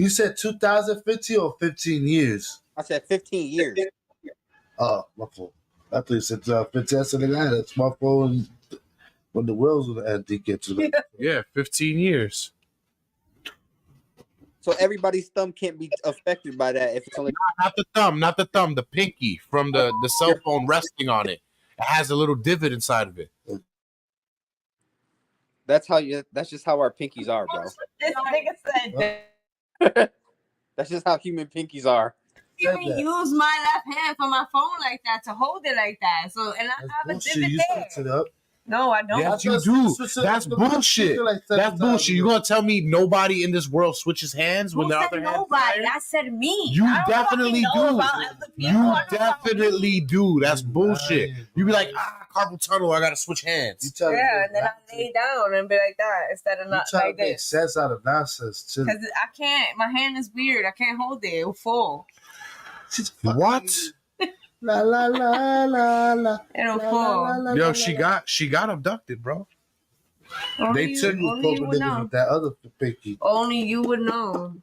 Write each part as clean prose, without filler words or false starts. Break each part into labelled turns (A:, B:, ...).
A: You said 2015 or 15 years?
B: I said 15 years.
A: Oh, my fault. I thought you said 2015. I said, that's my phone when the wheels were at the get to them.
C: Yeah, 15 years.
B: So everybody's thumb can't be affected by that if it's only
C: Not the thumb, the pinky from the cell phone resting on it. It has a little divot inside of it.
B: That's just how our pinkies are, bro.
D: This nigga said
B: That's just how human pinkies are.
D: I even use my left hand for my phone like that to hold it like that. So and I have a divot there. No, I don't.
C: Yes, you do. That's bullshit. That's bullshit. You're gonna tell me nobody in this world switches hands when the other hand?
D: Nobody. I said me.
C: You definitely do. You definitely do. That's bullshit. You be like, carpal tunnel. I gotta switch hands.
D: Yeah, and then I lay down and be like that instead of not like this.
A: Make sense out of nonsense too.
D: Because I can't. My hand is weird. I can't hold it. It'll fall.
C: What?
A: La la la la la.
D: It'll fall.
C: Yo, she got abducted, bro. They took
A: that other pinky.
D: Only you would know.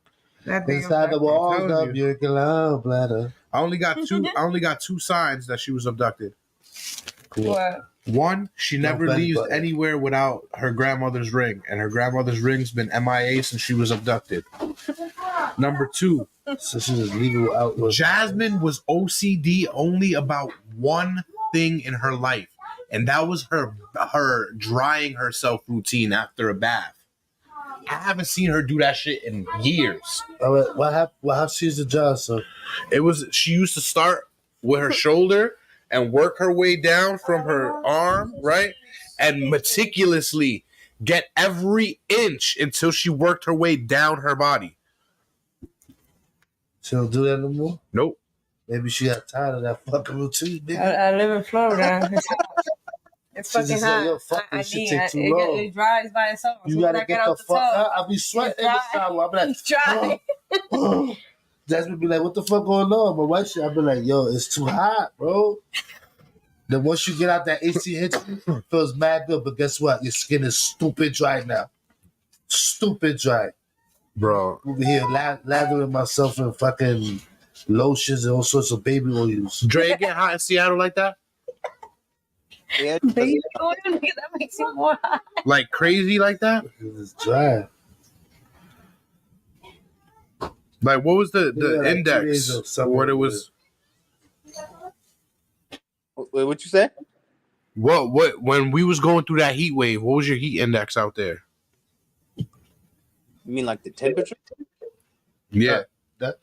A: Inside the walls of your gallbladder.
C: I only got two signs that she was abducted.
A: Cool.
D: What?
C: One, she never leaves anywhere without her grandmother's ring, and her grandmother's ring's been MIA since she was abducted. Number two,
A: so she was legal out.
C: Jasmine was OCD only about one thing in her life, and that was her drying herself routine after a bath. I haven't seen her do that shit in years.
A: What happened? She's the job, so
C: she used to start with her shoulder and work her way down from her arm, right? And meticulously get every inch until she worked her way down her body.
A: She don't do that no more?
C: Nope.
A: Maybe she got tired of that fucking routine, nigga.
D: I live in Florida. It's fucking hot.
A: Yo, fuck this shit take too long.
D: It dries by itself.
A: You gotta get the fuck out. I be sweating in the shower. I be like,
D: it's dry.
A: Jasmine be like, what the fuck going on? My wife shit, I be like, yo, it's too hot, bro. Then once you get out that AC hit, it feels mad good. But guess what? Your skin is stupid dry now. Stupid dry.
C: Bro.
A: Over here lathering myself in fucking lotions and all sorts of baby oils.
C: Dre, get hot in Seattle like that?
B: Yeah.
D: Baby oil, that makes you more hot.
C: Like crazy like that?
A: It's dry.
C: Like, what was the index? What it was?
B: What you say?
C: What when we was going through that heat wave, what was your heat index out there?
B: You mean like the temperature?
C: Yeah.
A: That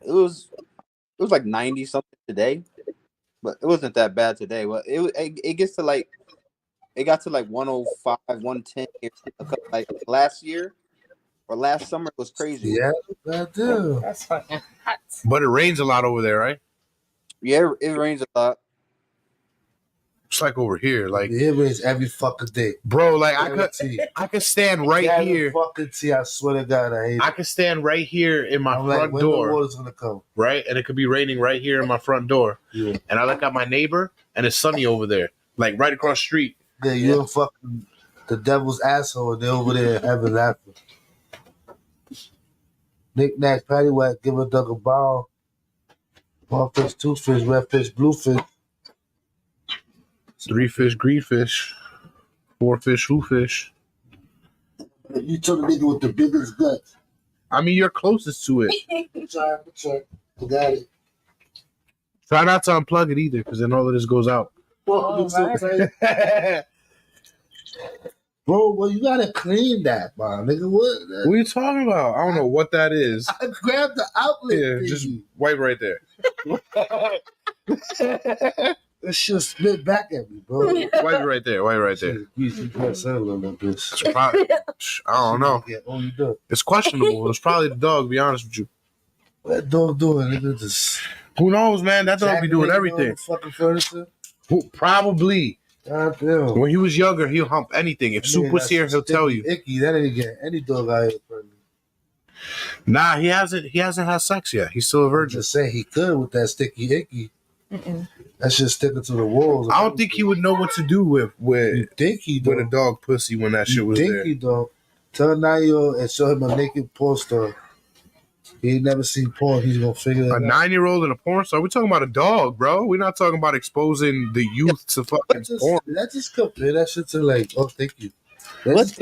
B: it was like 90 something today, but it wasn't that bad today. Well, it gets to like it got to like 105, 110 like last year or last summer. It was crazy.
A: Yeah, I do.
D: That's fucking hot.
C: But it rains a lot over there, right?
B: Yeah, it rains a lot.
C: It's like over here, like
A: it rains every fucking day,
C: bro. Like I could stand right here.
A: Fucking tea, I swear to God, I hate it.
C: I could stand right here in my front
A: when
C: door.
A: the water's gonna come,
C: right? And it could be raining right here in my front door.
A: Yeah.
C: And I look at my neighbor, and it's sunny over there, like right across the street.
A: Yeah, you're fucking the devil's asshole, and they're over there having laughing. Knick-knack, paddywhack, give a duck a ball. One fish, two fish, red fish, blue fish.
C: 3 fish, green fish. 4 fish, blue fish.
A: You told the nigga with the biggest guts.
C: I mean, you're closest to it.
A: Try. I got it.
C: Try not to unplug it either, because then all of this goes out.
A: Bro, well, you gotta clean that, man, nigga.
C: What are you talking about? I don't know what that is.
A: I grabbed the outlet.
C: Yeah, just wipe right there.
A: This shit spit back at me, bro.
C: Wipe it right there. Wipe it right there. I don't know. It's questionable. It's probably the dog, to be honest with you.
A: What that dog doing, nigga? Just
C: who knows, man? That dog be doing everything.
A: Fucking furniture.
C: Probably.
A: God damn.
C: When he was younger, he'll hump anything. If Soup was here, he'll tell you.
A: Icky, that ain't get any dog out here for me.
C: Nah, he hasn't had sex yet. He's still a virgin.
A: Just say he could with that sticky icky. That's just sticking to the walls.
C: I don't think he would know what to do with
A: you think he
C: with a dog pussy when that shit was there.
A: He don't. Tell a 9-year-old and show him a naked porn star. He ain't never seen porn. He's gonna figure it out.
C: A 9-year-old in a porn star? We're talking about a dog, bro. We're not talking about exposing the youth to fucking porn.
A: That just compare that shit to like, oh, thank you. That's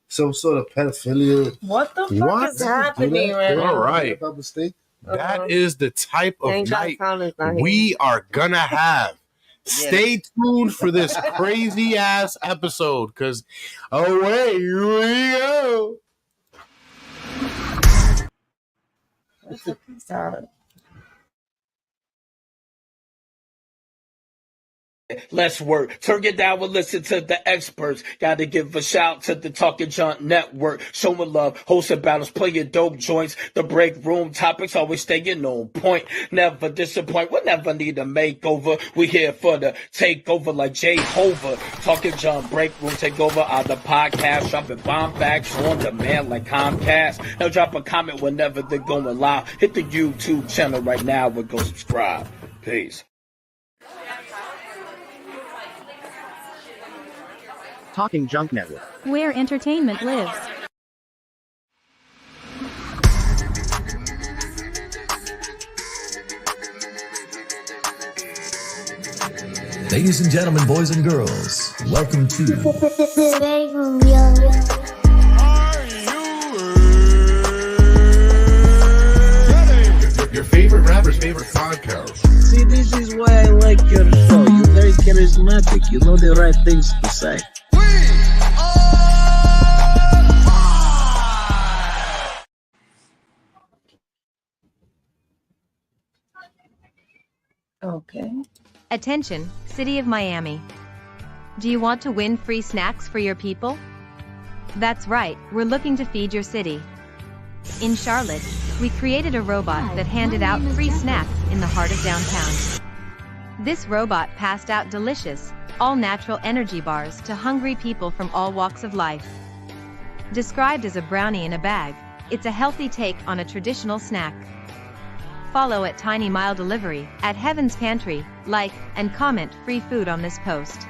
A: some sort of pedophilia.
D: What the fuck is happening right now?
C: All right.
A: By mistake.
C: That is the type of night we are gonna have. Stay tuned for this crazy ass episode, because away we go.
D: Sorry.
E: Let's work. Turn it down and listen to the experts. Gotta give a shout to the Talking Junk Network. Showing love, hosting battles, playing dope joints. The break room topics always staying on point. Never disappoint. We'll never need a makeover. We here for the takeover like Jehovah. Talking Junk break room takeover on the podcast. Dropping bomb facts on demand like Comcast. Now drop a comment whenever they're going live. Hit the YouTube channel right now and go subscribe. Peace.
F: Talking Junk Network,
G: where entertainment lives.
H: Ladies and gentlemen, boys and girls, welcome to
C: your favorite rapper's favorite podcast.
F: See, this is why I like your show. You're very charismatic. You know the right things to say.
D: Okay.
G: Attention, City of Miami. Do you want to win free snacks for your people? That's right, we're looking to feed your city. In Charlotte, we created a robot that handed out free snacks in the heart of downtown. This robot passed out delicious, all-natural energy bars to hungry people from all walks of life. Described as a brownie in a bag, it's a healthy take on a traditional snack. Follow at Tiny Mile Delivery, at Heaven's Pantry, like, and comment free food on this post.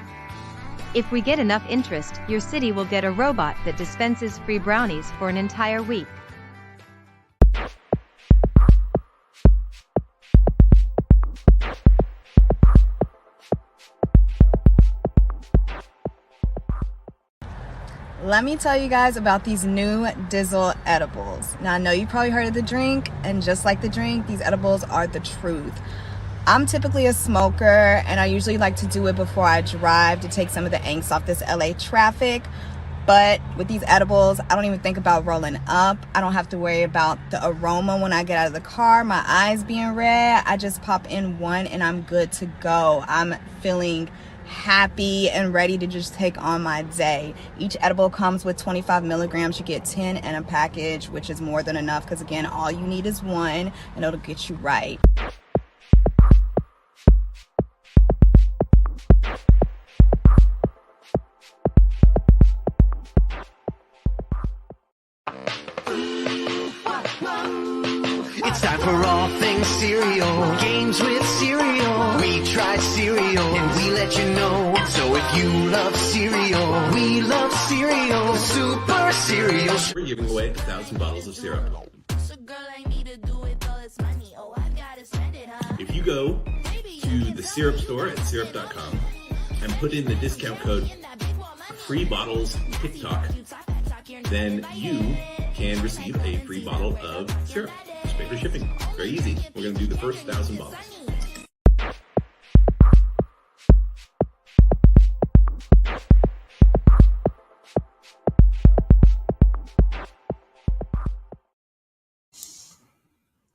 G: If we get enough interest, your city will get a robot that dispenses free brownies for an entire week.
I: Let me tell you guys about these new Dizzle edibles. Now I know you probably heard of the drink, and just like the drink, these edibles are the truth. I'm typically a smoker, and I usually like to do it before I drive to take some of the angst off this LA traffic. But with these edibles, I don't even think about rolling up. I don't have to worry about the aroma when I get out of the car, my eyes being red. I just pop in one and I'm good to go. I'm feeling happy and ready to just take on my day. Each edible comes with 25 milligrams. You get 10 in a package, which is more than enough because again, all you need is one and it'll get you right.
J: It's time for all things cereal. Games with cereal. We try cereal and we let you know. So if you love cereal, we love cereal. Super cereal.
K: We're giving away 1,000 bottles of syrup. If you go to the syrup store at syrup.com and put in the discount code free bottles TikTok, then you can receive a free bottle of syrup. Just pay for shipping. Very easy. We're going to do the first 1,000 bottles.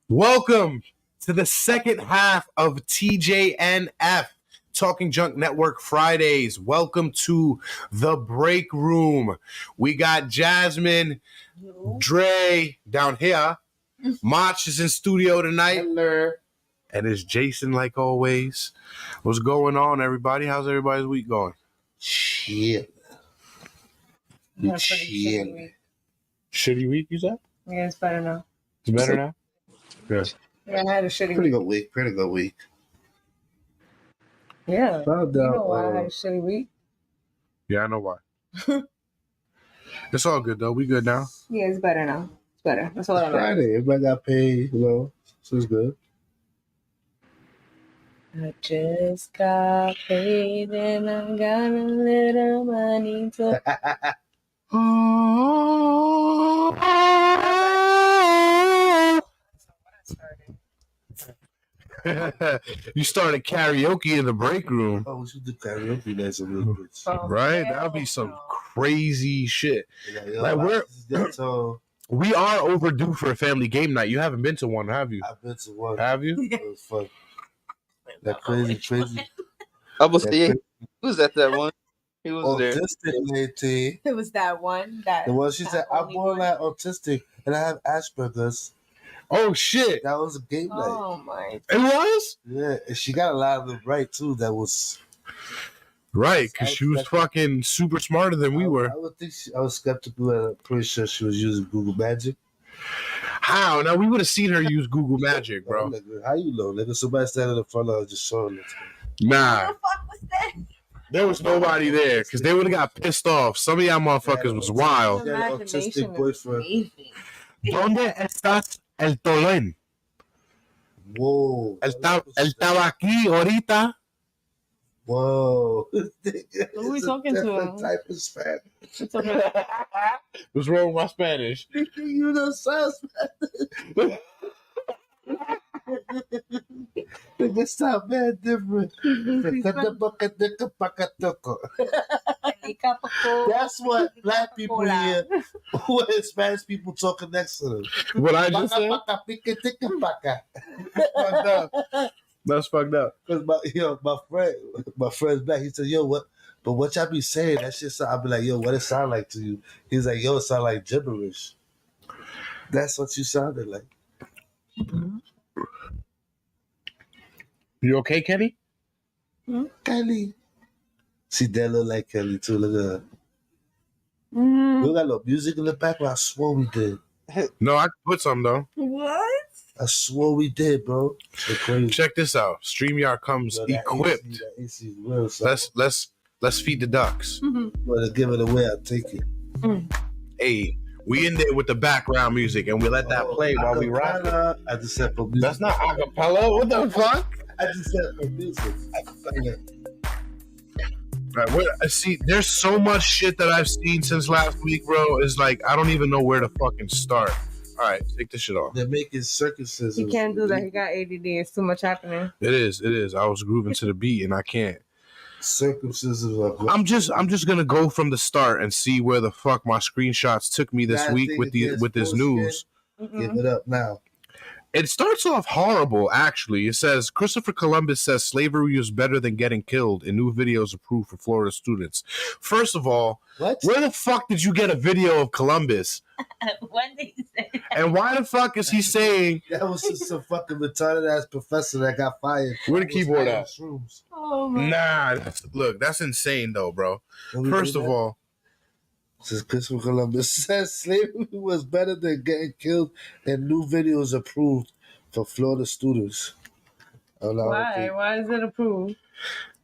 C: Welcome to the second half of TJNF, Talking Junk Network Fridays. Welcome to the break room. We got Jasmine, Dre down here. Mach is in studio tonight. Hello. And it's Jason like always. What's going on, everybody? How's everybody's week going?
A: Shit.
C: Shitty week, you said?
D: Yeah, it's better now.
C: It's better now? Good.
D: Yeah, I had a shitty
A: Pretty
D: week.
A: good week.
D: Yeah.
A: Found
D: You
A: out,
D: know why I had a shitty week?
C: Yeah, I know why. It's all good though. We good now.
D: Yeah, it's better now. It's better. That's all I like.
A: Friday, everybody got paid, so it's good.
D: I just got paid and I got a little money to.
C: You started karaoke in the break room.
A: Oh, we should do karaoke. That's a little bit.
C: Right? That'll be some crazy shit.
A: Like
C: we are overdue for a family game night. You haven't been to one, have you?
A: I've been to one.
C: Have you?
A: It was fun. That crazy.
B: I was there. He was at that one. He was
A: autistic lady.
D: It was that one.
A: The one she said, I'm more like autistic and I have Asperger's.
C: Oh shit!
A: That was a game night.
D: Oh my!
C: It was?
A: Yeah, and she got a lot of them right too. That was
C: right because she was fucking super smarter than we were.
A: I would think I was skeptical. I'm pretty sure she was using Google Magic.
C: How? Now we would have seen her use Google Magic, bro.
A: Like, how you know? Nigga, somebody standing in front of her just showing it.
C: Nah.
D: What the fuck was that?
C: There was nobody there because they would have got pissed off. Some of y'all motherfuckers was wild.
A: Autistic boyfriend.
C: ¿Dónde estás el Tolén?
A: Whoa.
C: Él estaba aquí ahorita.
A: Whoa.
D: Who are we talking to?
A: Type of Spanish.
C: What's wrong with my Spanish?
A: You don't sound Spanish. Nigga sound bad different. That's what black people hear when Spanish people talking next to them.
C: What I just said? That's fucked up.
A: Cause my friend's black. He said, "Yo, what? But what y'all be saying? That shit sound." I be like, "Yo, what it sound like to you?" He's like, "Yo, it sound like gibberish." That's what you sounded like.
C: You okay, Kenny?
A: Kelly. See, that look like Kelly too. Look at her. We got no music in the background. I swore we did.
C: No, I could put some though.
D: What?
A: I swore we did, bro.
C: Check this out. StreamYard comes equipped.
A: AC is real, so
C: Let's feed the ducks.
A: Well, to give it away, I'll take it.
C: Hey, we in there with the background music and we let that play while we rock.
A: I just said for music.
C: That's not acapella. What the fuck?
A: I just said for music.
C: Right, see, there's so much shit that I've seen since last week, bro. It's like I don't even know where to fucking start. All right, take this shit off.
A: They're making circuses.
D: He can't do that. He got ADD. It's too much happening.
C: It is. I was grooving to the beat and I can't.
A: Circumcisions.
C: I'm just gonna go from the start and see where the fuck my screenshots took me this week with this news.
A: Give it up now.
C: It starts off horrible, actually. It says, Christopher Columbus says slavery was better than getting killed in new videos approved for Florida students. First of all, where the fuck did you get a video of Columbus?
D: When did he say that?
C: And why the fuck is he saying...
A: That was just a fucking retarded-ass professor that got fired.
C: Where the keyboard at?
D: Oh, man.
C: Nah, that's insane, though, bro. First of all...
A: Says Christopher Columbus says slavery was better than getting killed and new videos approved for Florida students.
D: Why? Why is it approved?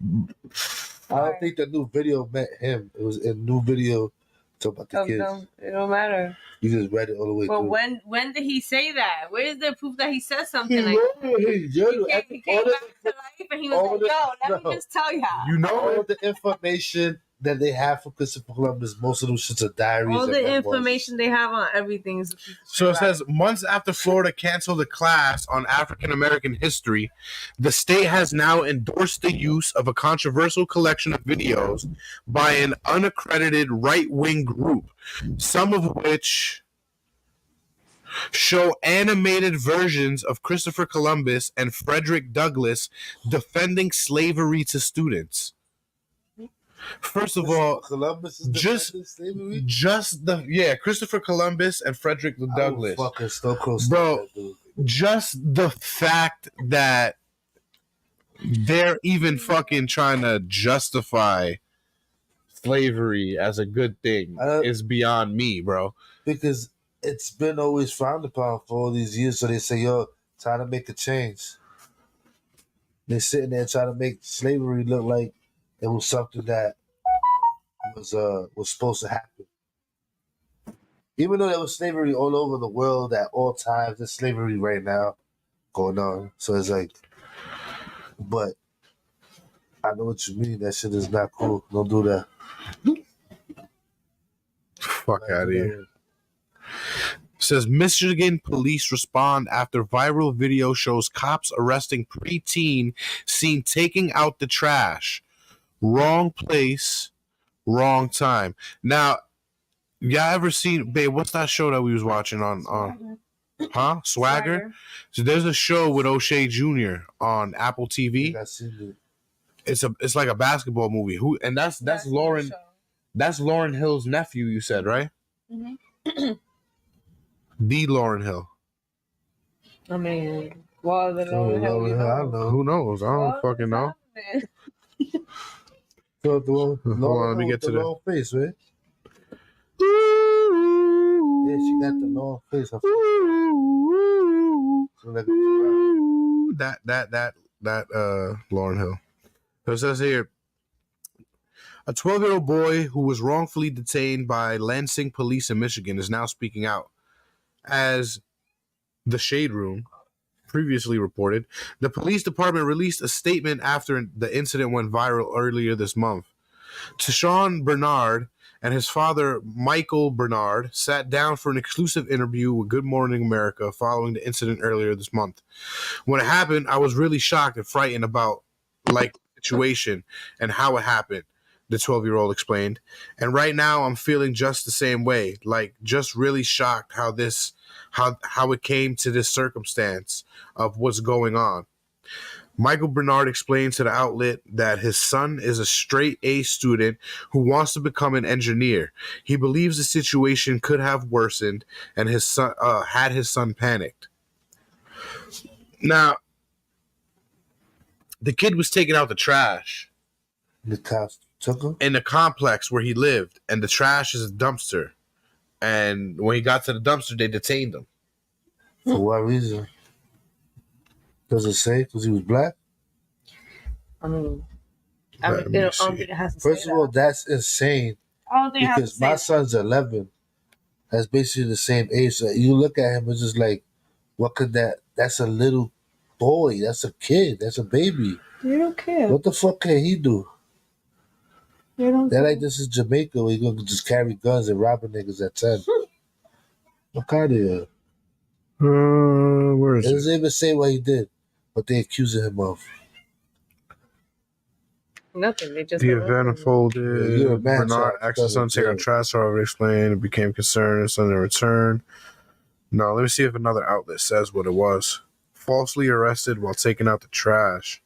A: I don't think the new video meant him. It was a new video talking about the kids.
D: It don't matter.
A: You just read it all the way through.
D: But when did he say that? Where is the proof that he said something
A: He
D: like that?
A: he
D: came back to life and he was like, yo, let me just tell y'all.
A: You know all the information that they have for Christopher Columbus, most of them shits are diaries.
D: All the information they have on everything is.
C: So it says, months after Florida canceled a class on African American history, the state has now endorsed the use of a controversial collection of videos by an unaccredited right-wing group, some of which show animated versions of Christopher Columbus and Frederick Douglass defending slavery to students. First of all,
A: Columbus is
C: Christopher Columbus and Frederick Douglass.
A: Fucking so close,
C: bro. Just the fact that they're even fucking trying to justify slavery as a good thing is beyond me, bro.
A: Because it's been always frowned upon for all these years, so they say, "Yo, trying to make a change." They're sitting there trying to make slavery look like it was something that was supposed to happen. Even though there was slavery all over the world at all times, there's slavery right now going on. So it's like, but I know what you mean. That shit is not cool. Don't do that.
C: Fuck out of here. Says Michigan police respond after viral video shows cops arresting preteen seen taking out the trash. Wrong place, wrong time. Now, y'all ever seen, babe, what's that show that we was watching on Swagger? So there's a show with O'Shea Jr. on Apple TV.
A: I seen
C: it. It's like a basketball movie. That's Lauren. That's Lauryn Hill's nephew, you said, right?
D: Mm-hmm.
C: The Lauryn Hill.
D: I mean, well, the Lauryn Hill, you know.
A: I don't know.
C: Who knows? I don't fucking know.
A: So hold on,
C: let me get to the
A: long face, right? Yeah, she got the long face.
C: That Lauryn Hill. So it says here, a 12-year-old boy who was wrongfully detained by Lansing police in Michigan is now speaking out. As the Shade Room previously reported, the police department released a statement after the incident went viral earlier this month. Tashawn Bernard and his father, Michael Bernard, sat down for an exclusive interview with Good Morning America following the incident earlier this month. When it happened, I was really shocked and frightened about the situation and how it happened, the 12-year-old explained. And right now I'm feeling just the same way, just really shocked how it came to this circumstance of what's going on. Michael Bernard explained to the outlet that his son is a straight A student who wants to become an engineer. He believes the situation could have worsened and his son had his son panicked. Now, the kid was taking out the trash.
A: The cops took him?
C: In the complex where he lived, and the trash is a dumpster. And when he got to the dumpster, they detained him.
A: For what reason? Does it say? Because he was black?
D: I don't think it has to say
A: First of all, that's insane.
D: I don't think it has to
A: because
D: say
A: my
D: that.
A: son's 11. That's basically the same age. So you look at him, it's just like, what could that? That's a little boy. That's a kid. That's a baby.
D: You don't care.
A: What the fuck can he do?
D: You don't
A: That
D: care.
A: like this is Jamaica where you're gonna just carry guns and robbing niggas at 10. What kind of here?
C: Where is
A: It
C: it?
A: doesn't even say what he did, but they accusing him of.
D: Nothing. They just
C: The
D: don't
C: event
D: know.
C: unfolded.
A: you're a man,
C: Bernard
A: child.
C: asked his son to take on trash, however, explained and became concerned. His son in return. No, let me see if another outlet says what it was. Falsely arrested while taking out the trash.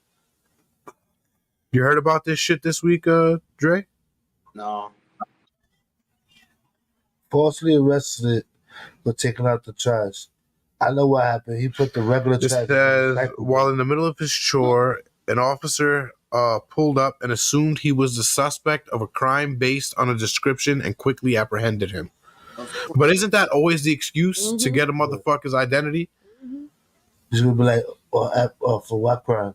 C: You heard about this shit this week, Dre?
B: No.
A: Falsely arrested for taking out the trash. I know what happened. He put the regular
C: This
A: trash. in
C: says,
A: the recycle
C: while in the middle of his chore, an officer pulled up and assumed he was the suspect of a crime based on a description and quickly apprehended him. But isn't that always the excuse to get a motherfucker's identity?
A: He's gonna be like, for what crime?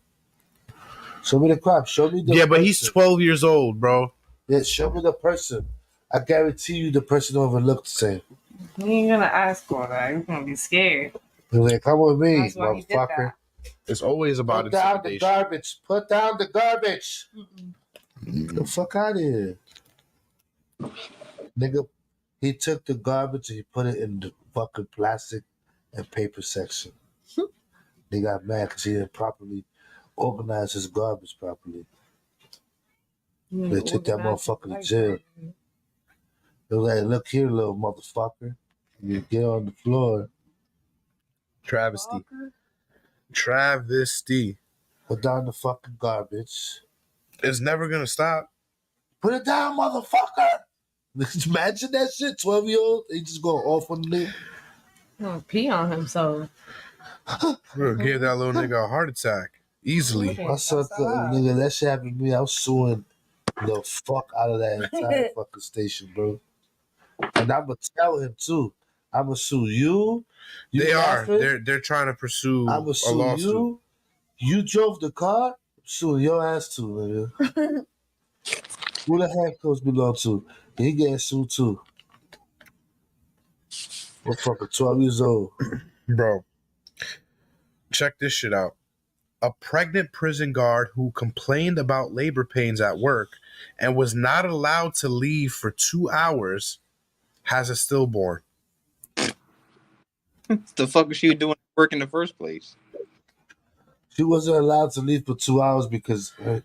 A: Show me the crime. Show me the
C: Yeah, but
A: person.
C: he's 12 years old, bro.
A: Yeah, show me the person. I guarantee you the person don't even look the same.
D: He ain't gonna ask for that. He's gonna be scared.
A: He's like, come with me,
D: That's why he did
A: motherfucker.
C: It's always about
A: Put down the
C: intimidation.
A: garbage. Put down the garbage. Get the fuck out of here. Nigga, he took the garbage and he put it in the fucking plastic and paper section. They got mad because he didn't properly organize his garbage properly. They took that motherfucker to jail. They was like, look here, little motherfucker. You get on the floor.
C: Travesty. Travesty.
A: Put down the fucking garbage.
C: It's never gonna stop.
A: Put it down, motherfucker. Imagine that shit, 12-year-old. He just go off on the nigga.
D: He's gonna pee on himself.
C: We're gonna give that little nigga a heart attack easily.
A: My son, nigga, that shit happened to me. I was suing the fuck out of that entire fucking station, bro. And I'm gonna tell him too. I'm gonna sue you.
C: They are.
A: laughing?
C: They're trying to pursue
A: I'm gonna
C: a
A: sue
C: lawsuit.
A: you. You drove the car. I'm suing your ass too, nigga. Who the handcuffs belong to? He getting sued too. What fucking 12 years old?
C: Bro, check this shit out. A pregnant prison guard who complained about labor pains at work and was not allowed to leave for 2 hours has a stillborn.
B: What the fuck was she doing at work in the first place?
A: She wasn't allowed to leave for 2 hours because the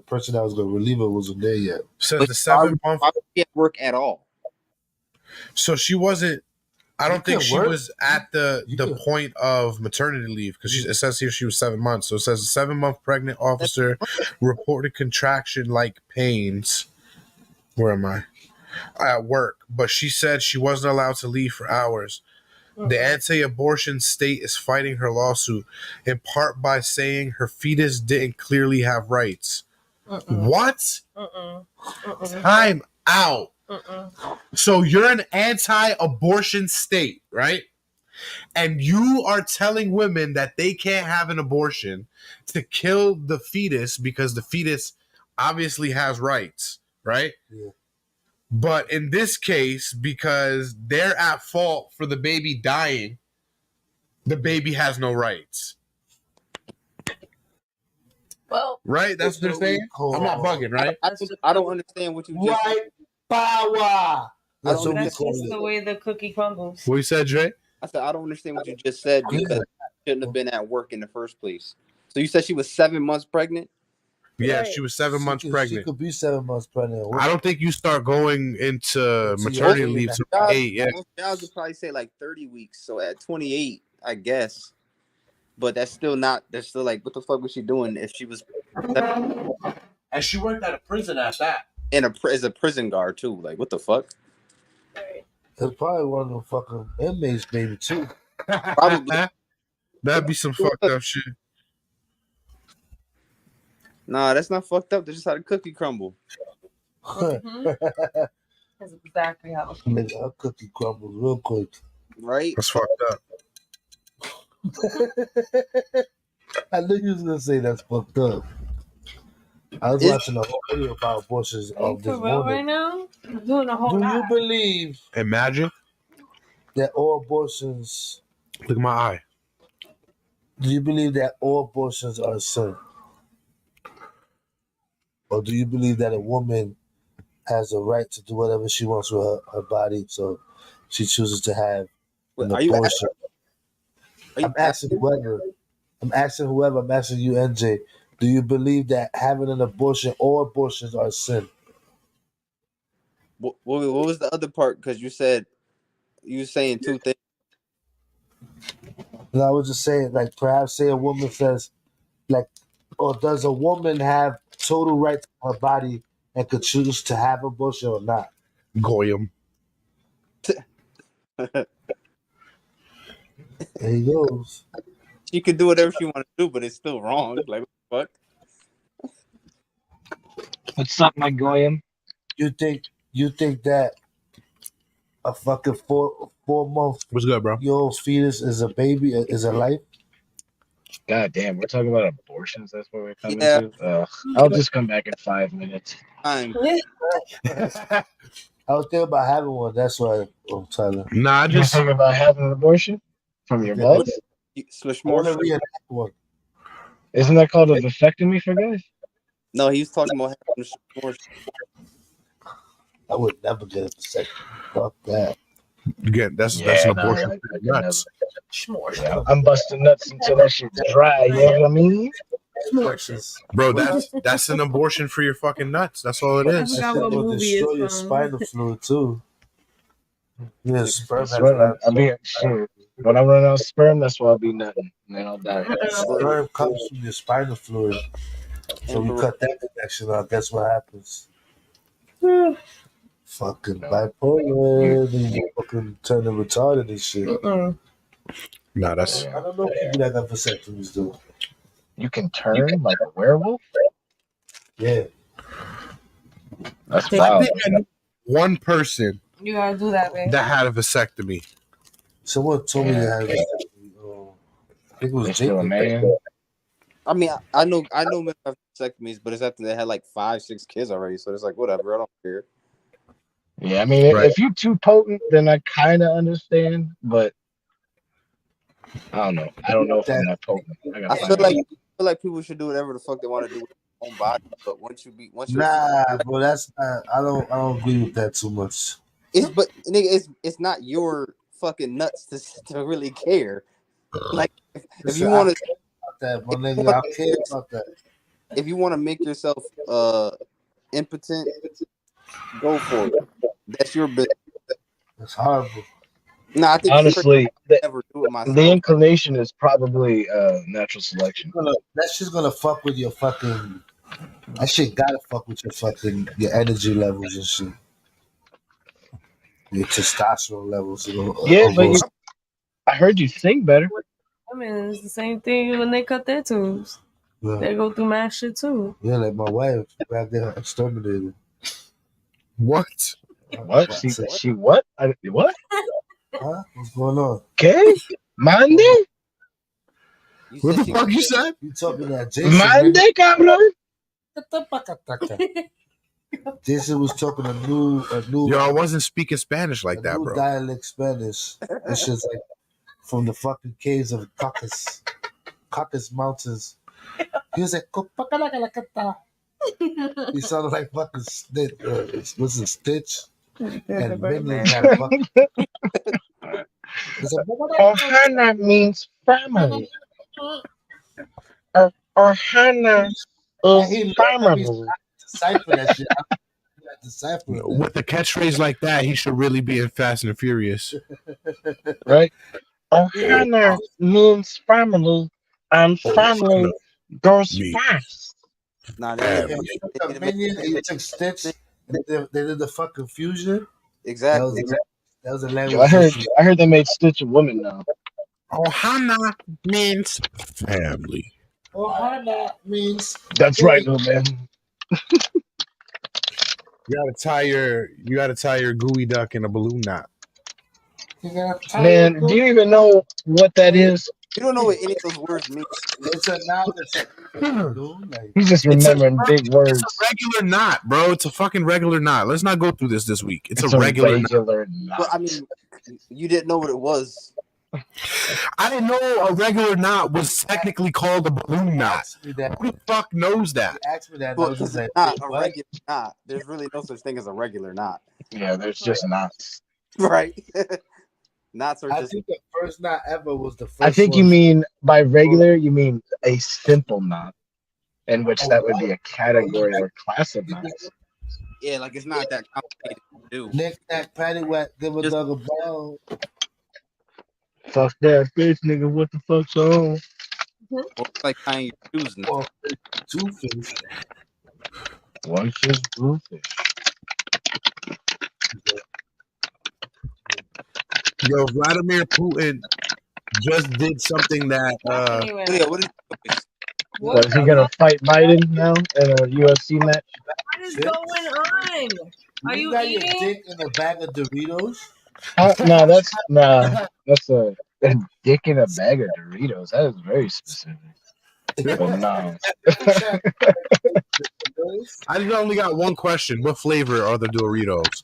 A: person that was going to relieve her wasn't there yet.
C: Says
B: But
C: the 7 month.
B: why was she at work at all?
C: So she wasn't. I don't think she
A: work.
C: was at the point of maternity leave because it says here she was 7 months. So it says a 7-month pregnant officer reported contraction-like pains. Where am I? At work, but she said she wasn't allowed to leave for hours. The anti-abortion state is fighting her lawsuit in part by saying her fetus didn't clearly have rights. What? Time out. So you're an anti-abortion state, right? And you are telling women that they can't have an abortion to kill the fetus because the fetus obviously has rights, right?
A: Yeah.
C: But in this case, because they're at fault for the baby dying, the baby has no rights.
D: Well,
C: right? That's what they're saying? I'm not bugging, right?
B: I don't understand what you just said.
A: Power.
D: That's just the way the cookie crumbles.
C: What you said, Dre?
B: I said I don't understand what you just said because she shouldn't have been at work in the first place. So you said she was 7 months pregnant?
C: Yeah, she was 7 months pregnant.
A: She could be 7 months pregnant.
C: I don't think you start going into maternity leave to 8. Yeah,
B: most jobs would probably say like 30 weeks. So at 28, I guess. But that's still not. That's still like, what the fuck was she doing if she was?
C: And she worked at a prison at that.
B: As a prison guard too. Like, what the fuck?
A: It's probably one of the fucking inmates, maybe too.
B: Probably.
C: That'd be some fucked up shit.
B: Nah, that's not fucked up. That's just how the cookie crumble.
D: That's exactly how.
A: Make a cookie crumbles real quick.
B: Right?
C: That's fucked up.
A: I knew you was gonna say that's fucked up. I was watching a whole video about abortions of this morning.
D: Right now? I'm doing a whole
A: Do
D: lot.
A: you believe
C: Imagine
A: that all abortions?
C: Look at my eye.
A: Do you believe that all abortions are a sin? Or do you believe that a woman has a right to do whatever she wants with her body, so she chooses to have an abortion? I'm asking whoever. I'm asking you, NJ. Do you believe that having an abortion, all abortions are a sin?
B: What was the other part? Because you were saying two things.
A: And I was just saying, like, perhaps say a woman says, like, or does a woman have total right to her body and could choose to have abortion or not?
C: Goyim.
A: There he goes.
B: She can do whatever she wants to do, but it's still wrong. Like, what the fuck?
F: What's up, my Goyim?
A: You think that a fucking 4-month
C: What's good, bro?
A: Your fetus is a baby, is a life?
F: God damn, we're talking about abortions. That's what we're coming to. I'll just come back in 5 minutes.
A: I was thinking about having one. That's why I'm telling you.
C: Nah, I just
F: thinking about having an abortion from your butt.
B: Switch more.
A: One.
F: Isn't that called a vasectomy for guys?
B: No, he was talking about having more.
A: I would never get a vasectomy. Fuck that.
C: Again, that's an abortion. Nuts.
F: Yeah, I'm busting nuts until that shit's dry. You know what I mean?
C: Bro, that's an abortion for your fucking nuts. That's all it is.
A: That will destroy your spinal fluid too. Yeah, sperm has
F: I'll be sure. When I run out of sperm, that's why I'll be nutting, and then I'll die.
A: Sperm comes from your spinal fluid. So we cut that connection out. Guess what happens? Fucking bipolar. Then you fucking turn to retarded and shit.
C: Nah, that's.
A: I don't know people that got vasectomies do.
F: You can turn like a werewolf?
A: Yeah.
F: That's
C: I
F: wild.
C: think I know one person
D: You gotta do that, man.
C: that had a vasectomy.
A: Someone told me they had a vasectomy. I think it was
F: Still a
A: Jacob.
F: man.
B: I mean, I know men have vasectomies, but it's after they had like 5-6 kids already. So it's like, whatever. I don't care.
F: Yeah, I mean, if you're too potent, then I kind of understand, but I don't know. I don't know if I'm that potent.
B: I feel like people should do whatever the fuck they want to do with their own body, but once you're
A: bro, that's not. I don't agree with that too much.
B: It's not your fucking nuts to really care. Like if you want to,
A: that my nigga, I care about that.
B: If you want to make yourself impotent, go for it. That's your business.
A: It's horrible.
B: No, I think
F: honestly,
B: never do it myself.
F: The inclination is probably natural selection.
A: That's just gonna fuck with your fucking. That shit gotta fuck with your energy levels and shit. Your testosterone levels.
F: Yeah, but I heard you sing better.
D: I mean, it's the same thing when they cut their tubes. Yeah. They go through my shit too.
A: Yeah, like my wife back there exterminated.
C: What?
F: What? She what? What?
A: Huh? What's going on?
F: Okay, Monday.
C: What the fuck you said?
A: You talking that Jason?
F: Monday, cabrón.
A: Jason was talking a new.
C: Yo, I wasn't speaking Spanish like that, bro.
A: Dialect Spanish. It's just like from the fucking caves of Caucasus Mountains. He was like, he sounded like fucking Stitch. Was it Stitch? And Minion had a fucking.
F: Ohana means family. Ohana is family.
A: Decipher that shit.
C: With a catchphrase like that, he should really be in Fast and Furious.
F: Right? Ohana means family, and family goes fast.
B: Nah,
A: Minion, and you took Stitch, and they did the fucking fusion.
B: Exactly.
A: That was a language.
F: Yo, I heard they made Stitch a woman now.
C: Ohana means family.
A: Ohana means.
F: That's right, little man.
C: You gotta tie your gooey duck in a balloon knot.
F: Man, do you even know what that is?
B: You don't know what any of those words mean.
A: It's a
F: He's just remembering big words.
C: It's a regular knot, bro. It's a fucking regular knot. Let's not go through this week. It's a regular knot.
B: Well, I mean, you didn't know what it was.
C: I didn't know a regular knot was technically called a balloon knot. Who the fuck knows that?
A: Ask me that.
B: Well, it's not a regular knot. There's really no such thing as a regular knot.
F: Yeah, there's just knots.
B: Right. Knots are
A: I
B: just.
A: think the first knot ever was the first.
F: I think you mean by regular, you mean a simple knot, in which that would be a category or class of knots.
B: Yeah, like it's not that complicated to do.
A: Nick, that patty wet, give a dog a bone.
F: Fuck that bitch, nigga. What the fuck's on?
B: Well, it's like tying your shoes now.
A: Two fish.
F: One fish, blue fish.
C: Yo, Vladimir Putin just did something that.
F: What is he gonna fight Biden now in a UFC match?
D: What is going on? Are you
A: got
D: eating?
A: your dick in a bag of Doritos?
F: That's a dick in a bag of Doritos. That is very specific. But no.
C: I just only got one question. What flavor are the Doritos?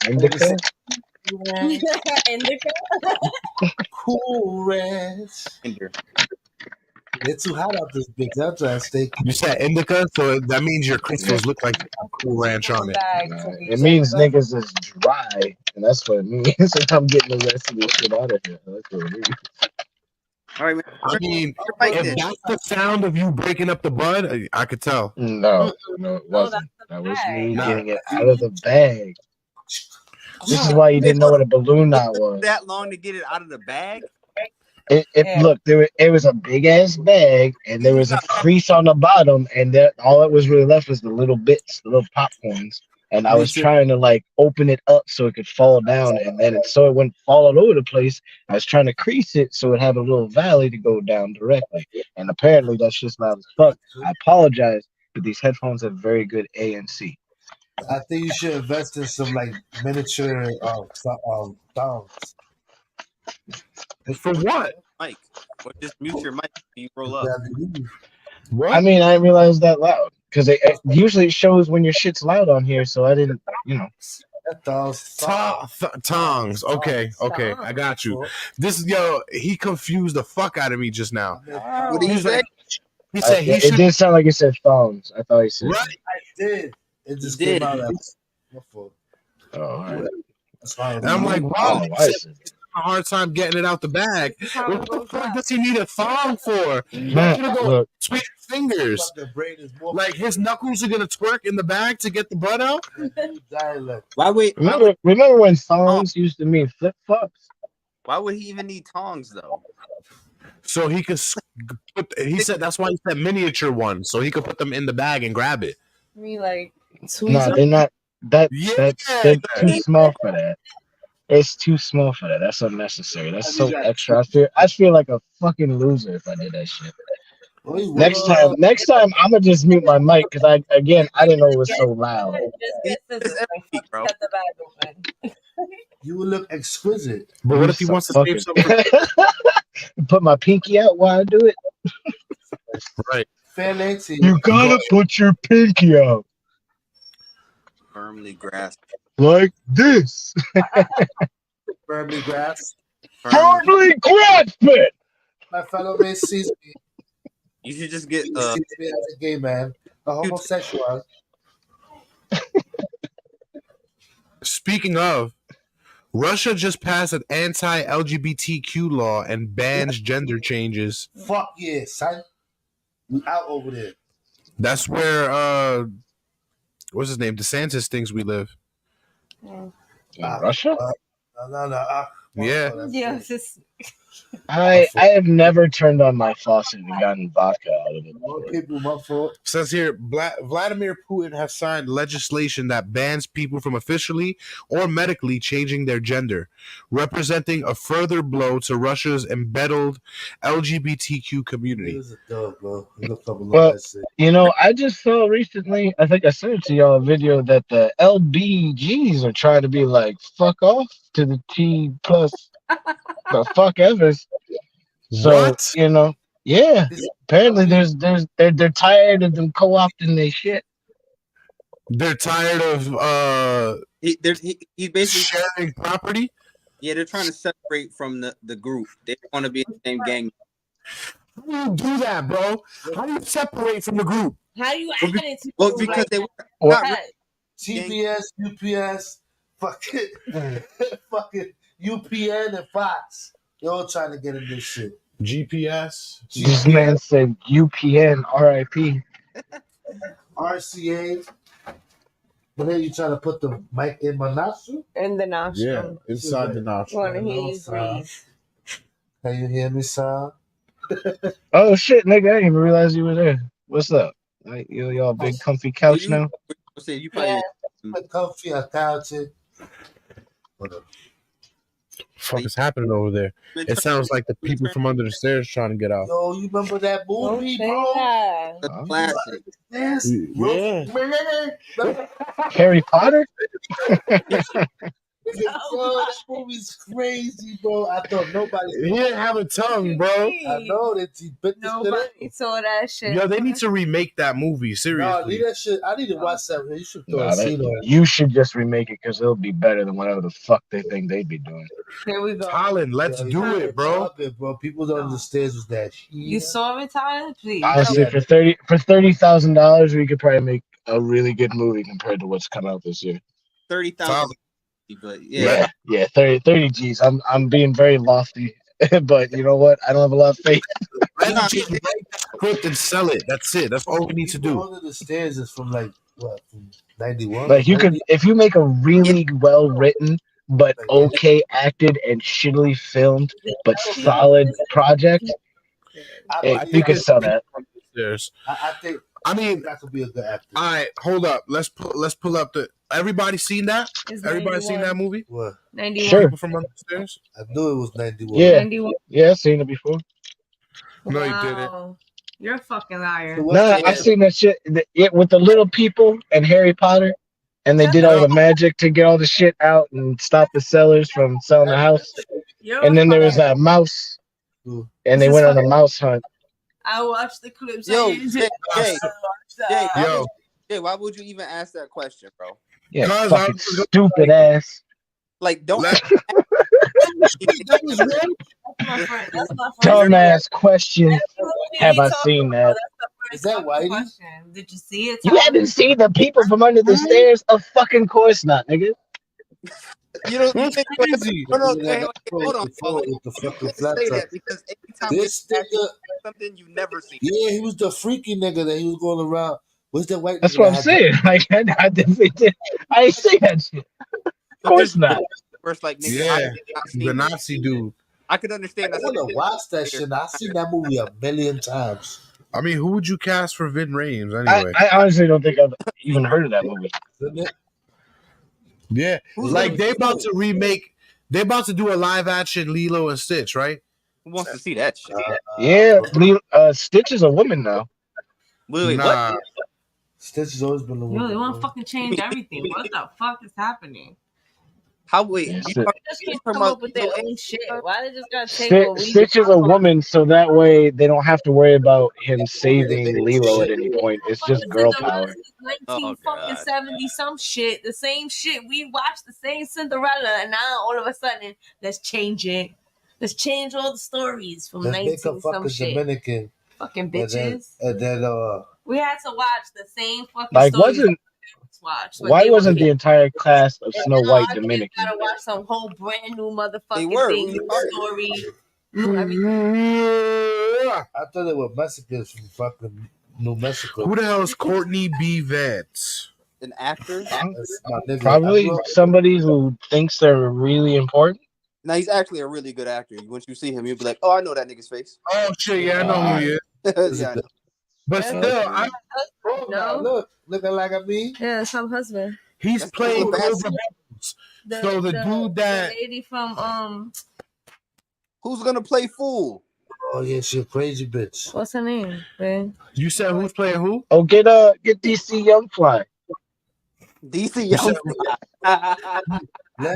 F: Indica?
D: Indica?
A: Cool Ranch. It's too hot out this bitch. I'm trying to stay.
C: You said indica, so that means your crystals look like Cool Ranch on it.
F: It means niggas is dry, and that's what it means. And I'm getting the rest of this shit out of here. That's what it means.
B: All right, man.
C: I mean, if that's the sound of you breaking up the bud, I could tell.
F: No, it wasn't. That was me getting it out of the bag. This is why you didn't know what a balloon knot was.
B: That long to get it out of the bag?
F: Look, it was a big ass bag, and there was a crease on the bottom, and all that was really left was the little bits, the little popcorns. And I was trying to like open it up so it could fall down, and then so it wouldn't fall all over the place. I was trying to crease it so it had a little valley to go down directly. And apparently that's just loud as fuck. I apologize, but these headphones have very good ANC.
A: I think you should invest in some like miniature thongs.
C: For what?
B: Mic. Or just mute your mic when you roll up.
F: What? I mean, I didn't realize that loud. because it usually shows when your shit's loud on here, so I didn't,
C: Tongs. Okay, I got you. He confused the fuck out of me just now.
B: What did he say?
C: He said
F: it did sound like he said thongs. I thought he said.
C: Right.
A: I did. It just came out as my fault.
F: Oh, all right.
C: And I'm like, wow, a hard time getting it out the bag. What the fuck does he need a thong for?
F: Look,
C: sweet fingers. Like his knuckles are gonna twerk in the bag to get the butt out.
F: Remember when thongs used to mean flip flops?
B: Why would he even need tongs though?
C: So he could. He said that's why he said miniature ones, so he could put them in the bag and grab it.
D: Me like.
F: No, they're not. They're too small for that. It's too small for that. That's unnecessary. That's so extra. I feel like a fucking loser if I did that shit. Next time, I'm gonna just mute my mic because I didn't know it was so loud.
B: Bro.
A: You would look exquisite.
C: But what if he wants to save something?
F: Put my pinky out while I do it.
C: Right.
F: You gotta put your pinky out.
B: Firmly grasp.
F: Like this.
A: Firmly grasp.
F: Firmly grasp it.
A: My fellow man sees me.
B: You should just get
A: sees me as a gay man, a homosexual.
C: Speaking of, Russia just passed an anti-LGBTQ law and bans gender changes.
A: Fuck yeah, son. We out over there.
C: That's where what's his name? DeSantis thinks we live.
F: Russia?
A: No.
C: Yeah.
D: Yes.
F: I have never turned on my faucet and gotten vodka out of it.
A: People, my fault.
C: Says here, Vladimir Putin has signed legislation that bans people from officially or medically changing their gender, representing a further blow to Russia's embattled LGBTQ community.
F: Well, I just saw recently, I think I sent it to y'all, a video that the LBGs are trying to be like, fuck off to the T plus the fuck evers. So, yeah. Apparently they're tired of them co-opting their shit.
C: They're tired of
B: he's basically
C: sharing property.
B: Yeah, they're trying to separate from the group. They want to be in the same gang.
C: How do you do that, bro? How do you separate from the group?
D: How do you add it to
B: Well, because they were
A: TBS, UPS, fucking UPN and Fox. They're all trying to get in this shit.
C: GPS.
F: This man said UPN, RIP.
A: RCA. But then you try to put the mic in my nostril?
D: In the nostril.
C: Yeah, inside the nostril.
D: Want to hear you breathe.
A: Can you hear me, son?
F: Oh shit, nigga! I didn't even realize you were there. What's up? Y'all big comfy couch now?
B: You probably
A: comfy couch.
C: Fuck is happening over there? It sounds like the people from under the stairs trying to get out.
A: Yo, you remember that movie, bro?
B: The classic.
A: Yeah.
F: Harry Potter?
A: Bro, that movie's crazy, bro. I thought nobody.
C: He didn't have a tongue, bro.
A: I know that he bit the shit out.
D: Nobody saw that shit.
C: Yo, they need to remake that movie. Seriously.
A: No, that shit. I need to watch that. You should throw a scene on.
F: You should just remake it because it'll be better than whatever the fuck they think they'd be doing.
D: Here we go.
C: Colin, let's do it, bro.
A: People don't understand was that shit.
D: You saw it, Tyler? Please.
F: Honestly, for $30,000, we could probably make a really good movie compared to what's come out this year.
B: 30,000. But
F: yeah, 30 G's. I'm being very lofty, but you know what? I don't have a lot of faith.
C: Script and sell it. That's it. That's all we need to do.
A: Under the Stairs is from from 91.
F: Like you could, if you make a really well written but okay acted and shittily filmed but solid project, you could sell that.
A: I think. I mean, that could be a good actor.
C: All right, hold up. Let's pull up the. Everybody seen that? Everybody seen that movie?
A: What?
D: 91.
F: Sure.
C: People from upstairs.
A: I knew it was 91.
F: Yeah,
D: 91.
F: Yeah, I've seen it before.
C: No, you didn't.
D: You're a fucking liar.
F: Nah, I've seen that shit. It with the little people and Harry Potter, and they did all the magic to get all the shit out and stop the sellers from selling the house. And then there was that mouse, and they went on a mouse hunt.
D: I watched the clips.
B: Jay, why would you even ask that question, bro?
F: Yeah, fucking stupid ass.
B: Like, don't.
A: That was real.
D: That's my first.
F: Dumbass question. Have I seen that?
A: Is that Whitey?
D: Question. Did you see it?
F: You haven't seen the people from under the stairs? Of fucking course not, nigga.
B: You know,
A: That's crazy.
B: hold on.
A: With the fucking flat
B: Say
A: top.
B: that because anytime
A: This nigga,
B: something you never seen.
A: yeah, he was the freaky nigga that he was going around. What's that white?
F: That's what I'm saying. Like, I definitely did. I ain't see that shit. Of course not.
B: First, like, nigga,
C: yeah, the Nazi dude.
B: I could understand.
A: I want to watch that shit. I've seen that movie a million times.
C: I mean, who would you cast for Vin Rames anyway?
F: I honestly don't think I've even heard of that movie.
C: Yeah, like they about to remake. They about to do a live action Lilo and Stitch, right?
B: Who wants to see that shit?
F: Yeah, Stitch is a woman now.
B: Wait,
C: nah.
B: what?
A: Stitch has always been a woman.
D: They want to fucking change everything. What the fuck is happening?
B: How wait?
F: Yeah,
D: They just can't come up with their own shit. Why they just gotta take what we
F: Stitch is a woman, so that way they don't have to worry about him saving Lilo at any point. It's just girl power.
D: 1970 some shit, the same shit. We watched the same Cinderella, and now all of a sudden, let's change it. Let's change all the stories from 19 some shit.
A: Dominican.
D: Fucking bitches.
A: And then
D: we had to watch the same fucking
F: like
D: stories.
F: Why wasn't the entire cast of Snow White Dominican?
D: Gotta watch some whole brand new motherfucking thing, story.
A: I thought they were Mexicans from fucking New Mexico.
C: Who the hell is Courtney B. Vance?
B: An actor?
F: Probably somebody who thinks they're really important.
B: No, he's actually a really good actor. Once you see him, you'll be like, "Oh, I know that nigga's face."
C: Oh shit, yeah, I know who he is.
B: Yeah, I know.
C: But still,
A: looking like a me.
D: Yeah, some husband.
C: He's playing Cobra Bones. So the dude that
D: lady from
B: who's gonna play fool?
A: Oh yeah, she a crazy bitch.
D: What's her name, man?
C: You said who's playing who?
F: Oh, get DC Youngfly.
B: DC Youngfly.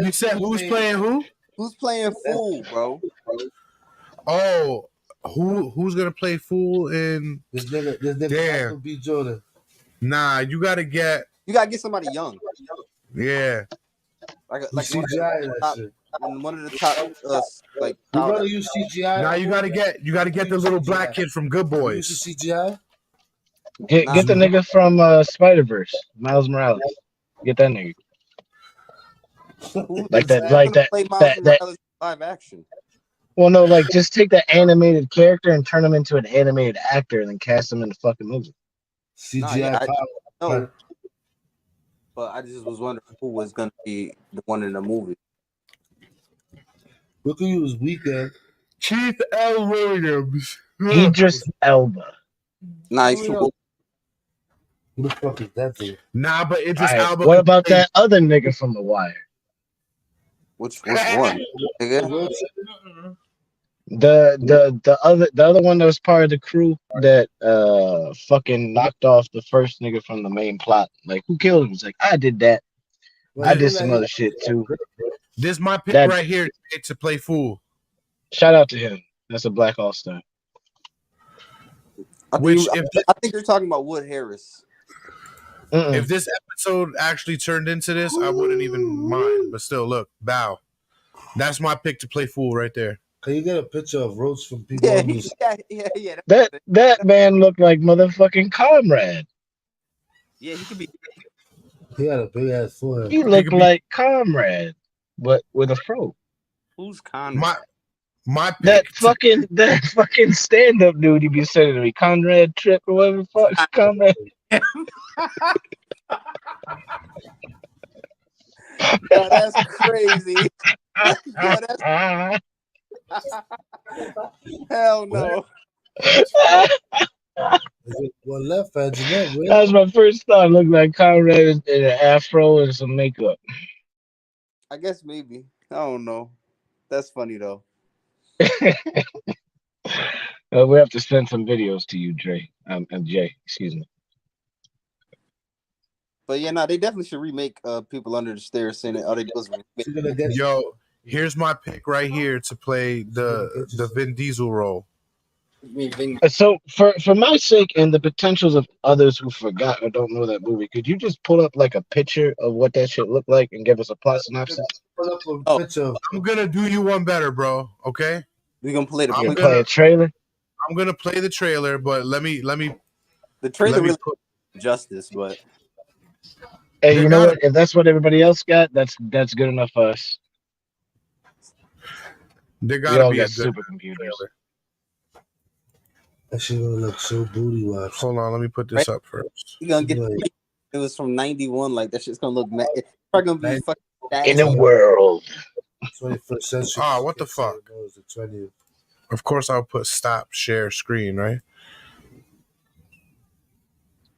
C: You said who's playing who?
B: Who's playing fool, bro?
C: Oh, who's gonna play fool in
A: this nigga
C: Damn.
A: B. Jordan.
C: Nah, you gotta get
B: somebody young.
C: Yeah.
B: Like
A: CGI that shit.
B: One of the top like
A: you gotta use CGI.
C: Now you gotta get the little black kid from Good Boys.
A: Use CGI.
F: Get the nigga from Spider-Verse, Miles Morales. Get that nigga. Like that
B: live action.
F: Well, no, like just take that animated character and turn him into an animated actor, and then cast him in the fucking movie.
A: CGI.
B: No, but I just was wondering who was gonna be the one in the movie.
A: We could use Weekend.
C: Keith L. Williams.
F: Idris Elba.
B: Nice.
A: Who the fuck is that dude?
C: Nah, but Idris Elba.
F: What about that other nigga from The Wire?
B: Which one?
F: The other one that was part of the crew that fucking knocked off the first nigga from the main plot. Like, who killed him? It's like, I did that. I did some other shit too.
C: This is my pick right here to play fool.
F: Shout out to him. That's a black all-star.
B: I think you're talking about Wood Harris.
C: If this episode actually turned into this, I wouldn't even mind. But still, look, bow. That's my pick to play fool right there.
A: Can you get a picture of Roach from people?
B: Yeah.
F: That man looked like motherfucking Comrade.
B: Yeah, he could be.
A: He had a big ass forehead.
F: He looked like Comrade, but with a fro.
B: Who's Conrad?
F: That fucking stand-up dude you be saying to me, Conrad Tripp or whatever the fuck, Conrad.
B: Yeah, that's crazy. Hell no.
A: Well, left hand,
F: that was my first thought. Looked like Conrad in an afro and some makeup.
B: I guess maybe. I don't know. That's funny though.
F: We have to send some videos to you, Jay. Excuse me.
B: But yeah, no, they definitely should remake People Under the Stairs. Saying that all they do is remake.
C: Yo, here's my pick right here to play the Vin Diesel role.
F: So for my sake and the potentials of others who forgot or don't know that movie, could you just pull up like a picture of what that shit looked like and give us a plot synopsis?
A: Pull up a
B: Oh.
A: picture.
C: I'm gonna do you one better, bro. Okay.
B: We gonna play the.
F: You play a trailer.
C: I'm gonna play the trailer, but let me.
B: The trailer really justice, but
F: hey, you know what? If that's what everybody else got, that's good enough for us.
C: There gotta be a good
F: supercomputers.
A: That shit gonna look so booty watch.
C: Hold on, let me put this up first.
B: you gonna get. It was from '91. Like that shit's gonna look. It's probably gonna be fucking.
F: In a world.
A: 21st century.
C: Ah, what the fuck? Of course, I'll put stop share screen, right?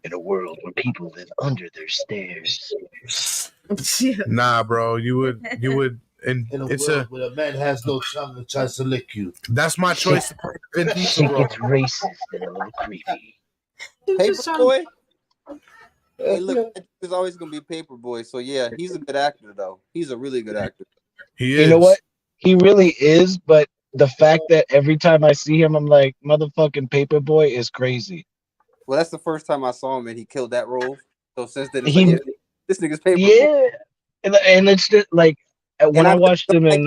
F: In a world where people live under their stairs.
C: Nah, bro, you would, and
A: In a
C: it's
A: world where a man has no tongue and tries to lick you.
C: That's my choice.
F: It's racist and a little creepy.
B: Paperboy. Hey, look, there's always gonna be Paperboy. So yeah, he's a good actor, though. He's a really good actor.
C: He is.
F: You know what? He really is. But the fact that every time I see him, I'm like, motherfucking Paperboy is crazy.
B: Well, that's the first time I saw him, and he killed that role. So since then, it's like, this nigga's Paperboy.
F: Yeah, and it's just like when I watched him in.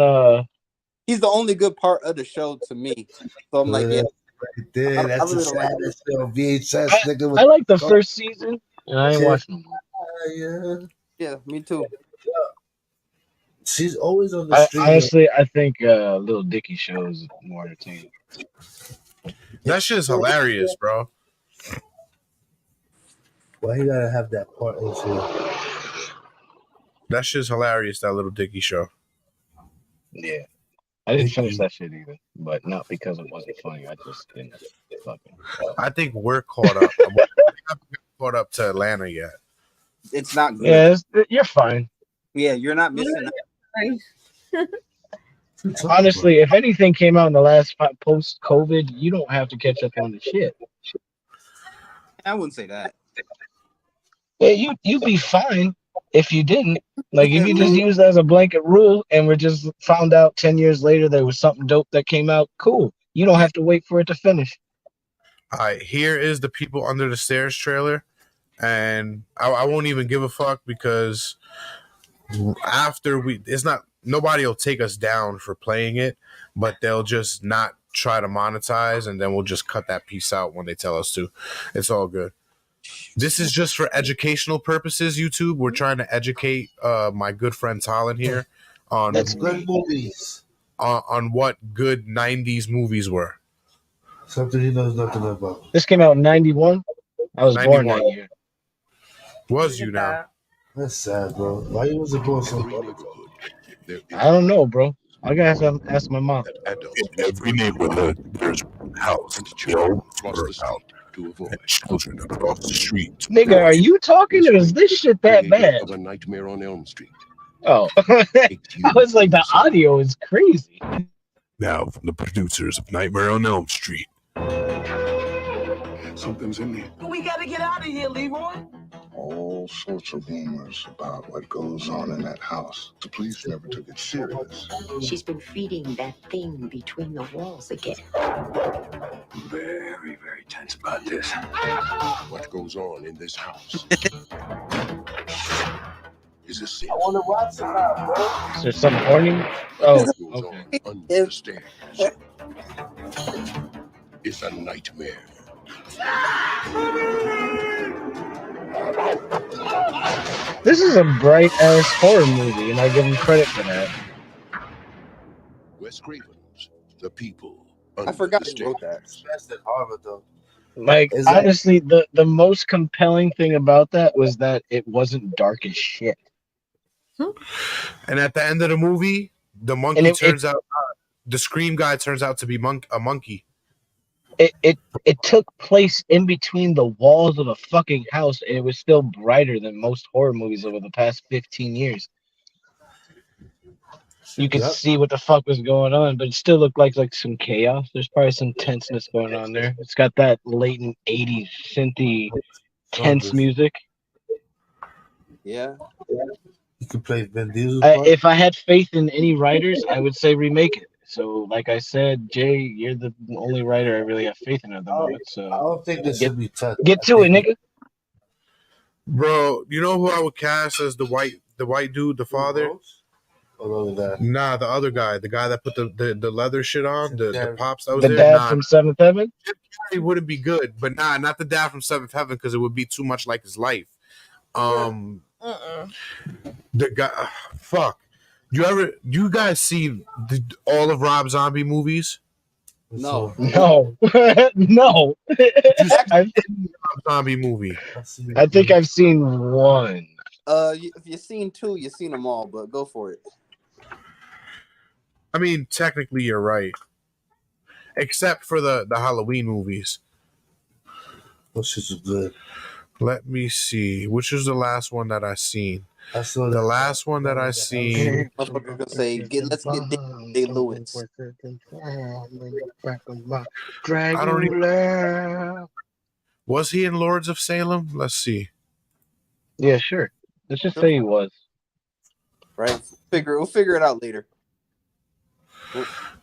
B: He's the only good part of the show to me. So I'm like, yeah.
A: Right there, that's the saddest VHS nigga.
F: I like the first season, and I ain't watching
A: them.
B: Yeah, me too.
A: She's always on the street.
F: Honestly, I think Little Dicky show is more entertaining.
C: That shit is hilarious, bro.
A: Why you gotta have that part in shit?
C: That shit's hilarious, that Little Dicky show.
F: Yeah. I didn't finish that shit either, but not because it wasn't funny. I just didn't fucking.
C: I think we're caught up. I'm not caught up to Atlanta yet.
B: It's not good.
F: Yeah, you're fine.
B: Yeah, you're not missing out.
F: Honestly, if anything came out in the last post-COVID, you don't have to catch up on the shit.
B: I wouldn't say that.
F: Yeah, you'd be fine if you didn't. Like, if you just used as a blanket rule and we just found out 10 years later there was something dope that came out, cool. You don't have to wait for it to finish.
C: All right, here is the People Under the Stairs trailer. And I won't even give a fuck because after nobody will take us down for playing it, but they'll just not try to monetize, and then we'll just cut that piece out when they tell us to. It's all good. This is just for educational purposes, YouTube. We're trying to educate my good friend Talon here on
A: good movies.
C: On what good 90s movies were.
A: Something he knows nothing about.
F: This came out in 91. I was
C: 91.
F: born that year.
C: Was you now?
A: That's sad, bro. Why you wasn't born so
F: I don't know, bro. I gotta ask my mom.
L: In every neighborhood, there's one house Joe burned out, and children across the street.
F: Nigga, are you talking or is this shit that bad?
L: Of a Nightmare on Elm Street.
F: Oh, I was like, the audio is crazy.
L: Now, from the producers of Nightmare on Elm Street. Something's in there.
J: We gotta get out of here, Leroy.
M: All sorts of rumors about what goes on in that house. The police never took it serious.
N: She's been feeding that thing between the walls again.
L: Very, very tense about this. What goes on in this house? Is a sin.
A: I want to watch it now, bro.
F: Is there some warning? Oh, okay.
L: Under the stairs. It's a nightmare.
F: This is a bright ass horror movie, and I give him credit for that.
L: Wes Craven's The People.
B: I forgot you wrote that.
A: That's that horror, though.
F: Like, honestly, the most compelling thing about that was that it wasn't dark as shit.
C: And at the end of the movie, the monkey the Scream guy turns out to be a monkey.
F: It took place in between the walls of a fucking house, and it was still brighter than most horror movies over the past 15 years. You could see what the fuck was going on, but it still looked like some chaos. There's probably some tenseness going on there. It's got that latent 80s synthy tense music.
B: Yeah.
A: You could play Vin Diesel.
F: If I had faith in any writers, I would say remake it. So, like I said, Jay, you're the only writer I really have faith in at the moment.
A: I
F: So
A: don't think this should be touched.
F: get to it, nigga.
C: Bro, you know who I would cast as the white dude, the father? Nah, the other guy, the guy that put the leather shit on, the pops that was
F: The
C: there.
F: dad
C: Nah,
F: from Seventh Heaven.
C: He wouldn't be good, but nah, not the dad from Seventh Heaven because it would be too much like his life. The guy, fuck. You guys see all of Rob Zombie movies?
B: No.
F: No.
C: Rob Zombie movie.
F: I think I've seen one.
B: If you've seen two, you've seen them all, but go for it.
C: I mean, technically, you're right, except for the Halloween movies.
A: Which is good.
C: Let me see. Which is the last one that I seen?
A: I saw
C: the last one that I seen.
B: Motherfucker gonna say, let's get Day Lewis.
C: I don't even. Was he in Lords of Salem? Let's see.
F: Yeah, sure. Let's just say he was.
B: Right. We'll figure it out later.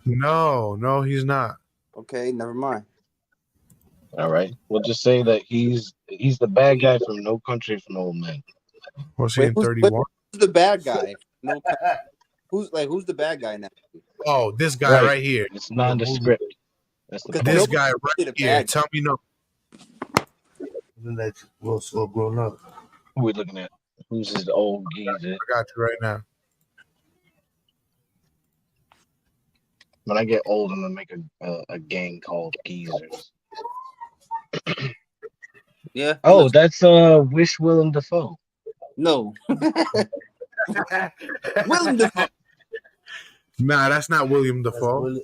C: No, he's not.
B: Okay, never mind.
F: All right. We'll just say that he's the bad guy from No Country for Old Men.
C: Was he in 31?
B: Who's the bad guy? No, who's the bad guy now?
C: Oh, this guy right here.
F: It's nondescript. That's the
C: This guy right here. Tell me no.
A: Like all grown up.
F: Who are we looking at? Who's his old geezer?
C: I got you right now.
F: When I get old, I'm gonna make a gang called Geezers.
B: Yeah.
F: Oh, that's Wish Willem Dafoe.
B: No. Willem Dafoe.
C: Nah, that's not William Dafoe.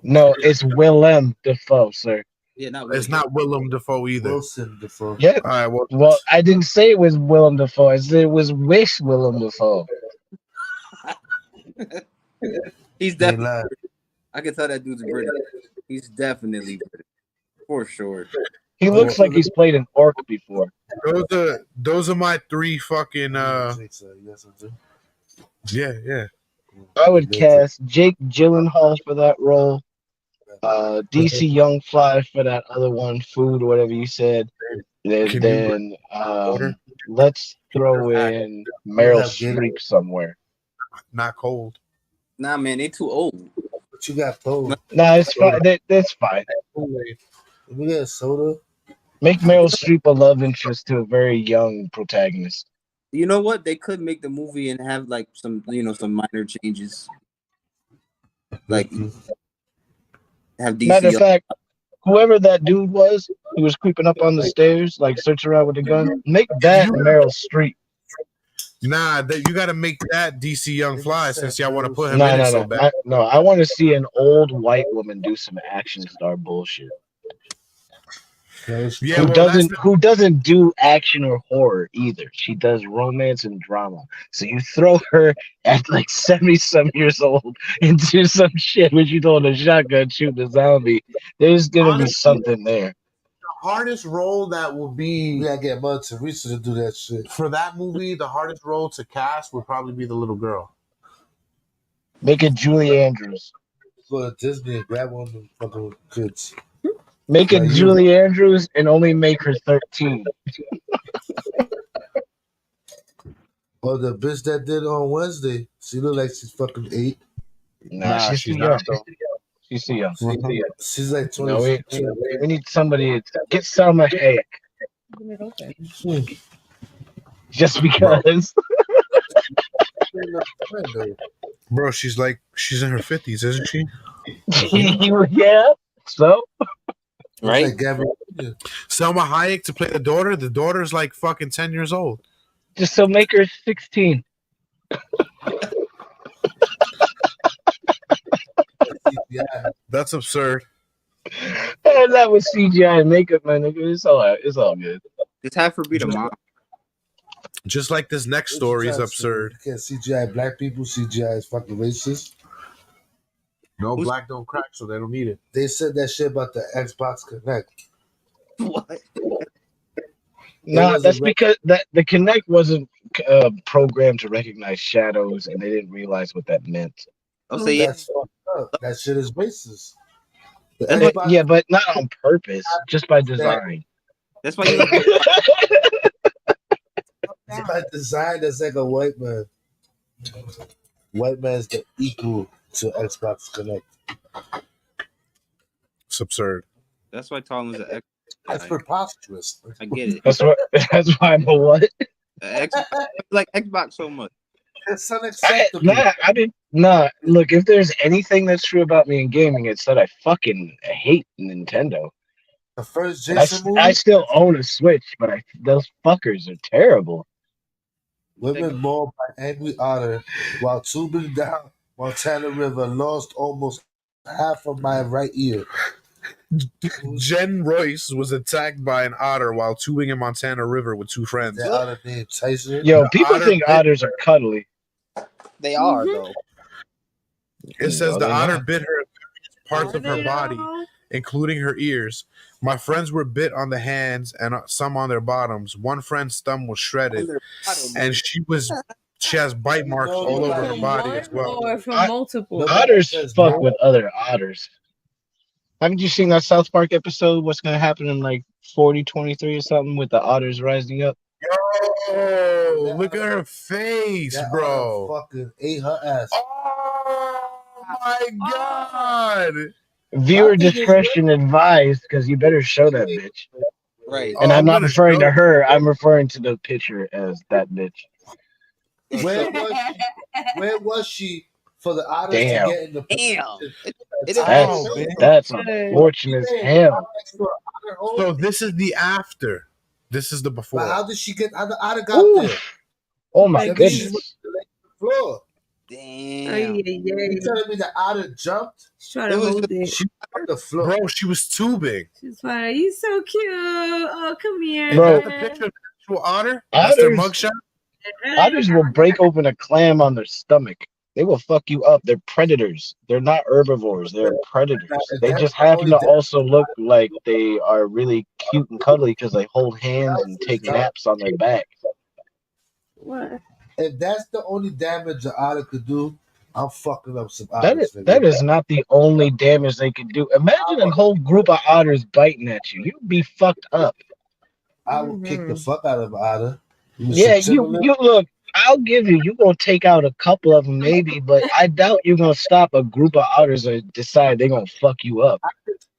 F: No, it's Willem Dafoe, sir.
B: Yeah,
C: it's not Willem Dafoe either.
A: Wilson Dafoe.
F: Yeah.
C: All right.
F: Well, I didn't say it was Willem Dafoe. I said it was Wish Willem Dafoe.
B: He's definitely. I can tell that dude's British. He's definitely British, for sure.
F: He looks like he's played an orc before.
C: Those are my three fucking. Yeah.
F: I would cast Jake Gyllenhaal for that role. DC Young Fly for that other one, Food or whatever you said. Then let's throw in Meryl Streep somewhere.
C: Not Cold.
B: Nah, man, they too old.
A: But you got Cold.
F: Nah, it's fine. That's fine.
A: We got soda.
F: Make Meryl Streep a love interest to a very young protagonist.
B: You know what? They could make the movie and have like some minor changes. Like have DC.
F: Matter of fact, whoever that dude was who was creeping up on the stairs, like searching around with a gun, make that Meryl Streep.
C: Nah, you got to make that DC Young Fly since y'all want to put him in it so bad.
F: I want to see an old white woman do some action star bullshit.
C: Yeah,
F: who doesn't do action or horror either. She does romance and drama. So you throw her at like 70-some years old into some shit when you throwing a shotgun shooting a zombie. There's gonna be something there.
C: The hardest role that will be
A: we gotta get Mother Teresa to do that shit.
C: For that movie, the hardest role to cast would probably be the little girl.
F: Make it Julie Andrews.
A: Go to Disney and grab one of them fucking kids.
F: Make it Julie Andrews and only make her 13.
A: Oh, the bitch that did on Wednesday. She look like she's fucking 8.
F: Nah, she's too young. She's too young.
A: She's like 20.
F: No, we need somebody to get Salma Hayek. Just because.
C: Bro, she's in her 50s, isn't she?
F: Yeah. So.
B: Right.
A: Like
C: Selma Hayek to play the daughter. The daughter's like fucking 10 years old.
F: Just so make her 16.
C: That's absurd.
F: And that was CGI and makeup, man. It's all good.
B: Just have her be the mom.
C: Just like this next story is absurd.
A: You can't CGI black people. CGI is fucking racist.
C: No, black don't crack, so they don't need it.
A: They said that shit about the Xbox Connect.
B: What?
F: No, that's because the Kinect wasn't programmed to recognize shadows, and they didn't realize what that meant.
B: I'll say yeah.
A: That's fucked up. That shit is racist.
F: Yeah, but not on purpose, just by design.
B: That's why you like.
A: By design, that's like a white man. White man's the equal to Xbox Connect.
C: It's absurd.
B: That's why Tom was an X.
A: That's preposterous.
B: I get it.
F: That's why I'm a what?
B: Xbox, like Xbox so much.
A: It's unacceptable.
F: Look, if there's anything that's true about me in gaming, it's that I fucking hate Nintendo.
A: The first Jason movie?
F: I still own a Switch, but those fuckers are terrible.
A: Women mauled by angry otter while tubing down Montana River, lost almost half of my right ear.
C: Jen Royce was attacked by an otter while tubing in Montana River with two friends.
A: That otter named Tyson.
F: Yo, people think otters are cuddly.
B: They are, though.
C: It says the otter bit her parts of her body, including her ears. My friends were bit on the hands and some on their bottoms. One friend's thumb was shredded, and she has bite marks all over her body as well.
D: Or from multiple.
F: Otters fuck with other otters. Haven't you seen that South Park episode? What's going to happen in like 4023 or something with the otters rising up?
C: Yo, look at her face, bro.
A: Fucking ate her ass.
C: Oh my god.
F: Viewer discretion advised, because you better show that bitch.
B: Right.
F: And I'm not referring to her. I'm referring to the picture as that bitch.
A: Where was she for the otters to get in the
F: That's unfortunate as hell.
C: So this is the after. This is the before.
A: But how did she get? How the otter got there?
F: Oh my goodness!
A: Floor.
B: Damn.
A: You telling me the otter jumped?
D: She's trying to hold it.
A: She on the floor.
C: Bro, she was tubing.
D: She's fine. You so cute. Oh, come here.
F: Bro.
C: Is that the picture of the actual otter? That's their mugshot?
F: Otters will break open a clam on their stomach. They will fuck you up. They're predators. They're not herbivores. They're predators. They just happen to also look like they are really cute and cuddly because they hold hands and take naps on their back.
D: What?
A: If that's the only damage the otter could do, I'm fucking up some otters.
F: That is not the only damage they can do. Imagine a whole group of otters biting at you. You'd be fucked up.
A: I would kick the fuck out of an otter.
F: Yeah, you look. I'll give you're going to take out a couple of them maybe, but I doubt you're going to stop a group of otters and decide they're going to fuck you up.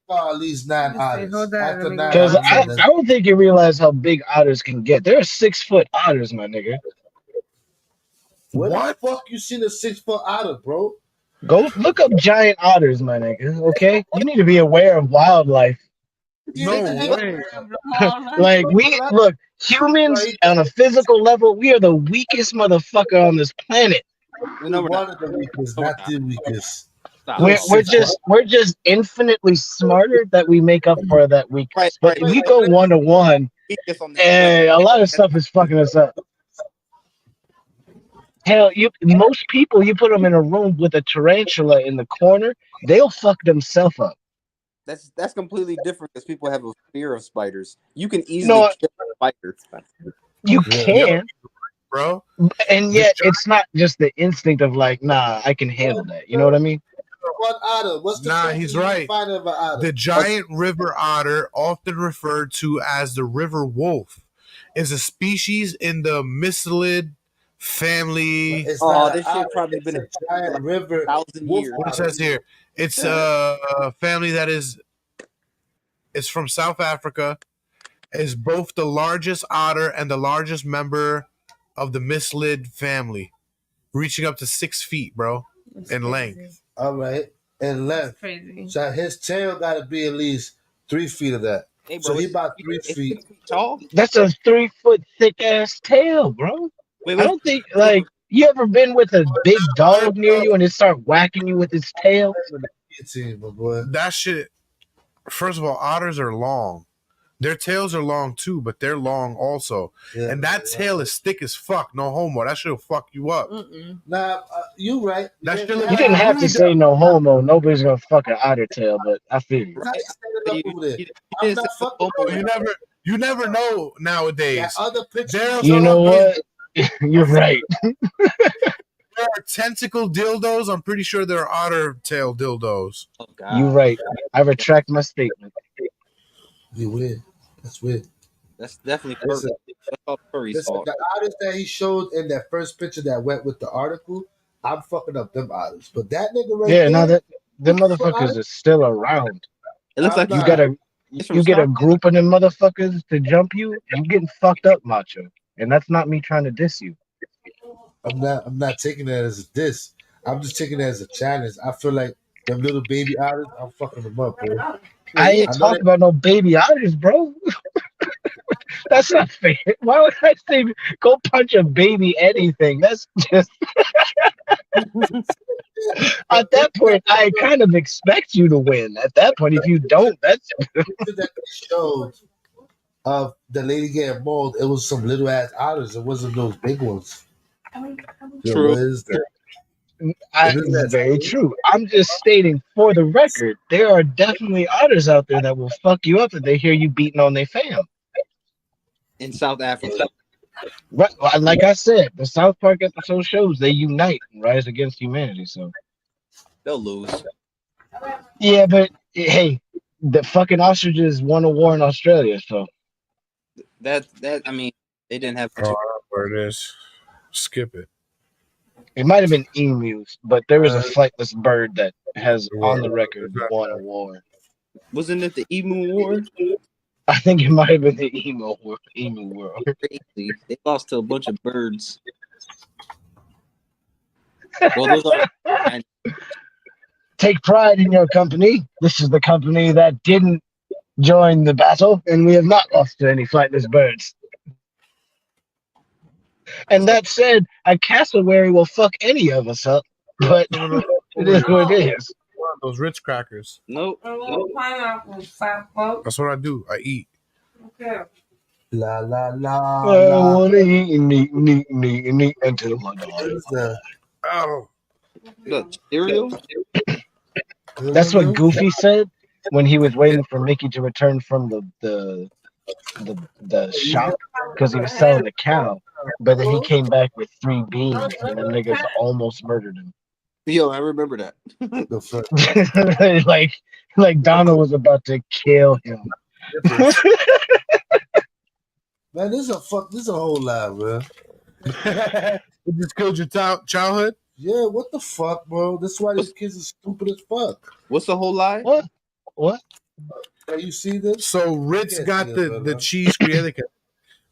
A: At least 9 otters.
F: Because I don't think you realize how big otters can get. They're 6-foot otters, my nigga.
A: Where the fuck you seen a 6-foot otter, bro?
F: Go look up giant otters, my nigga, okay? You need to be aware of wildlife.
C: No way.
F: Like, look, humans on a physical level, we are the weakest motherfucker on this planet.
A: One of the weakest, not the weakest.
F: We're just infinitely smarter that we make up for that weakness. But if we go 1-to-1, and a lot of stuff is fucking us up. Hell, most people, you put them in a room with a tarantula in the corner, they'll fuck themselves up.
B: That's completely different because people have a fear of spiders. You can easily kill a spider.
F: You can,
C: bro.
F: And yet it's not just the instinct of like, nah, I can handle that. You know what I mean?
A: What otter? What's the
C: he's right. The giant river otter, often referred to as the river wolf, is a species in the Mistlid family.
B: This shit probably been a
A: giant river
B: 1,000 years.
C: What it says here, it's a family that is from South Africa. Is both the largest otter and the largest member of the Mistlid family, reaching up to 6 feet, bro, in length.
A: All right, in length.
D: That's crazy.
A: So his tail got to be at least 3 feet of that.
B: Hey, bro,
A: so he about 3 feet
B: tall.
F: That's a 3-foot thick ass tail, bro.
B: Wait,
F: I don't think like you ever been with a big dog near you and it start whacking you with its tail.
C: That shit. First of all, otters are long. Their tails are long too, but they're long also. Yeah, and that tail is thick as fuck. No homo. That shit'll fuck you up.
A: Nah, you right.
C: That
F: you didn't have to say no homo. Nobody's gonna fuck an otter tail, but I feel you.
C: You never know nowadays.
A: Other pictures.
F: You know what? You're right.
C: there are tentacle dildos, I'm pretty sure there are otter tail dildos.
B: Oh God.
F: You right. I retract my statement.
A: You weird. That's weird.
B: That's definitely furry.
A: Listen,
B: That's all furry
A: listen,
B: talk.
A: the otters that he showed in that first picture that went with the article, I'm fucking up them otters. But that nigga right
F: Yeah,
A: there,
F: now that them
A: fuck
F: motherfuckers
A: otters,
F: is still around.
B: It looks like
F: You
A: nah,
F: got a
B: it's from
F: you get a
B: South.
F: group of them motherfuckers to jump you. You getting fucked up, macho. And that's not me trying to diss you.
A: I'm not taking that as a diss. I'm just taking it as a challenge. I feel like them little baby otters, I'm fucking them up, bro.
F: I ain't
A: I know
F: talking about no baby otters, bro. That's not fair. Why would I say go punch a baby anything? That's just at that point. I kind of expect you to win. At that point, if you don't, that's
A: that they showed of the lady getting mauled, it was some little ass otters. It wasn't those big ones. Yo,
B: True.
A: what is that? It is that
F: very true. I'm just stating for the record, there are definitely otters out there that will fuck you up if they hear you beating on their fam.
B: In South Africa.
F: Right, like I said, the South Park episode shows they unite and rise against humanity. So
B: They'll lose.
F: yeah, but hey, the fucking ostriches won a war in Australia, so
B: That I mean, they didn't have much.
C: Oh, where it is. Skip it.
F: it might have been emus, but there is a flightless bird that has on the record won a war.
B: Wasn't it the Emu War?
F: I think it might have been the emu world.
B: Crazy. They lost to a bunch of birds. Well, those are.
F: Take pride in your company. This is the company that didn't join the battle, and we have not lost to any flightless birds. And that said, a cassowary will fuck any of us up, but it is what it is.
C: Those Ritz crackers.
B: Nope.
C: That's what I do. I eat.
A: La la
F: I
A: la.
F: want to eat and eat until I die.
C: Oh.
B: Look, cereal?
F: That's what Goofy said when he was waiting for Mickey to return from the shop because he was selling the cow. But then he came back with 3 beans and the niggas almost murdered him.
B: Yo, I remember that.
F: like Donald was about to kill him.
A: Man, this is a whole lot, man.
C: It just killed your childhood?
A: Yeah, what the fuck, bro? That's why these kids are stupid as fuck.
B: What's the whole lie?
F: What?
A: Hey, you see this?
C: So Ritz got the cheese.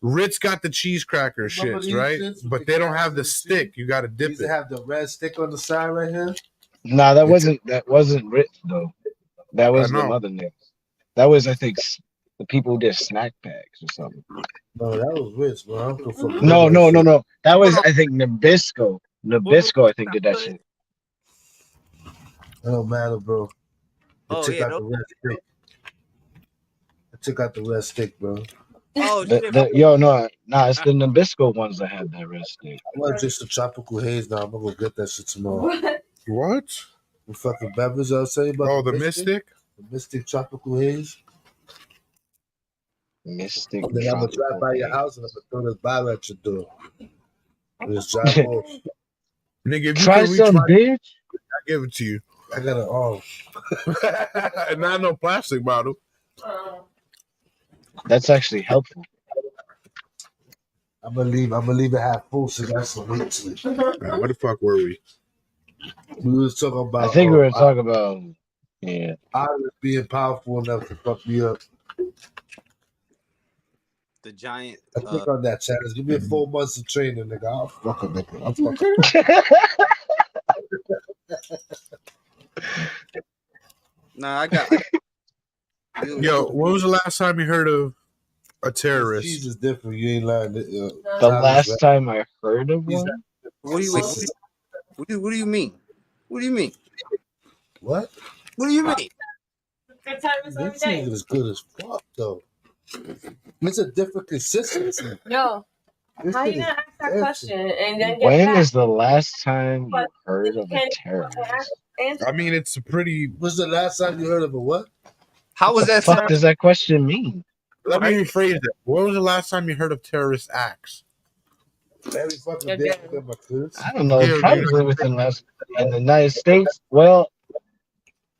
C: Ritz got the cheese cracker shits, right? But they don't have the stick. You got to dip
A: They
C: it.
A: have the red stick on the side right here.
F: Nah, that wasn't Ritz though. That was the mother niggas. That was, I think, the people who did snack packs or something.
A: No, that was Ritz, bro.
F: No. That was, I think, Nabisco. Nabisco, I think, did that shit.
A: It don't matter, bro.
B: Oh,
A: took
B: yeah,
A: out the red stick. I took out the red stick, bro.
B: Oh,
F: It's the Nabisco ones that had that red stick.
A: I want just a tropical haze now. I'm gonna go get that shit tomorrow.
C: What?
A: The fucking beverage I was saying about.
C: Oh, the Mystic?
A: The Mystic tropical haze.
F: Mystic.
A: And then I'm gonna drive by your house and I'm gonna throw this bottle at your door. And just drive off.
C: Nigga, if you
F: Try
C: can reach
F: some, bitch.
C: I'll give it to you.
A: I got an arm.
C: Not no plastic bottle.
F: That's actually helpful.
A: I'm gonna leave it half full so that's some weight to it.
C: Man, where the fuck were we?
A: We was talking about.
F: I think we were talking about
A: otters being powerful enough to fuck me up.
B: The giant.
A: I think on that challenge. Give me 4 months of training, nigga. I'll fuck a nigga. I'll fuck
B: Nah, I got.
C: Yo, when was the last time you heard of a terrorist?
A: Cheese is different. You ain't lying.
F: The last time I heard of one?
B: What do you mean? What do you mean?
A: What?
B: What do you mean?
A: This nigga is good as fuck, though. It's a different consistency.
D: Yo, how you gonna ask that question and then get
F: When
D: back?
F: is the last time you heard of a terrorist?
C: I mean, it's a pretty.
A: When's the last time you heard of a what?
B: How was that?
F: What the fuck does that question mean?
C: Let me rephrase it. When was the last time you heard of terrorist acts?
A: Every fucking
D: You're
A: day
D: good.
A: I get my kids.
F: I don't know.
C: Yeah,
F: Probably within less in the United States. Well,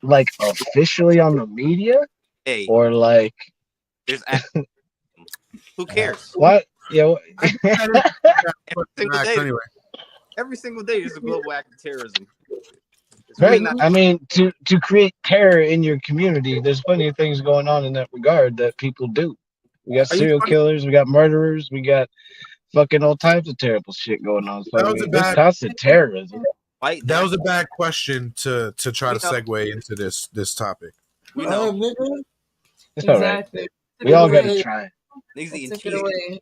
F: like officially on the media,
B: Hey,
F: or like
B: there's who cares?
F: what? Yeah.
C: Anyway.
B: Every single day there's a global act of terrorism. It's
F: Right.
B: really not.
F: I mean, to create terror in your community, there's plenty of things going on in that regard that people do. We got
B: Are you
F: serial
B: talking?
F: killers, we got murderers, we got fucking all types of terrible shit going on. So
C: That
F: I
C: was a
F: mean, there's
C: bad.
F: constant terrorism.
B: Fight
C: That
B: them.
C: was a bad question to try
B: We
C: to
B: know.
C: segue into this topic.
B: We know.
A: Nigga.
F: It's all right.
D: Exactly.
F: We all got to
A: Hey,
F: try.
B: Niggas eating
D: Took it
B: cheese.
D: away.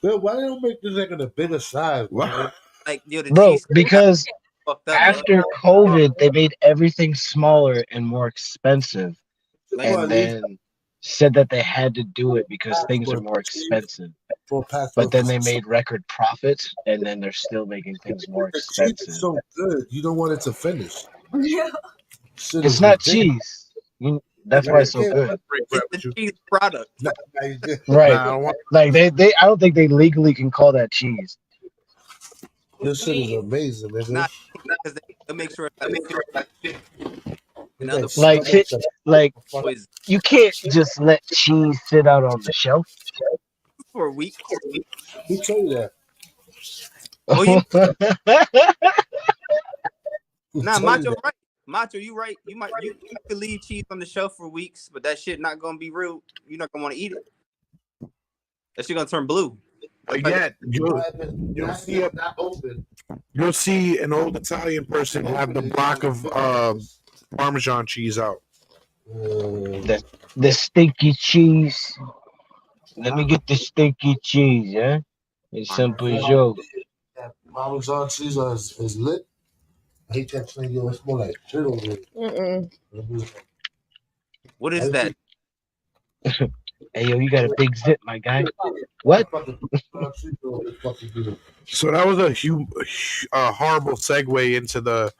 A: Bill, why they don't make this nigga the bigger size, bro?
B: Like the
F: Bro,
B: cheese
F: because
B: fucked up.
F: after COVID, they made everything smaller and more expensive,
B: Like,
F: and then said that they had to do it because things are more expensive. But then they made record profits, and then they're still making things more
A: The cheese
F: expensive.
A: is so good, you don't want it to finish.
D: Yeah.
A: Shit
F: It's
A: is
F: not
A: ridiculous.
F: cheese. That's why it's so good.
B: it's the cheese product.
F: Right.
C: Nah, I don't want-
F: Like they I don't think they legally can call that cheese.
A: This shit is amazing, nigga.
B: Not because they make sure and other
F: Like
B: boys
F: you can't just let cheese sit out on the shelf.
B: for a week.
A: Who told you that?
B: Oh, you
A: Who
B: nah,
A: told you
B: Macho
A: that?
B: right. Macho, you right. You could leave cheese on the shelf for weeks, but that shit not gonna be real. You're not gonna want to eat it. That shit gonna turn blue.
C: Again, you'll see an old Italian person have the block of Parmesan cheese out.
F: The stinky cheese. Let me get the stinky cheese, yeah? It's simple as yo.
A: Parmesan cheese is lit. I hate that thing, yo. It's more like shit over here.
B: What is that?
F: Hey yo, you got a big zip, my guy. What?
C: So that was a horrible segue into the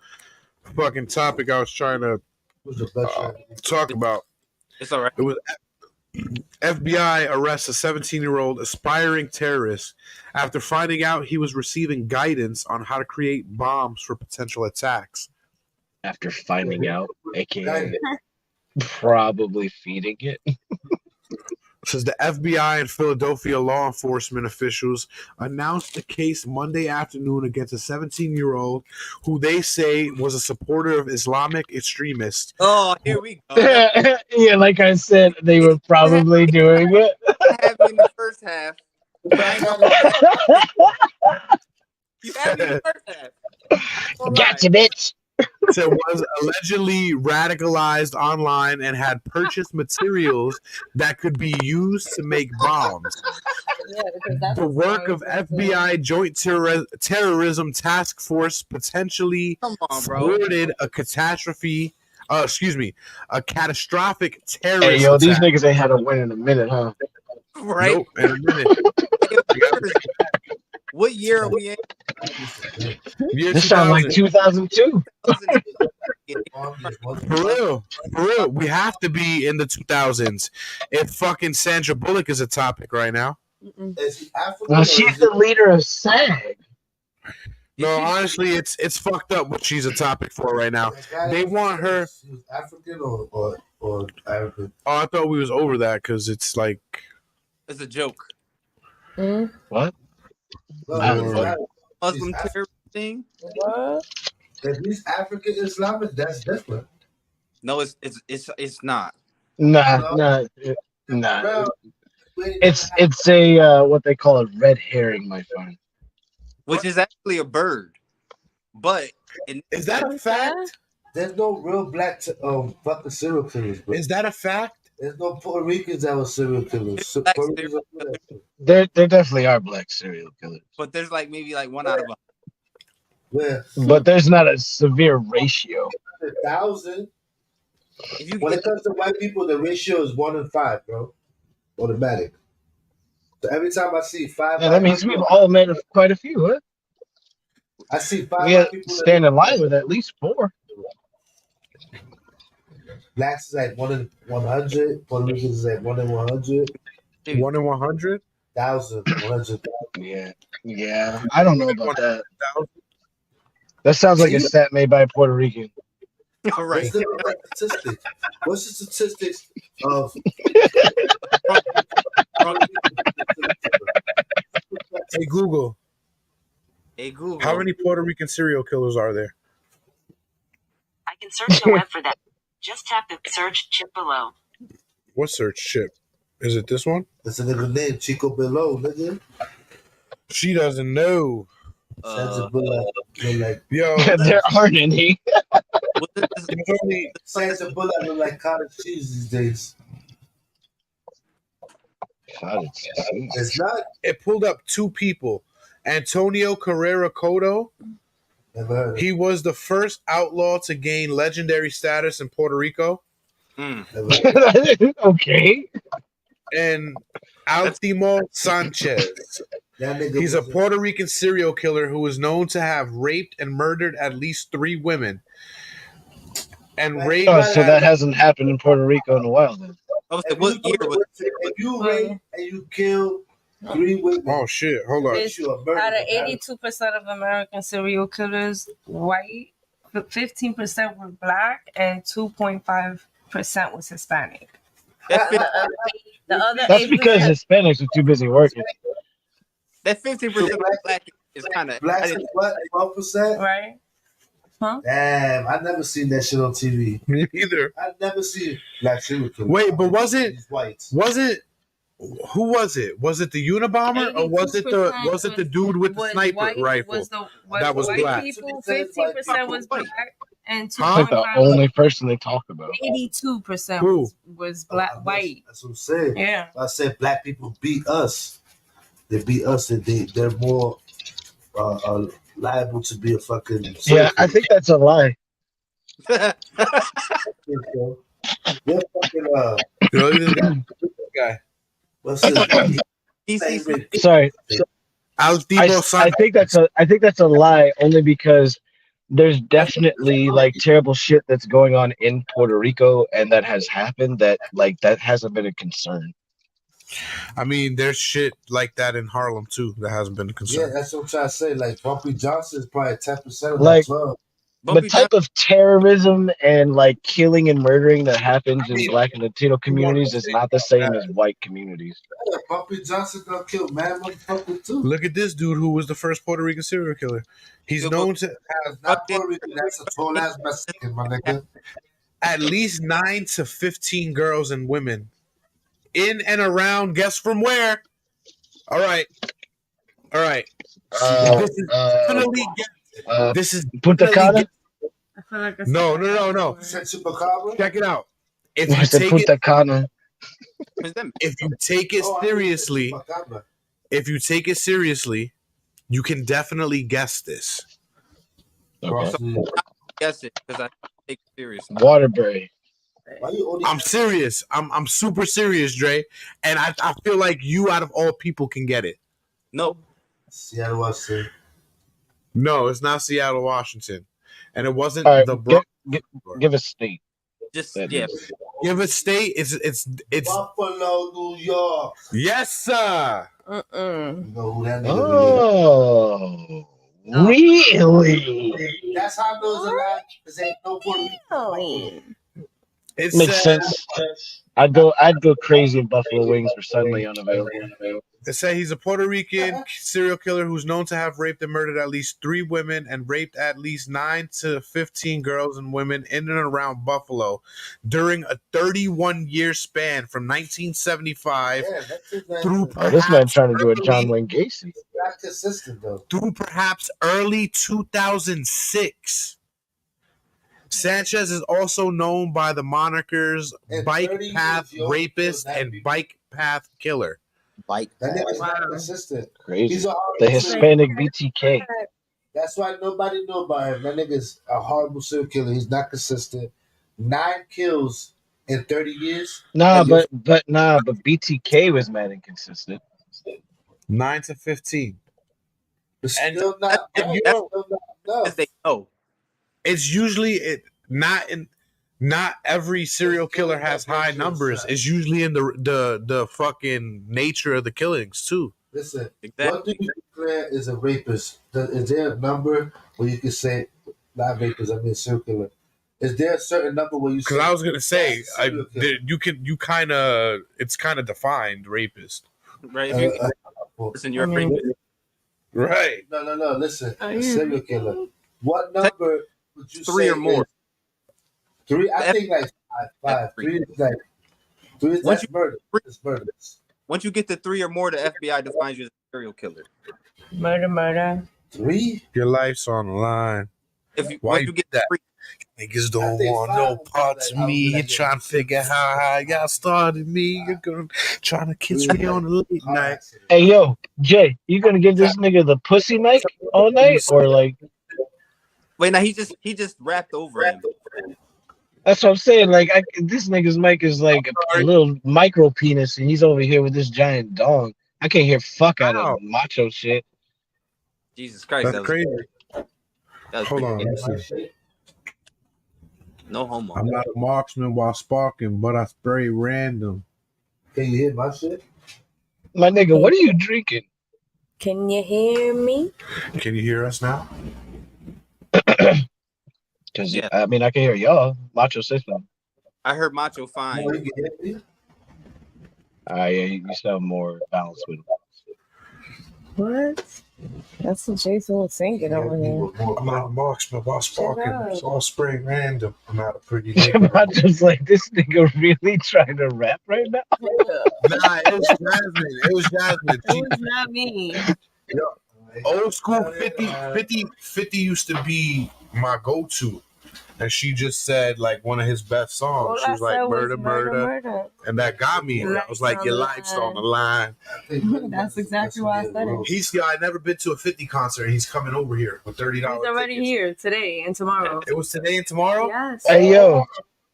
C: fucking topic I was trying to talk about.
B: It's all right.
C: It was FBI arrests a 17-year-old aspiring terrorist after finding out he was receiving guidance on how to create bombs for potential attacks.
F: After finding out, aka probably feeding it.
C: Says the FBI and Philadelphia law enforcement officials announced the case Monday afternoon against a 17-year-old who they say was a supporter of Islamic extremists.
B: Oh, here we go.
F: Yeah, like I said, they were probably doing it.
B: Had me in the first half. You had me in the first half.
F: Gotcha, bitch.
C: So was allegedly radicalized online and had purchased materials that could be used to make bombs.
D: Yeah, because that's
C: The work of FBI Joint Terrorism Task Force potentially thwarted a catastrophic terrorist
F: Hey yo, these
C: attack.
F: niggas ain't had a win in a minute, huh?
B: Right?
C: Nope, in a minute.
B: What year are we in?
C: Year
F: This sounds like 2002.
C: For real. We have to be in the 2000s. If fucking Sandra Bullock is a topic right now.
F: Well, she's the leader of SAG.
C: No, honestly, it's fucked up what she's a topic for right now. They want her.
A: African or Arabic?
C: Oh, I thought we was over that because it's like.
B: It's a joke.
F: What?
B: Muslim terrorist thing?
A: If he's African Islamic, that's different.
B: No, it's not.
F: Nah. It's a what they call a red herring, my friend.
B: Which is actually a bird. But
C: is that a fact?
A: There's no real black fucking serial killers, bro.
C: Is that a fact?
A: There's no Puerto Ricans that were serial killers.
F: There definitely are black serial killers.
B: But there's like maybe like 1 out of
A: 100.
F: But there's not a severe ratio.
A: 1,000. When it comes to white people, the ratio is 1 in 5, bro. Automatic. So every time I see 5,
F: Yeah, that means we've all met quite a few, huh?
A: I see 5
F: We
A: white people.
F: stand in line with at least 4.
A: Blacks is like 1 in 100. Puerto Ricans is like 1 in 100.
C: 1 in 100?
A: 1,000. 100,000.
F: Yeah. Yeah, I don't know about that. That sounds like a stat made by a Puerto Rican.
B: All right.
A: Let's look at that statistic. What's the statistics of?
C: Hey Google.
B: Hey Google.
C: How many Puerto Rican serial killers are there?
O: I can search the web for that. Just tap the search chip below.
C: What search chip? Is it this one?
A: That's a nigga name, Chico Below, nigga.
C: She doesn't know.
A: Sandra
C: Yo,
F: there aren't any.
A: Sandra Bullock look like cottage cheese these days.
F: Cottage cheese.
A: It's not.
C: It pulled up 2 people. Antonio Carrera Cotto.
A: Never heard of
C: He was the first outlaw to gain legendary status in Puerto Rico.
F: Okay.
C: And Altimo Sanchez. He's a Puerto Rican serial killer who is known to have raped and murdered at least 3 women. And raped.
F: Oh, so that hasn't happened in Puerto Rico in a while then.
A: If you rape and you kill 3 women.
C: Oh shit! Hold on.
D: Out of 82% of American serial killers, white, 15% were black, and 2.5% was Hispanic. The other
F: That's because Hispanics are too busy working.
B: That 15% of black is kind of
A: black is what? 12%?
D: Right. Huh?
A: Damn, I never seen that shit on TV.
C: Me either.
A: I never seen black serial killers.
C: Wait, but was it? Who was it? Was it the Unabomber or was it the dude with the sniper rifle that was black?
D: People, 15% was black, and
F: That's like the only person they talk about.
D: 82% was black, white.
A: That's what I'm saying.
D: Yeah.
A: I said black people beat us. They beat us, and they're more liable to be a fucking.
F: Yeah, I think that's a lie.
A: They're fucking
C: guy.
A: What's his name?
F: Sorry. I think that's a lie only because there's definitely like terrible shit that's going on in Puerto Rico and that has happened that hasn't been a concern.
C: I mean, there's shit like that in Harlem too that hasn't been a concern.
A: Yeah, that's what I'm trying to say. Like Bumpy Johnson is probably 10% of
F: Like,
A: that 12.
F: the type of terrorism and like killing and murdering that happens in Black and Latino communities is not the same as white communities.
A: Yeah, Bumpy Johnson gonna kill mad motherfucker too.
C: Look at this dude who was the first Puerto Rican serial killer. He's known to have
A: not Puerto Rican. That's a tall ass Mexican, my nigga.
C: At least 9 to 15 girls and women in and around. Guess from where? All right. This is
F: Punta Cana.
C: No. Check it out. If you take it seriously, you can definitely guess this.
F: Okay.
B: Guess it because I take it seriously.
F: Waterbury.
C: I'm serious. I'm super serious, Dre. And I feel like you, out of all people, can get it.
B: No.
A: Seattle, Washington.
C: No, it's not Seattle, Washington, and it wasn't
F: the
C: Bronx.
F: Give a state.
B: Just
C: Give a state. It's
A: Buffalo, New York.
C: Yes, sir.
A: You know who that nigga
F: Oh, really?
A: That's how I know it's a lie. Cause ain't no Puerto Rican.
C: It
F: Makes sense. I'd go crazy if Buffalo wings were suddenly unavailable.
C: They say he's a Puerto Rican serial killer who's known to have raped and murdered at least 3 women and raped at least 9 to 15 girls and women in and around Buffalo during a 31-year span from 1975 through
F: this man trying to do a John Wayne Gacy.
A: Not consistent though.
C: Through perhaps early 2006. Sanchez is also known by the monikers Bike Path Rapist and Bike Path Killer.
B: Bike.
A: That nigga's not consistent.
F: Crazy. The Hispanic BTK.
A: That's why nobody know about him. That nigga's a horrible serial killer. He's not consistent. 9 kills in 30 years.
F: But BTK was mad inconsistent.
C: 9 to 15.
A: But still not.
B: They know.
C: It's usually not every serial killer has high numbers. It's usually in the fucking nature of the killings too.
A: Listen,
B: Exactly.
A: what do you declare is a rapist? Is there a number where you can say, not rapist, I mean circular? Is there a certain number where you say?
C: Because I was gonna say,
A: that's a serial killer?
C: it's kind of defined rapist,
B: Right? If you listen, you're a rapist.
C: right?
A: No. Listen, a serial killer. What number would you
B: 3
A: say
B: or more.
A: is 3? I
B: The
A: think like five. 3 is like 3 is
B: Once
A: that's murder. It's murder.
B: Once you get to 3 or more, the FBI defines you as a serial killer.
D: Murder.
A: 3?
C: Your life's on the line.
B: If you
C: Why
B: once
C: you
B: you get
C: that?
B: 3,
C: Niggas don't
A: think
C: want
A: 5
C: no
A: is
C: parts of
A: like,
C: me.
A: like,
C: You're trying to figure out how y'all started me. You're trying to kiss me on the late night.
F: Hey, yo, Jay, you gonna give this nigga the pussy mic all night, or like?
B: wait, now he just rapped over him.
F: That's what I'm saying. Like, this nigga's mic is like a little micro penis, and he's over here with this giant dong. I can't hear fuck out of macho shit.
B: Jesus Christ,
C: That's crazy.
B: That was
C: Hold on,
B: pretty
C: listen.
B: No homo.
C: I'm not a marksman while sparking, but I spray random.
A: Can you hear my shit?
F: My nigga, what are you drinking?
D: Can you hear me?
C: Can you hear us now?
F: Because I mean, I can hear y'all. Macho system.
B: I heard Macho fine.
F: Yeah, you sound more balanced with him.
D: What? That's what Jason was singing over here.
C: I'm not a marksman while sparking. It's all spray random. I'm not a pretty nigga.
F: Macho's like, this nigga really trying to rap right now?
C: Nah, it was Jasmine. It was Jasmine.
D: It was not me.
C: Old school 50 used to be my go-to. And she just said like one of his best songs. She was like murder. And that got me. I was like, your life's on the line.
D: That's exactly why I said it.
C: I never been to a 50 concert and he's coming over here with $30
D: He's already here today and tomorrow.
C: It was today and tomorrow?
D: Yes.
F: Hey, yo.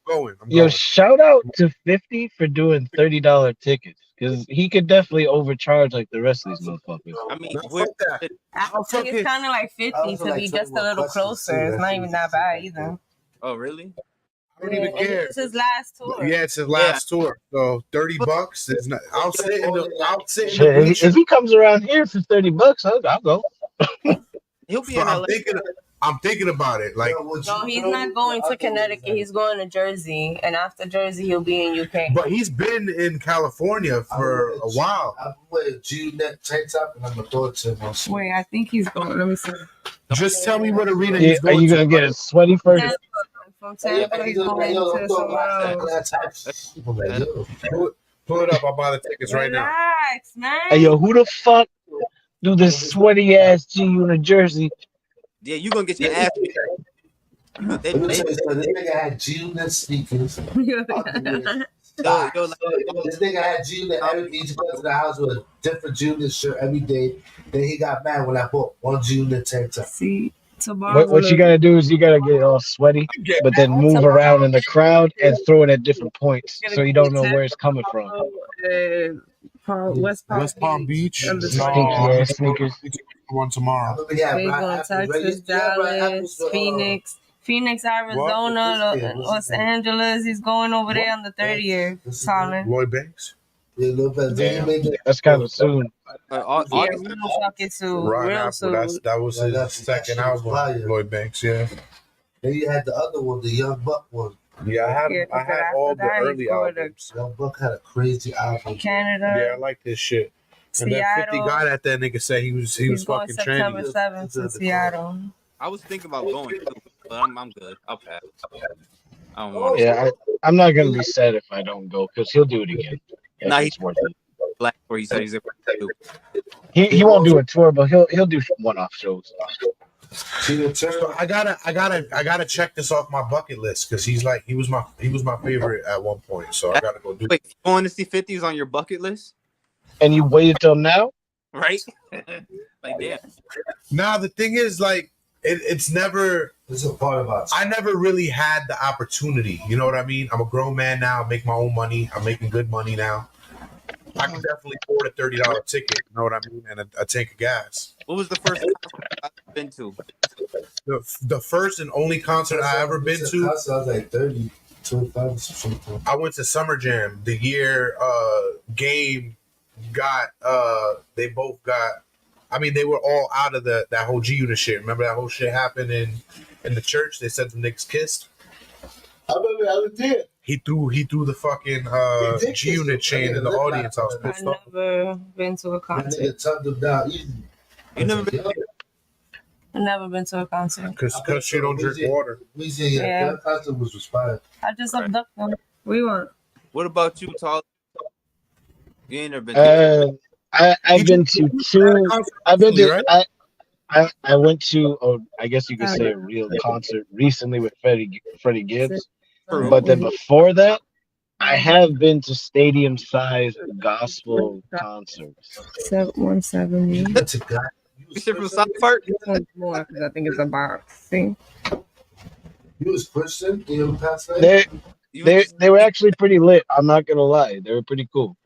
C: I'm
F: Yo,
C: going.
F: shout out to 50 for doing $30 tickets. Because he could definitely overcharge like the rest of these motherfuckers.
B: I mean,
D: I think it's kind of like 50 to be just a little closer. It's not even that bad either.
B: Oh, really?
C: I don't even care.
D: It's his last tour.
C: Yeah, it's his last tour. So $30 is not. I'll sit in the
F: Shit,
C: bleachers.
F: if he comes around here for $30, I'll go.
B: He'll be
C: So
B: in LA.
C: I'm thinking about it. Like,
D: No, he's not going to Connecticut. He's going to Jersey, and after Jersey, he'll be in UK.
C: but he's been in California for a while.
A: I'm wearing G-neck tank top and I'm gonna throw it to him.
D: Wait, I think he's going. Let me see.
C: Just tell me what arena
F: Yeah,
C: he's
F: are
C: going
F: you
C: to.
F: gonna get it sweaty first?
D: From Tampa, he's going to somewhere else.
C: Pull it up. I'll buy the tickets right now.
D: Relax, man.
F: Hey, yo, who the fuck do this sweaty ass GU Jersey?
B: Yeah, you gonna get your ass beat.
A: Let me tell you something. This nigga had G-neck sneakers. This nigga had G-neck. Each goes to the house with a different G-neck shirt every day. Then he got mad when I bought one G-neck tank top.
D: See, tomorrow.
F: What you gotta do is you gotta get all sweaty, but then move around in the crowd and throw it at different points, so you don't know where it's coming from.
D: West
C: Palm Beach.
F: Stinky ass sneakers.
C: One tomorrow.
D: He's going Texas, Dallas, Phoenix, Arizona, Los Angeles. He's going over there on the 30th. Solid.
C: Lloyd Banks.
F: Damn, that's kind of soon.
D: Yeah, real fucking soon. Real soon.
C: That was his second album, Lloyd Banks. Yeah.
A: Then you had the other one, the Young Buck one.
C: Yeah, I had all the early albums.
A: Young Buck had a crazy album.
D: Canada.
C: Yeah, I like this shit. And then 50 got at that nigga said he was
D: He's going
C: fucking
D: September
C: trending.
D: 7th to Seattle.
B: I was thinking about going too, but I'm good. I'll pass. I don't want
F: Yeah, I'm not gonna be sad if I don't go because he'll do it again.
B: Nah,
F: He's worth it.
B: Black where he said he's able to do.
F: He won't do a tour, but he'll do one-off shows.
C: So I gotta check this off my bucket list because he was my favorite at one point. So I gotta go do.
B: Wait, going to see 50s on your bucket list?
F: And you waited till now?
B: Right? Like, damn.
C: Now the thing is, like, it's never.
A: This is a part of us.
C: I never really had the opportunity. You know what I mean? I'm a grown man now. I make my own money. I'm making good money now. I can definitely afford a $30 ticket. You know what I mean? And a tank of gas.
B: What was the first concert I've been to?
C: The first and only concert I ever been to.
A: I was like 30, 25 or something.
C: I went to Summer Jam the year Game got I mean, they were all out of that whole G Unit shit. Remember that whole shit happened in the church? They said the niggas kissed.
A: I remember I was there.
C: He threw the fucking G Unit chain in the audience. I was pissed off.
D: I've never been to a
A: That
D: concert.
A: nigga tugged him down easy.
B: You never been?
D: I've never been to a concert.
C: Because she don't drink water.
D: Yeah.
A: That concert was inspired.
D: I just abduct them. We want.
B: What about you, Tall? You ain't never been.
F: I've been to two. I've been to. I went to. Oh, I guess you could say a real concert recently with Freddie Gibbs. But then before that, I have been to stadium-sized gospel concerts.
D: 170.
B: You said from South Park?
D: More because I think it's a box. See?
A: You was Christian? You passed that?
F: They were actually pretty lit. I'm not gonna lie, they were pretty cool.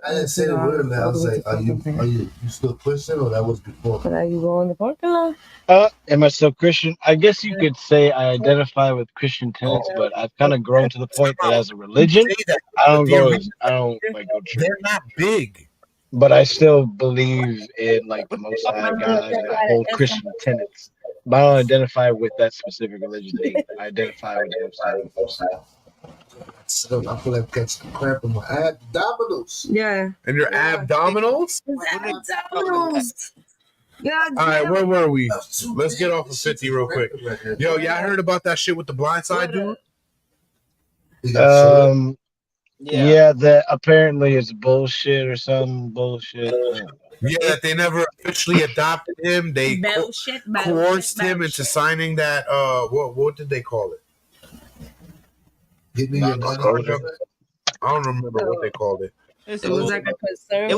A: I didn't say the word. I was like, are you still Christian or that was before?
D: But are you going to parking lot?
F: Am I still Christian? I guess you could say I identify with Christian tenets, but I've kind of grown to the point that as a religion, I don't like go church.
C: They're not big,
F: but I still believe in like the Most High God and I hold Christian tenets. But I don't identify with that specific religion. I identify with the Most High.
A: So I feel like catching cramp in my abdominals.
D: Yeah.
C: And your abdominals?
D: Abdominals. Yeah.
C: All right, where were we? Let's get off of 50 real quick. Yo, y'all heard about that shit with the blind side dude?
F: Yeah, that apparently it's bullshit or some bullshit.
C: Yeah, that they never officially adopted him. They coerced him into signing that. What did they call it?
A: Give me your money.
C: I don't remember what they called it.
D: It was like a conservative.
C: It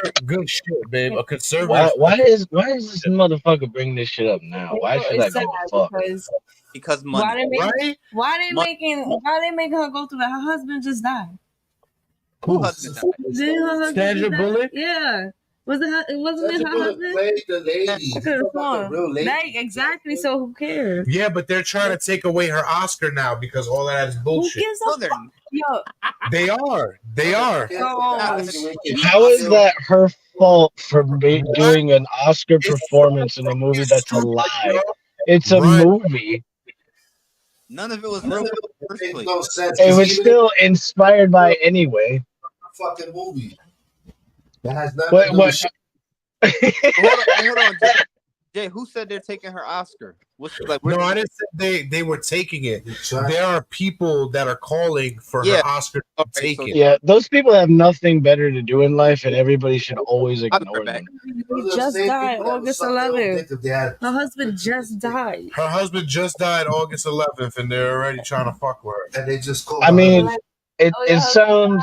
C: was good shit, babe. A conservative.
F: Why is this motherfucker bringing this shit up now? Why should I go fuck?
B: Because money.
D: Why they making her go through that? Her husband just died.
B: Who husband died?
C: Sandra Bullock?
D: Yeah. Wasn't it her husband?
A: Played the lady.
D: The real lady. Like, exactly. So who cares?
C: Yeah, but they're trying to take away her Oscar now because all of that is bullshit.
D: Who gives a fuck? Yo.
C: They are.
F: How is that her fault for doing an Oscar performance in a movie that's a lie? It's a movie.
B: None of it was real.
A: No sense.
F: It was still inspired by anyway.
A: Fucking movie. That has nothing to do with
B: Hold on, Jay. Who said they're taking her Oscar?
C: No, I didn't say they were taking it. There are people that are calling for her Oscar to take it.
F: Yeah, those people have nothing better to do in life, and everybody should always ignore them.
D: He just died August 11th. Her husband just died.
C: Her husband just died August 11th, and they're already trying to fuck with her.
A: And they just call.
F: I mean, it sounds.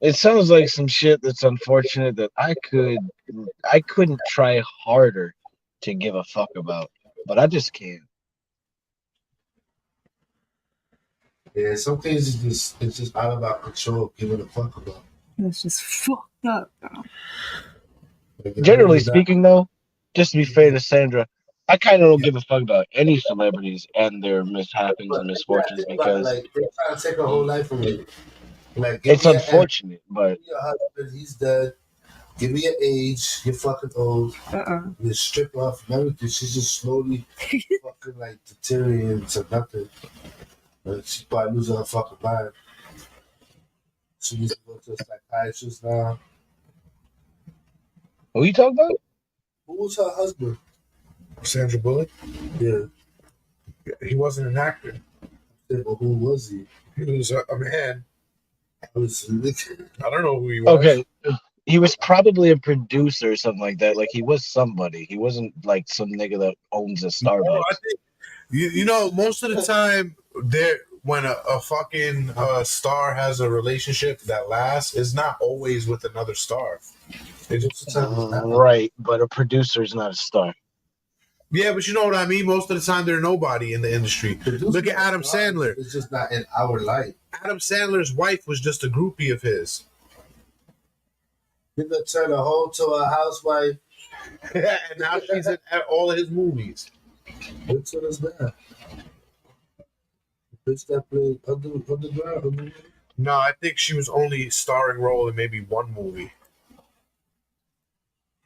F: It sounds like some shit that's unfortunate that I couldn't try harder to give a fuck about, but I just can't.
A: Yeah, some things it's just out of our control. Giving a fuck about.
D: It's just fucked up.
F: Generally speaking, though, just to be fair to Sandra, I kind of don't give a fuck about any celebrities and their mishaps and misfortunes because
A: they're trying to take her whole life away. Like,
F: it's unfortunate, but
A: your husband, he's dead. Give me your age. You're fucking old. You strip off and everything. She's just slowly fucking like deteriorating to nothing. She's probably losing her fucking mind. She needs to go to a psychiatrist now.
F: Who are you talking about?
A: Who was her husband?
C: Sandra Bullock?
A: Yeah.
C: He wasn't an actor.
A: Yeah, but who was he?
C: He was a man.
A: I
C: don't know who he was.
F: Okay. He was probably a producer or something like that. Like, he was somebody. He wasn't like some nigga that owns a Starbucks.
C: No, I think, you know, most of the time, when a fucking star has a relationship that lasts, it's not always with another star.
F: Right, but a producer is not a star.
C: Yeah, but you know what I mean? Most of the time, they're nobody in the industry. Look at Adam Sandler.
A: It's just not in our life.
C: Adam Sandler's wife was just a groupie of his.
A: You're going to turn a hoe to a housewife.
C: And now she's in all of his movies.
A: What's this man? The bitch that played Underground.
C: No, I think she was only starring role in maybe one movie.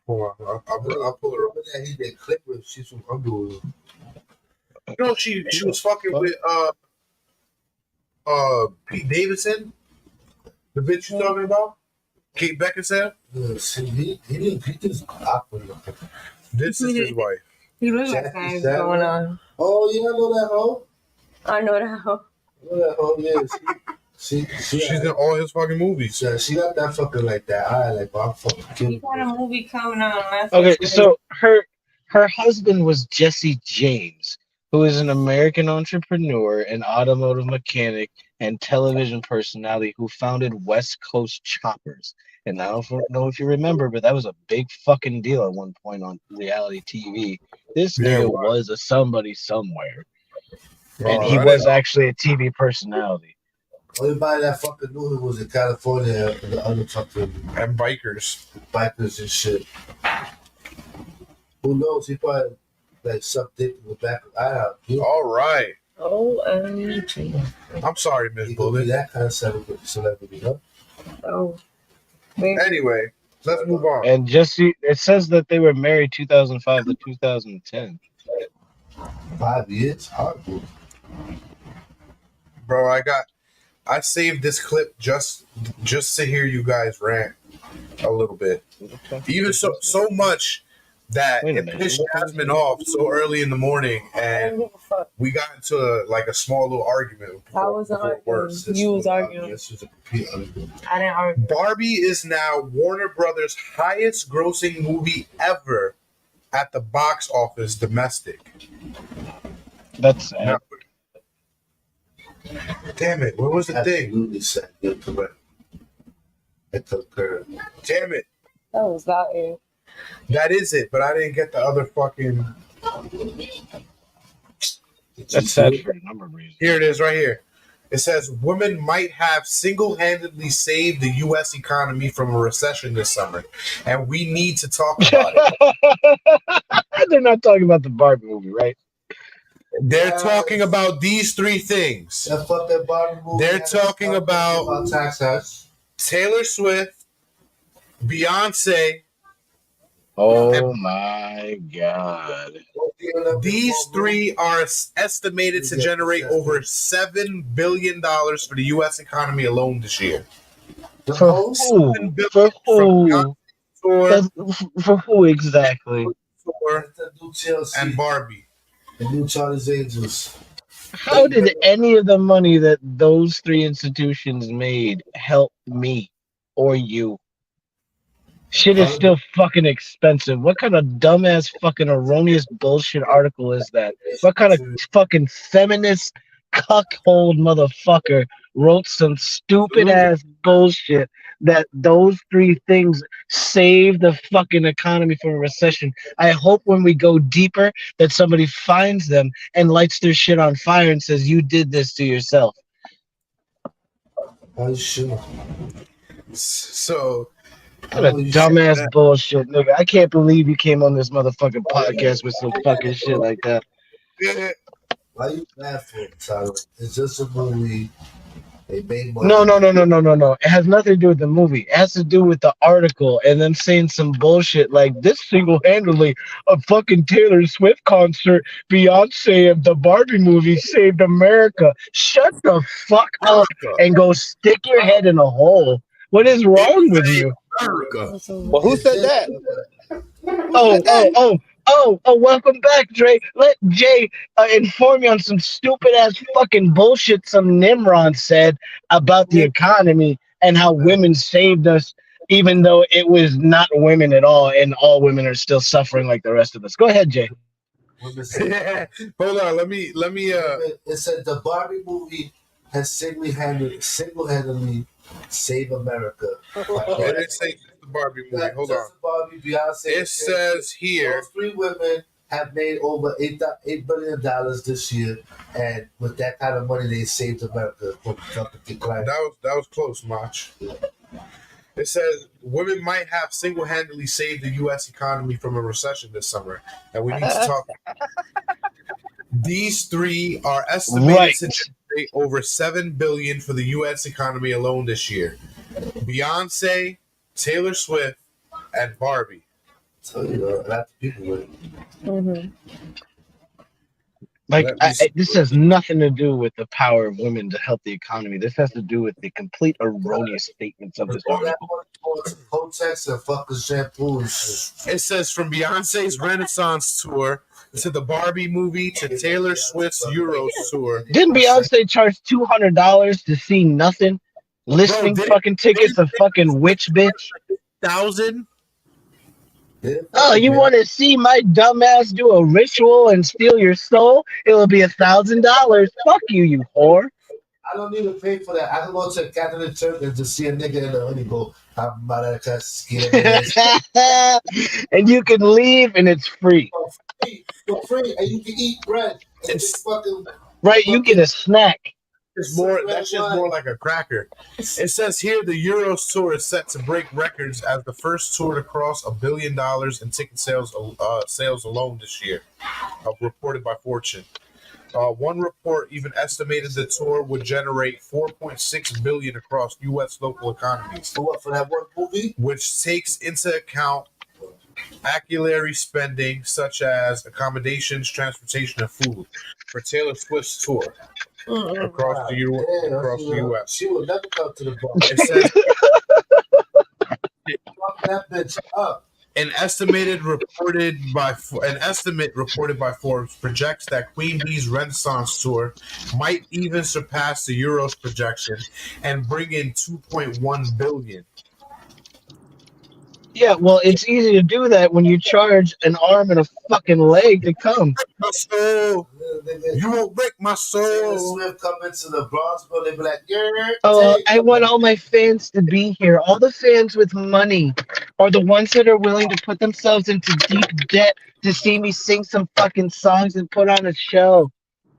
C: Hold on, I'll pull her up.
A: That he did Clippers. She's from Underwood.
C: No, she was fucking with Pete Davidson. The bitch you talking about? Kate Beckinsale?
A: Yes, he didn't. He just awkward.
C: This is his wife.
D: He looks like that is going on.
A: Oh, you don't know that hoe?
D: I know that hoe.
A: You know that hoe? Yeah. She's
C: in all his fucking movies.
A: Yeah, she got that fucking like that eye, like I'm fucking
D: He
A: kidding.
D: got a movie coming out. On
F: Okay,
D: Netflix.
F: so her husband was Jesse James, who is an American entrepreneur, an automotive mechanic, and television personality who founded West Coast Choppers. And I don't know if you remember, but that was a big fucking deal at one point on reality TV. This nigga was a somebody somewhere. And he was actually a TV personality.
A: Everybody that fucking knew him was in California and the other fucking
C: and bikers
A: and shit. Who knows? He probably like sucked dick in the back of the eye out.
C: All right.
D: OMG.
C: I'm sorry, Miss Bullet.
A: That kind of celebrity, huh?
D: Oh.
C: Anyway, let's move on.
F: And Jesse, it says that they were married 2005 to 2010.
A: 5 years? Hard.
C: Bro, I saved this clip just to hear you guys rant a little bit. Even so much that it pissed Jasmine off so early in the morning, and we got into a small little argument.
D: I was arguing. You was arguing.
A: This was a complete argument.
D: I didn't argue.
C: Barbie is now Warner Brothers' highest grossing movie ever at the box office domestic.
F: That's sad.
C: Damn it, where was the thing?
A: Absolutely sad. You're correct. I concur.
C: Damn it.
D: That was that it.
C: That is it, but I didn't get the other fucking...
F: That's sad for a number of reasons.
C: Here it is, right here. It says, women might have single-handedly saved the U.S. economy from a recession this summer, and we need to talk about it.
F: They're not talking about the Barbie movie, right?
C: They're talking about these three things. They're talking about Taylor Swift, Beyonce.
F: Oh my God.
C: These three are estimated to generate over $7 billion for the U.S. economy alone this year.
F: For who? For who? For who exactly?
C: And Barbie.
A: The new Charlie's Angels.
F: How did any of the money that those three institutions made help me or you? Shit is still fucking expensive. What kind of dumbass fucking erroneous bullshit article is that? What kind of fucking feminist cuckold motherfucker wrote some stupid ass bullshit that those three things save the fucking economy from a recession? I hope when we go deeper that somebody finds them and lights their shit on fire and says, you did this to yourself.
A: Oh, sure.
C: So...
F: What a dumbass bullshit, nigga. I can't believe you came on this motherfucking podcast with some fucking shit like that.
A: Why you laughing, Tyler? It's just a movie. They made money.
F: No. It has nothing to do with the movie. It has to do with the article and them saying some bullshit like this single-handedly a fucking Taylor Swift concert, Beyonce of the Barbie movie saved America. Shut the fuck up and go stick your head in a hole. What is wrong with you?
B: Well, who said that?
F: Welcome back, Dre. Let Jay inform you on some stupid ass fucking bullshit some Nimrod said about the economy and how women saved us, even though it was not women at all, and all women are still suffering like the rest of us. Go ahead, Jay.
C: Hold on, let me.
A: It said the Barbie movie has single-handedly save America.
C: It didn't say just the Barbie movie. Hold on.
A: Barbie, Beyonce,
C: it says here.
A: Those three women have made over $8 billion this year, and with that kind of money, they saved America from fucking decline.
C: That was close, Mach. It says women might have single-handedly saved the U.S. economy from a recession this summer, and we need to talk. These three are estimated to generate generate over $7 billion for the U.S. economy alone this year. Beyonce, Taylor Swift, and Barbie.
A: So that's people with.
I: Mm-hmm.
F: Like, this has nothing to do with the power of women to help the economy. This has to do with the complete erroneous statements of this article.
A: Kotex and fucking shampoo and shit.
C: It says from Beyonce's Renaissance tour to the Barbie movie to Taylor Swift's Euros tour.
F: Didn't Beyonce charge $200 to see nothing? Listing fucking tickets of fucking witch bitch?
C: 1,000?
F: Oh, you want to see my dumbass do a ritual and steal your soul? It'll be $1,000. Fuck you, you whore.
A: I don't need to pay for that. I can go to a Catholic church and just see a nigga in the hoodie go, I'm about to skin.
F: And you can leave and it's free.
A: For free. And you can eat bread. It's fucking
F: right, you get a snack.
C: That's just more like a cracker. It says here the Euros tour is set to break records as the first tour to cross $1 billion in ticket sales alone this year, reported by Fortune. One report even estimated the tour would generate $4.6 billion across U.S. local economies.
A: For what? For that one movie?
C: Which takes into account ancillary spending such as accommodations, transportation, and food for Taylor Swift's tour. Across the U.S.
A: She will never come to the bar.
C: It says
A: fuck that bitch up.
C: An estimate reported by Forbes projects that Queen Bee's Renaissance tour might even surpass the Euros projection and bring in $2.1 billion.
F: Yeah, well, it's easy to do that when you charge an arm and a fucking leg to come.
C: My soul. You won't break my soul.
A: Taylor Swift come into the Bronx, but they be like,
F: I want all my fans to be here. All the fans with money, or the ones that are willing to put themselves into deep debt to see me sing some fucking songs and put on a show.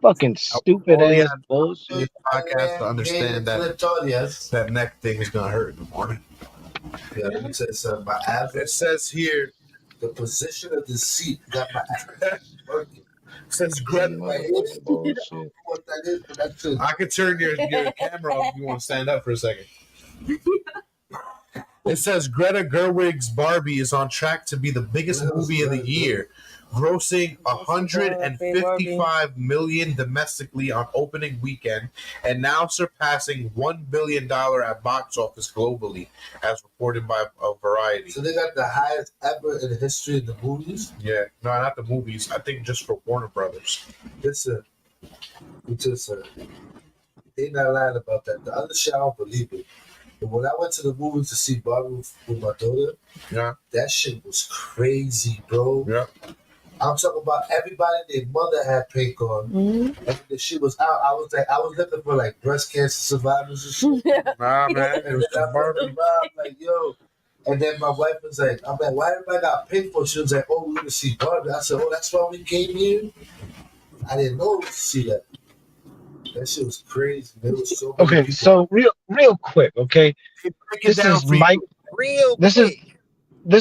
F: Fucking stupid ass bullshit.
C: This podcast to understand that neck thing is gonna hurt in the morning.
A: Yeah, let me tell you something. My ass.
C: It says here
A: the position of the seat got my ass working.
C: It says Greta.
F: Bullshit.
A: What that is, but that's it.
C: I could turn your camera off if you want to stand up for a second. It says Greta Gerwig's Barbie is on track to be the biggest movie of the year, grossing $155 million domestically on opening weekend, and now surpassing $1 billion at box office globally, as reported by Variety.
A: So they got the highest ever in the history of the movies?
C: Yeah, no, not the movies. I think just for Warner Brothers.
A: Listen, they not lying about that. The other shit, I don't believe it. But when I went to the movies to see Barbie with my daughter, that shit was crazy, bro.
C: Yeah.
A: I'm talking about everybody, their mother had pink on. Mm-hmm. And the shit was out. I was looking for like breast cancer survivors and shit.
C: Nah, man.
A: And I'm like, yo. And then my wife was like, I'm like, why everybody got pink for? She was like, oh, we were to see Barbie. I said, oh, that's why we came here? I didn't know to see that. That shit was crazy. There was so
F: okay, people. So real quick, okay. This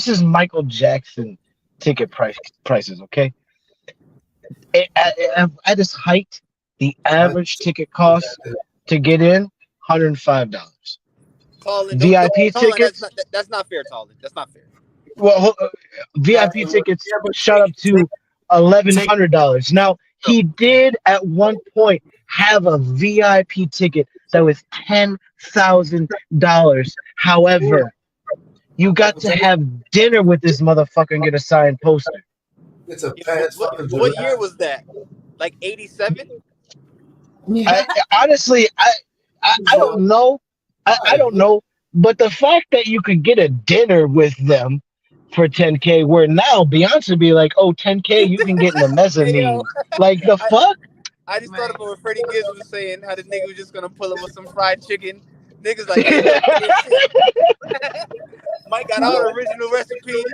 F: is Michael Jackson ticket prices, okay. At its height, the average ticket cost to get in $105.
B: Colin,
F: VIP tickets.
B: That's not fair, Colin. That's not fair.
F: Well, VIP tickets shot up to $1,100. Now he did at one point have a VIP ticket that was $10,000. However, you got to have dinner with this motherfucker and get a signed poster.
A: It's a
B: what year was that? Like 87?
F: Honestly, I don't know. I don't know. But the fact that you could get a dinner with them for $10K, where now Beyonce be like, oh, $10K, you can get in the mezzanine. Like, the fuck?
B: I just thought about what Freddie Gibbs was saying, how the nigga was just gonna pull up with some fried chicken. Niggas like, Mike got all the original recipes,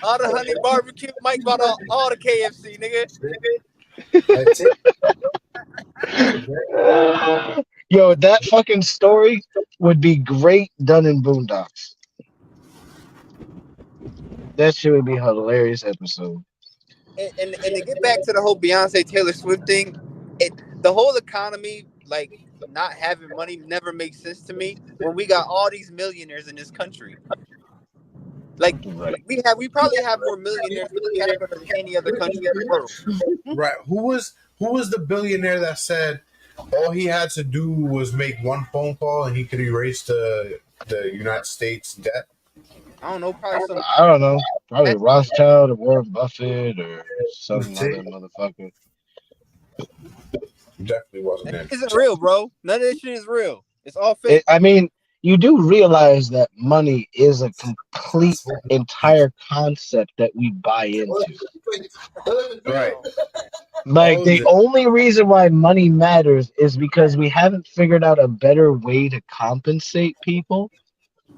B: all the honey barbecue. Mike bought all the KFC,
F: nigga. Yo, that fucking story would be great done in Boondocks. That shit would be a hilarious episode.
B: And to get back to the whole Beyonce Taylor Swift thing, the whole economy, like not having money, never makes sense to me. When we got all these millionaires in this country, like we probably have more millionaires per capita than any other country in the world.
C: Right? Who was the billionaire that said all he had to do was make one phone call and he could erase the United States debt?
B: I don't know, probably some.
F: I don't know. Probably Rothschild or Warren Buffett or some other motherfucker.
C: Definitely wasn't
B: It isn't real, bro. None of this shit is real. It's all fake.
F: I mean, you do realize that money is a complete, entire concept that we buy into.
C: Right.
F: Like, the only reason why money matters is because we haven't figured out a better way to compensate people.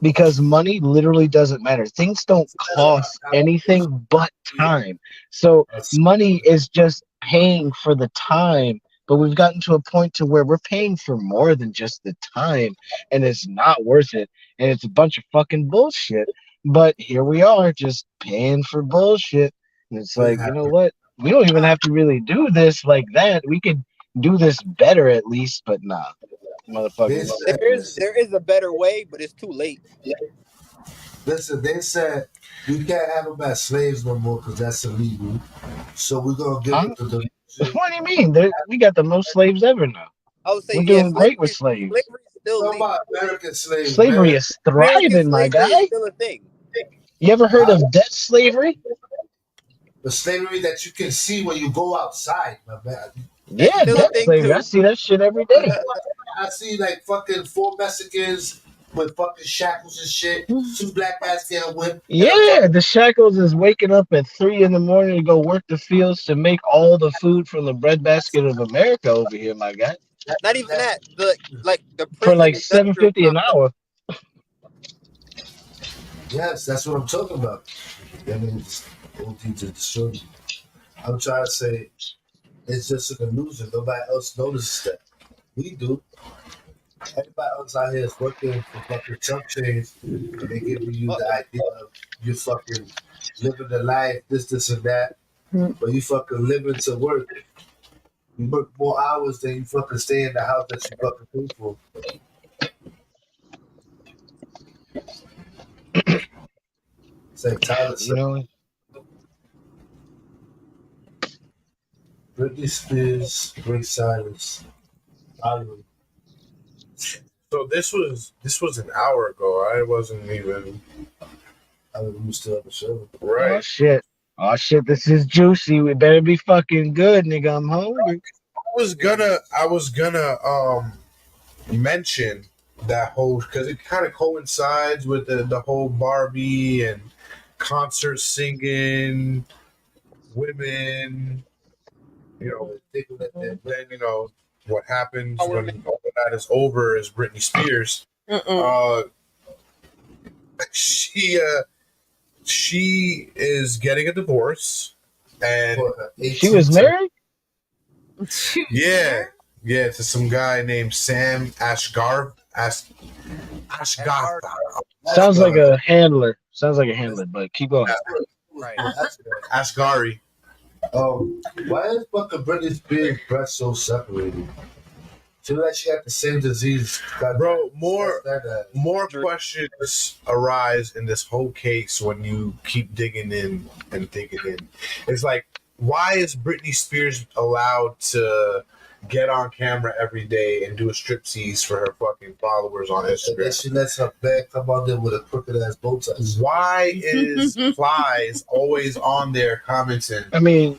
F: Because money literally doesn't matter. Things don't cost anything but time. So money is just paying for the time. But we've gotten to a point to where we're paying for more than just the time, and it's not worth it. And it's a bunch of fucking bullshit. But here we are, just paying for bullshit. And it's like, you know what? We don't even have to really do this like that. We could do this better at least, but nah. Motherfuckers.
B: There is a better way, but it's too late.
A: Listen, they said you can't have them as slaves no more because that's illegal. So we're gonna give it to them.
F: What do you mean? We got the most slaves ever now.
B: I would say
F: we're doing great with slaves.
B: Slavery is still
A: about American slaves.
F: Slavery is thriving, my guy.
B: Is still a thing.
F: You ever heard of debt slavery?
A: The slavery that you can see when you go outside, my man.
F: Yeah, debt slavery. I see that shit every day.
A: I see like fucking 4 Mexicans with fucking shackles and shit. 2 black guys getting whipped.
F: Yeah, the shackles is waking up at 3 in the morning to go work the fields to make all the food from the breadbasket of America over here, my guy.
B: Not even that. The
F: for like $7.50 an hour.
A: Yes, that's what I'm talking about. I mean, I'm trying to say it's just an illusion. Nobody else notices that. We do. Everybody else out here is working for fucking chump change, and they giving you the idea of you fucking living the life, this, and that. But you fucking living to work. You work more hours than you fucking stay in the house that you fucking pay for. It's like Tyler said.
F: You know,
A: Britney Spears, Break Silence.
C: So this was an hour ago. I wasn't even.
A: I was still on the show.
C: Right.
F: Oh shit. Oh shit, this is juicy. We better be fucking good, nigga. I'm hungry.
C: I was gonna mention that whole, because it kind of coincides with the whole Barbie and concert singing, women, then what happens when all of that is over is Britney Spears. She is getting a divorce, and
F: she was married.
C: Yeah, to some guy named Sam Ashgar.
F: Sounds like a handler. But keep going.
B: Right.
C: Ashgari.
A: Why is fucking Britney Spears' breast so separated? She like she got the same disease.
C: Bro, more questions arise in this whole case when you keep digging in and digging in. It's like, why is Britney Spears allowed to get on camera every day and do a striptease for her fucking followers on Instagram?
A: And then she lets her bag come on there with a crooked ass bow tie.
C: Why is Flies always on there commenting?
F: I mean,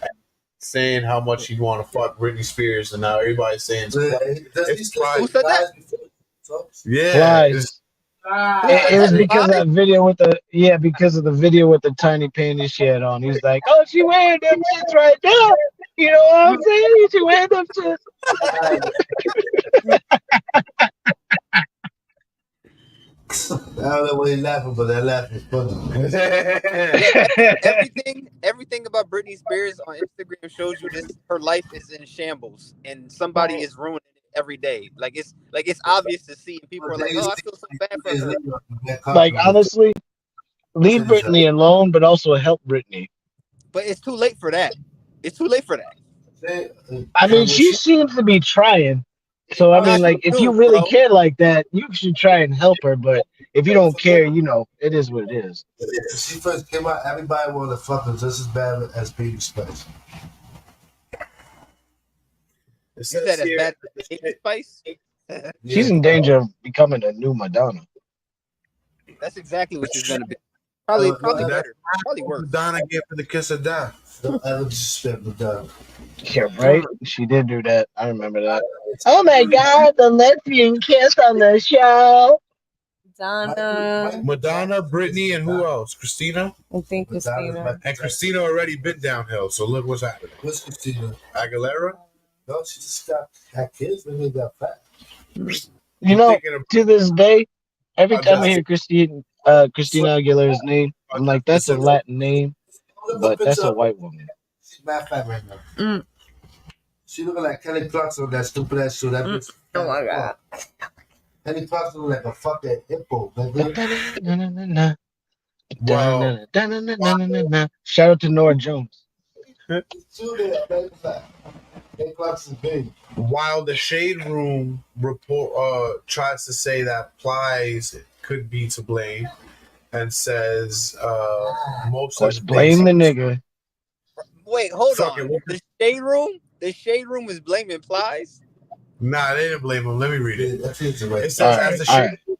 C: saying how much you want to fuck Britney Spears, and now everybody's saying it's Flies.
B: Who said that?
C: Yeah,
F: Flies. It was because of that video with because of the video with the tiny panties she had on. He was like, "Oh, she wearing them shits right now." You know what I'm saying? She wearing them shits.
A: I don't know why he's laughing, but that laugh is funny.
B: Everything about Britney Spears on Instagram shows you her life is in shambles, and somebody is ruining it every day. Like it's obvious to see, and people are like, "Oh, I feel so bad for her."
F: Like, honestly, leave Britney alone, but also help Britney.
B: But it's too late for that. It's too late for that.
F: I mean, she seems to be trying. So I mean, like, if you really care like that, you should try and help her. But if you don't care, you know, it is what it is.
A: When she first came out, everybody wanted to fuck her just as bad as Baby Spice.
B: You said as bad as Baby Spice?
F: She's in danger of becoming a new Madonna.
B: That's exactly what she's gonna be. Probably better. Probably worse.
C: Madonna gave for the kiss of death.
A: Don't ever disrespect Madonna.
F: Yeah, right? She did do that. I remember that. Oh my God, the lesbian kiss on the show.
C: Madonna, Britney, and who else? Christina?
I: I think Christina.
C: And Christina already been downhill, so look what's happening.
A: What's Christina?
C: Aguilera?
A: No, she just had kids. Maybe they got fat.
F: You know, to this day, every time I hear Christina Aguilera's name, I'm like, that's a Latin name, but that's a white woman.
A: She's mad fat right now. She looking like Kelly Clarkson on that stupid ass show. That bitch.
I: Oh my God.
A: Kelly Clarkson look like a fucking hippo.
F: Shout out to Nora Jones.
C: While the Shade Room report tries to say that Plies could be to blame, and says most of the
F: blame the nigga.
B: Wait, hold on. The Shade Room is blaming Plies?
C: Nah, they didn't blame him. Let me read it. It says,
F: All
C: as the
F: right.
C: Shade Room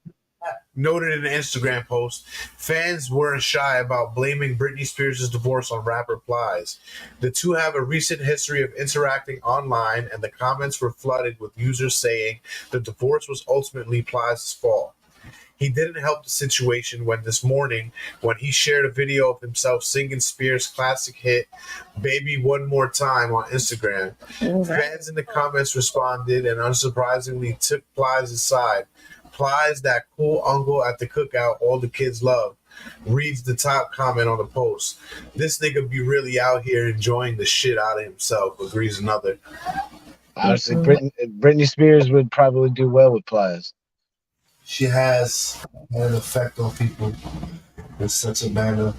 C: noted in an Instagram post, fans weren't shy about blaming Britney Spears' divorce on rapper Plies. The two have a recent history of interacting online, and the comments were flooded with users saying the divorce was ultimately Plies' fault. He didn't help the situation when this morning, when he shared a video of himself singing Spears' classic hit, Baby One More Time, on Instagram. Fans in the comments responded and unsurprisingly took Plies' side. Plies, that cool uncle at the cookout all the kids love, reads the top comment on the post. This nigga be really out here enjoying the shit out of himself, agrees another.
F: Honestly, Britney Spears would probably do well with Plies.
A: She has an effect on people in such a manner.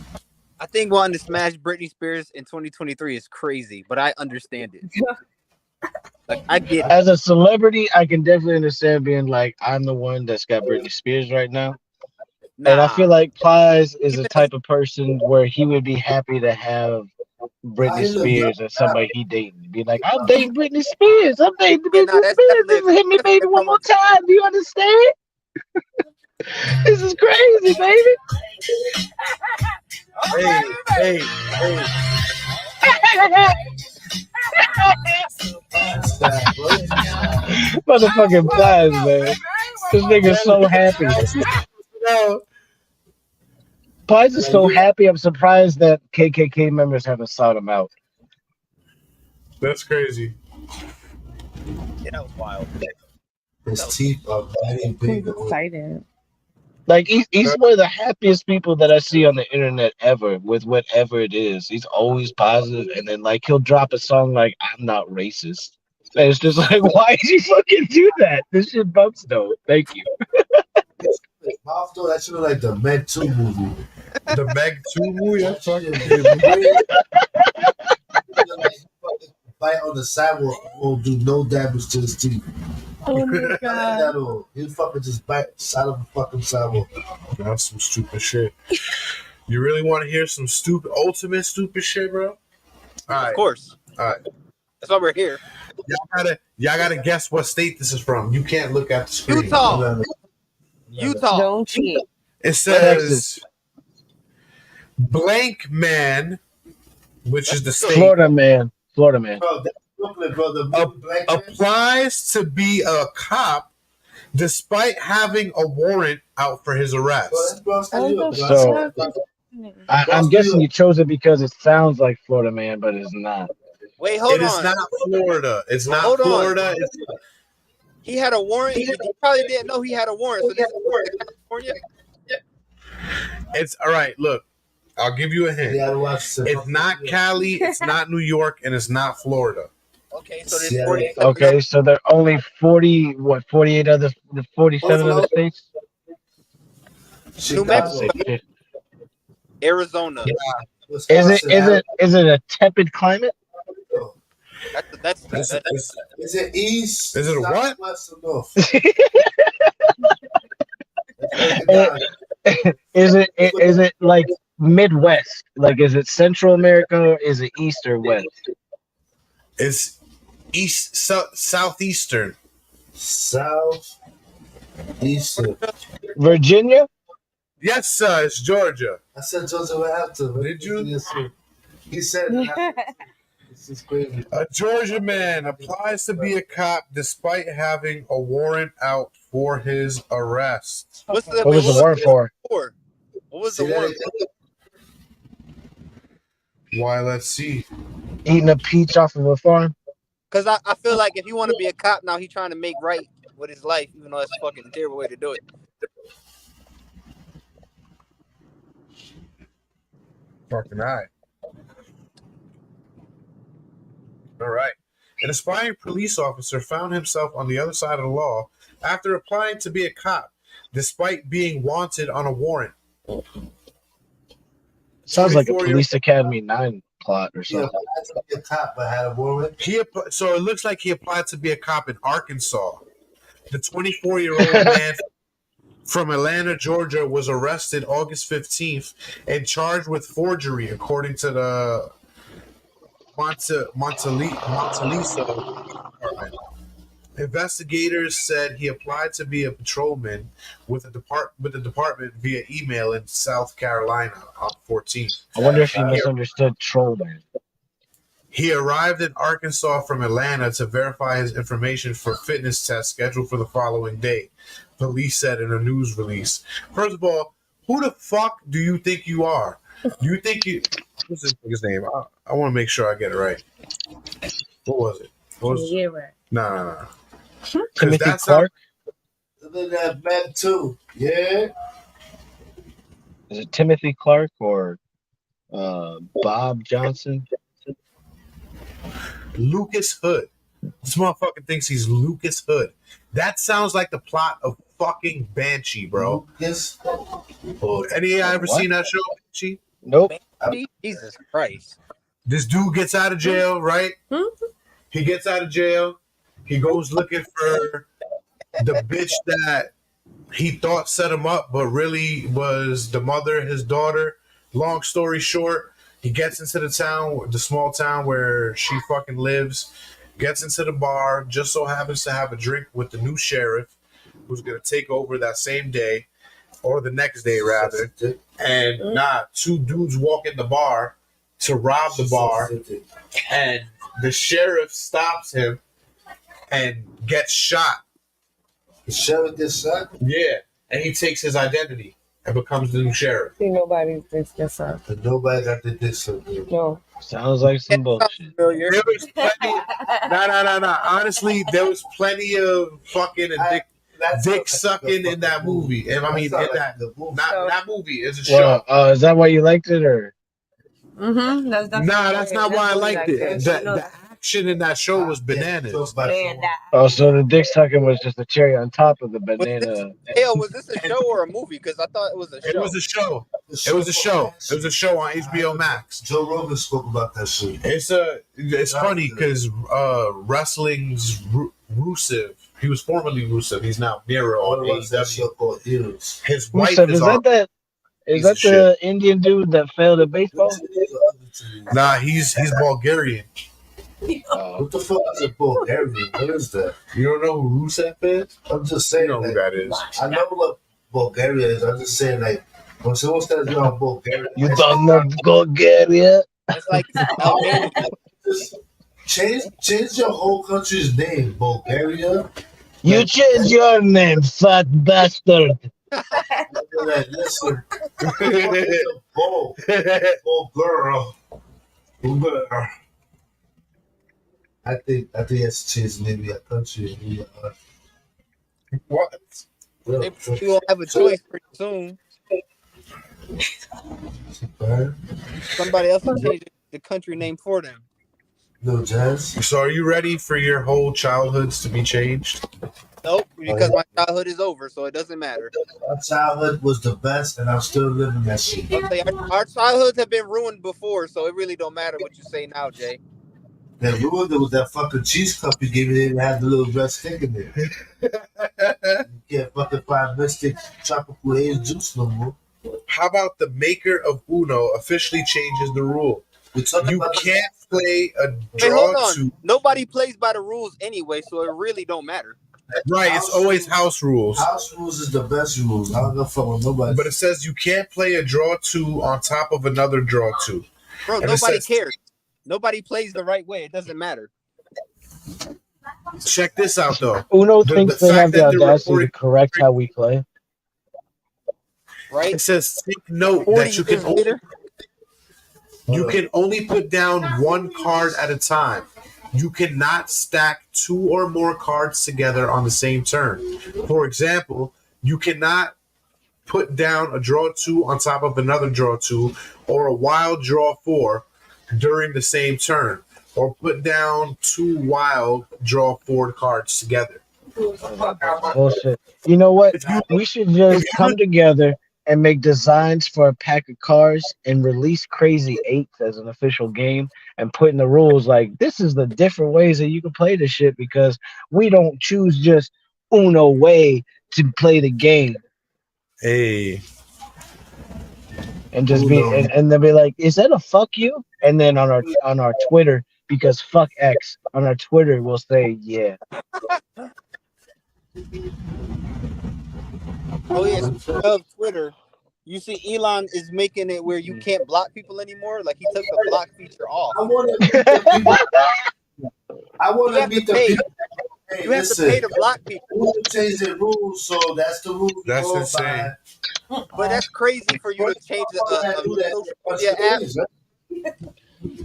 B: I think wanting to smash Britney Spears in 2023 is crazy, but I understand it. Like, I get it.
F: As a celebrity, I can definitely understand being like, I'm the one that's got Britney Spears right now. And I feel like Plies is the type of person where he would be happy to have Britney Spears as somebody he dating. Be like, I'm dating Britney Spears. I'm dating Britney Spears. This is Hit Me Baby One More Time. Do you understand? This is crazy, baby.
C: Hey.
F: Motherfucking Plies, man. This nigga's so happy. Plies is so happy. I'm surprised that KKK members haven't sought him out.
C: That's crazy.
B: Yeah, that was wild.
A: His teeth are very big.
I: Excited.
F: Like, he's one of the happiest people that I see on the internet ever with whatever it is. He's always positive, and then, like, he'll drop a song like, I'm not racist. And it's just like, why did you fucking do that? This shit bumps, though. Thank you.
A: Mouth though, that shit look like the Meg 2 movie.
C: The Meg 2 movie? That's fucking
A: Bite on the sidewalk won't do no damage to his teeth.
I: Oh my God.
A: He'll fucking just bite the side of the fucking sidewalk.
C: That's some stupid shit. You really want to hear some ultimate stupid shit, bro? All right.
B: Of course.
C: All right.
B: That's why we're here.
C: Y'all gotta guess what state this is from. You can't look at the screen.
B: Utah.
I: Don't cheat.
C: It says blank man, which is the state.
F: Florida man.
A: Bro, that's Brooklyn, bro. The
C: applies to be a cop despite having a warrant out for his arrest.
F: So I'm guessing you chose it because it sounds like Florida man, but it's not.
B: Wait, hold on.
C: It is not Florida. It's not Florida.
B: He had a warrant. He probably didn't know he had a warrant. So this is California.
C: It's all right. Look, I'll give you a hint. It's not Cali. It's not New York, and it's not Florida.
B: Okay, so there's 40.
F: Okay, so there are only 48 other, 47 other states.
B: New Mexico, Arizona.
F: Is it a tepid climate?
B: That's
A: Is it east?
C: Is it a what?
A: West or north?
F: Is it like Midwest? Like, is it Central America or is it East or West?
C: It's east, southeastern.
A: Southeastern.
F: Virginia?
C: Yes, sir. It's Georgia.
A: I said Georgia would have to.
C: Did you?
A: Yes, sir. He said this is crazy.
C: A Georgia man applies to be a cop despite having a warrant out for his arrest.
F: What was the warrant for?
B: What was the warrant for?
C: Why, let's see.
F: Eating a peach off of a farm?
B: Because I feel like if you want to be a cop now, he's trying to make right with his life, even though that's a fucking terrible way to do it.
C: Fucking right. All right. An aspiring police officer found himself on the other side of the law after applying to be a cop, despite being wanted on a warrant.
F: Sounds like a Police Academy 9 plot or something.
A: He applied to be a cop but had a warrant.
C: So it looks like he applied to be a cop in Arkansas. The 24-year-old man from Atlanta, Georgia, was arrested August 15th and charged with forgery, according to the Montaliso department. Investigators said he applied to be a patrolman with the department via email in South Carolina on 14th.
F: I wonder if he misunderstood trollman.
C: He arrived in Arkansas from Atlanta to verify his information for fitness tests scheduled for the following day, police said in a news release. First of all, who the fuck do you think you are? Do you think you... What's this nigga's name? I want to make sure I get it right. What was it?
D: Yeah, right.
C: No.
F: Timothy Clark?
A: That man too. Yeah.
F: Is it Timothy Clark or Bob Johnson?
C: Lucas Hood. This motherfucker thinks he's Lucas Hood. That sounds like the plot of fucking Banshee, bro.
A: Yes.
C: Any I ever seen that show, Banshee?
F: Nope.
B: Jesus Christ.
C: This dude gets out of jail, right? He gets out of jail. He goes looking for the bitch that he thought set him up, but really was the mother, his daughter. Long story short, he gets into the town, the small town where she fucking lives, gets into the bar, just so happens to have a drink with the new sheriff, who's going to take over that same day, or the next day, rather. And two dudes walk in the bar to rob the bar, and the sheriff stops him and gets shot.
A: The sheriff gets shot?
C: Yeah, and he takes his identity and becomes the new sheriff.
D: See, nobody thinks that's up.
A: And nobody got to do something.
D: No.
F: Sounds like some bullshit.
C: There was plenty. No. Honestly, there was plenty of fucking dick sucking in that movie. And I mean, in that movie is a show.
F: Is that why you liked it, or?
D: Mm-hmm.
C: That's not why I liked it. The action in that show was bananas.
F: Oh, so the dick sucking was just a cherry on top of the banana.
B: Was this a show or a movie? Because I thought it was a show.
C: It was a show. It was a show. It was a show on HBO Max.
A: Joe Rogan spoke about that shit.
C: It's funny because wrestling's Rusev. He was formerly Rusev. He's now Miro on AEW. His wife
F: Rusev, is that the Indian dude that failed at baseball?
C: Nah, he's Bulgarian.
A: What the fuck is a Bulgarian? What is that?
C: You don't know who Rusev is?
A: I'm just saying.
C: You know who that is.
A: I know what Bulgaria is. I'm just saying, like, when someone says you're on Bulgaria,
F: you don't know Bulgaria?
B: It's like
A: change your whole country's name, Bulgaria.
F: You change your name, fat bastard.
A: Listen, bull girl. I think it's changed maybe a country.
C: What?
B: You won't have a choice pretty soon. Somebody else will change the country name for them.
A: No, Jazz.
C: So are you ready for your whole childhoods to be changed?
B: Nope, because my childhood is over, so it doesn't matter.
A: My childhood was the best, and I'm still living that shit.
B: Our childhoods have been ruined before, so it really don't matter what you say now, Jay.
A: That ruined it with that fucking cheese cup you gave me. They didn't have the little red stick in there. You can't fucking find Mystic tropical haze juice no more.
C: How about the maker of Uno officially changes the rule? You can't play a
B: Wait, hold
C: draw
B: on.
C: to.
B: Nobody plays by the rules anyway, so it really don't matter.
C: Right, it's always house rules.
A: House rules is the best rules. I don't know fuck with nobody.
C: But it says you can't play a draw two on top of another draw two.
B: Bro,
C: And
B: nobody
C: says,
B: cares. Nobody plays the right way. It doesn't matter.
C: Check this out, though.
F: Uno thinks they have the audacity to correct how we play.
B: Right?
C: It says take note that you can only put down one card at a time. You cannot stack two or more cards together on the same turn. For example, you cannot put down a draw two on top of another draw two or a wild draw four during the same turn, or put down two wild draw four cards together.
F: Bullshit. You know what? We should just come together and make designs for a pack of cards and release Crazy Eights as an official game and put in the rules like this is the different ways that you can play this shit because we don't choose just Uno way to play the game.
C: Hey.
F: And just and they'll be like, is that a fuck you? And then on our Twitter, because fuck X, on our Twitter we'll say yeah.
B: Oh yeah, speaking of Twitter, you see Elon is making it where you can't block people anymore. Like he took the block feature off.
A: I want to meet the people. Hey,
B: You have to pay to block people.
A: We change the rules, so that's the rules.
C: That's insane.
B: But that's crazy for you to change the social media app.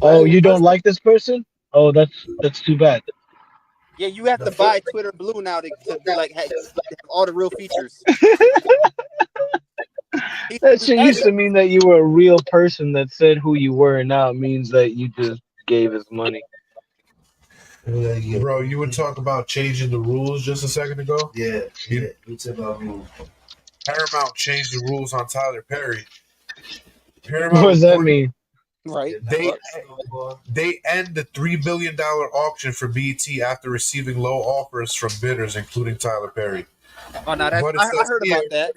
F: Oh, you don't like this person? Oh, that's too bad.
B: Yeah, you have to buy Twitter Blue now to be like have all the real features.
F: That shit used to mean that you were a real person that said who you were, and now it means that you just gave us money.
C: Bro, you would talk about changing the rules just a second ago?
A: Yeah. It's about rules.
C: Paramount changed the rules on Tyler Perry.
F: What does that mean?
B: Right.
C: They end the $3 billion auction for BET after receiving low offers from bidders, including Tyler Perry.
B: Oh, no, I heard about that.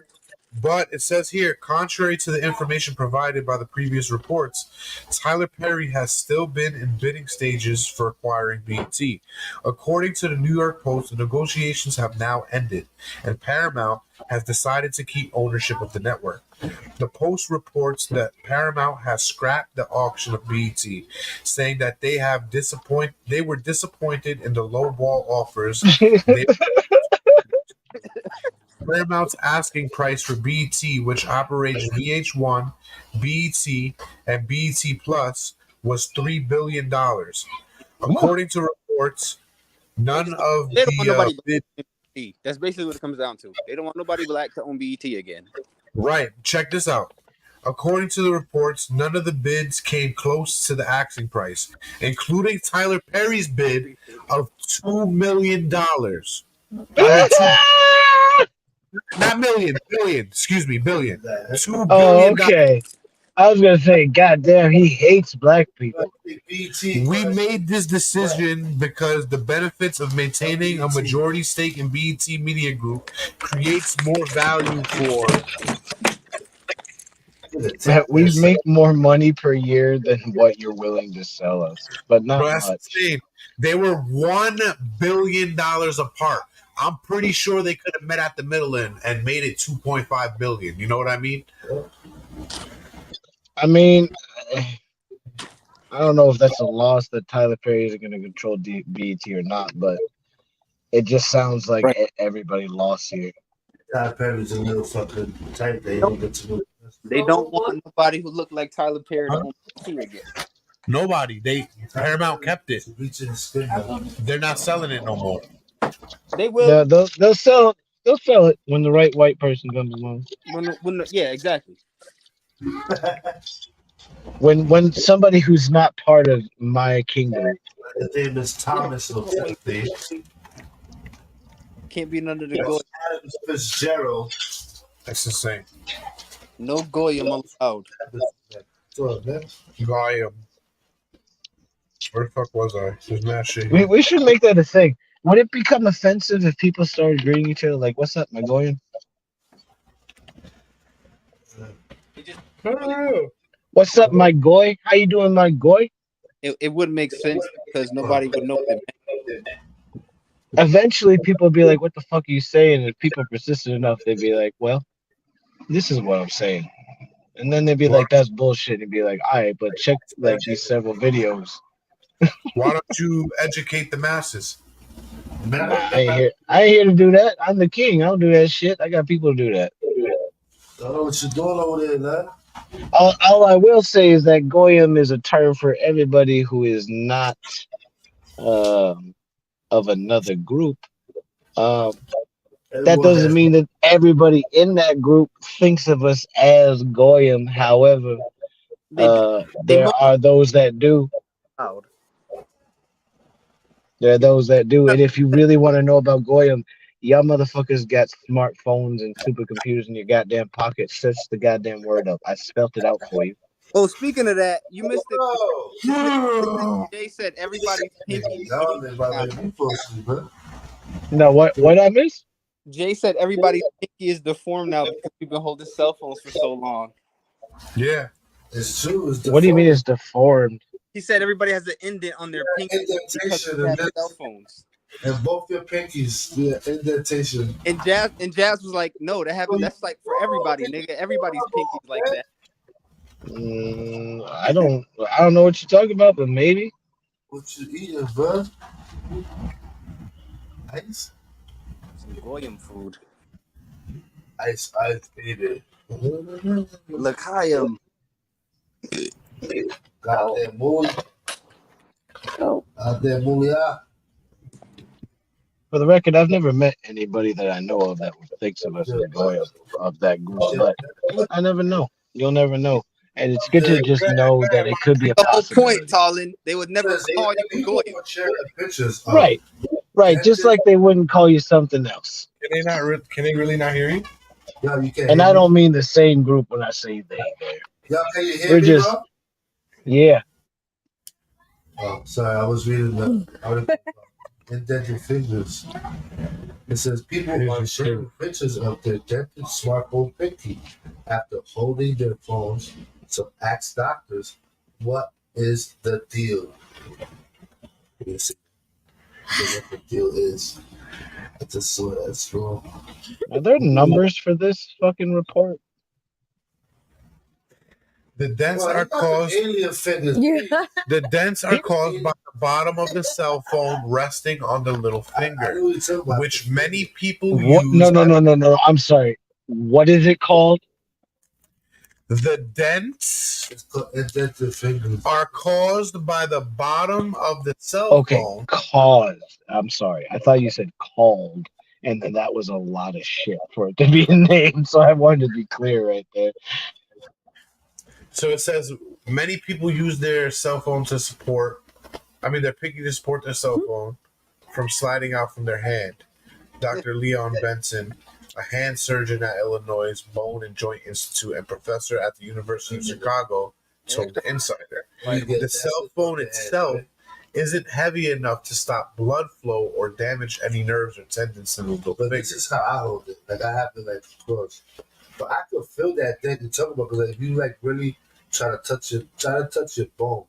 C: But it says here, contrary to the information provided by the previous reports, Tyler Perry has still been in bidding stages for acquiring BET. According to the New York Post, the negotiations have now ended, and Paramount has decided to keep ownership of the network. The Post reports that Paramount has scrapped the auction of BET, saying that they were disappointed in the lowball offers. Paramount's asking price for BET, which operates VH1, BET, and BET Plus, was $3 billion. According to reports, none of
B: They don't want nobody
C: bid.
B: BET. That's basically what it comes down to. They don't want nobody black to own BET again.
C: Right. Check this out. According to the reports, none of the bids came close to the asking price, including Tyler Perry's bid of $2 million. Not million, billion. Excuse me, billion. $2 billion.
F: Oh, okay. I was gonna say, goddamn, he hates black people.
C: We made this decision because the benefits of maintaining a majority stake in BET Media Group creates more value for.
F: We make more money per year than what you're willing to sell us, but not
C: That's
F: much.
C: insane. They were $1 billion apart. I'm pretty sure they could have met at the middle and made it 2.5 billion. You know what I mean?
F: I mean, I don't know if that's a loss that Tyler Perry is going to control BET or not, but it just sounds like everybody lost here.
A: Tyler Perry's a little fucking tight. They don't get to do.
B: They don't want nobody who look like Tyler Perry to own BET again.
C: Nobody. Paramount kept it. They're not selling it no more.
B: They will.
F: They'll sell it when the right white person comes along.
B: Yeah, exactly.
F: When somebody who's not part of my kingdom.
A: His name is Thomas or something.
B: Can't be none of the Goy.
A: Adams Fitzgerald.
C: That's insane.
B: No Goyim allowed.
C: Goyim. Where the fuck was I? There's mad shit
F: We
C: here.
F: we should make that a thing. Would it become offensive if people started greeting each other like, "What's up, my Goyim?" What's up, my goy? How you doing, my goy?
B: It wouldn't make sense because nobody would know what it meant.
F: Eventually, people would be like, "What the fuck are you saying?" And if people persisted enough, they'd be like, "Well, this is what I'm saying." And then they'd be like, "That's bullshit." And be like, "All right, but check like these several videos."
C: Why don't you educate the masses?
F: I ain't here to do that. I'm the king. I don't do that shit. I got people to do that.
A: I don't know what you're doing over there, man.
F: All I will say is that Goyim is a term for everybody who is not of another group. That doesn't mean that everybody in that group thinks of us as Goyim. However, there are those that do. There are those that do. And if you really want to know about Goyim, y'all motherfuckers got smartphones and supercomputers in your goddamn pocket. Search the goddamn word up. I spelt it out for you.
B: Oh, speaking of that, you missed it. Jay said everybody's pinky.
F: No, what I miss?
B: Jay said everybody's pinky is deformed now because we've been holding cell phones for so long.
C: Yeah,
A: it's true. It's
F: what do you mean it's deformed?
B: He said everybody has an indent on their pinky because they have cell phones.
A: And both your pinkies, yeah, indentation.
B: And Jazz was like, "No, that's like for everybody, nigga. Everybody's pinkies like that."
F: I don't know what you're talking about, but maybe.
A: What you eating, bro? Ice?
B: Some Goyim food.
A: Ice, baby.
B: L'chaim.
A: Goddamn mooly. Goddamn mooly.
F: For the record, I've never met anybody that I know of that thinks of us as Goyim of that group, but I never know. You'll never know. And it's good to just know that it could be a possibility.
B: The whole point, Talin. They would never call you Goyim.
F: Right. Just like they wouldn't call you something else.
C: Can they really not hear you?
A: No, you can't.
F: And I don't mean the same group when I say they.
A: Y'all, can you hear
F: We're
A: me,
F: just,
A: bro?
F: yeah.
A: Oh, sorry. I was reading the indented fingers. It says people are sharing pictures of their dented smartphone pinky after holding their phones. So ask doctors, what is the deal? You see what the deal is. I just saw that scroll.
F: Are there numbers for this fucking report?
C: The dents are caused. The dents are caused by the bottom of the cell phone resting on the little finger, which many people use.
F: No. I'm sorry. What is it called?
C: The dents are caused by the bottom of the cell phone.
F: Caused. I'm sorry. I thought you said called, and then that was a lot of shit for it to be a name. So I wanted to be clear right there.
C: So it says many people use their cell phone to support. They're picking to support their cell phone from sliding out from their hand. Dr. Leon Benson, a hand surgeon at Illinois Bone and Joint Institute and professor at the University of Chicago, told the Insider. The cell phone itself isn't heavy enough to stop blood flow or damage any nerves or tendons in the little finger.
A: This is how I hold it. Like, I have to, close. But I could feel that thing you're talking about, because if you, really try to touch your bone,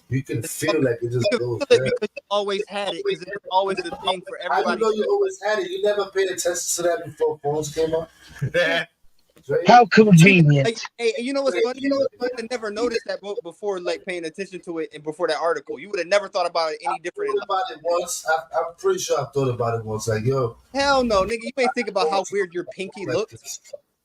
A: you can feel like it just goes there.
B: Because you always had it, because it's always the thing for everybody.
A: I know you always had it. You never paid attention to that before phones came out.
F: How convenient.
B: Hey, you know what's funny? You would have never noticed that before, paying attention to it, and before that article. You would have never thought about it any different.
A: I thought about it once. I'm pretty sure I thought about it once. Like, yo.
B: Hell no, nigga. You ain't think about how weird your pinky looked,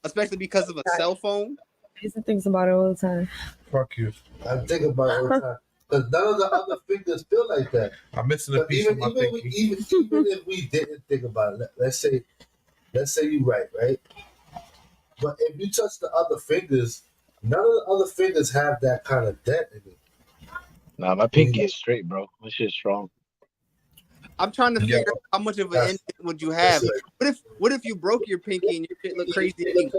B: especially because of a cell phone.
I: Jason thinks about it all the time.
C: Fuck you.
A: I think about it all the time. Because none of the other fingers feel like that.
C: I'm missing a piece of my pinky.
A: Even if we didn't think about it, let's say you're right? But if you touch the other fingers, none of the other fingers have that kind of dent in it.
F: Nah, my pinky is straight, bro. My shit's strong.
B: I'm trying to figure out how much of an indent would you have. What if you broke your pinky and your shit look crazy?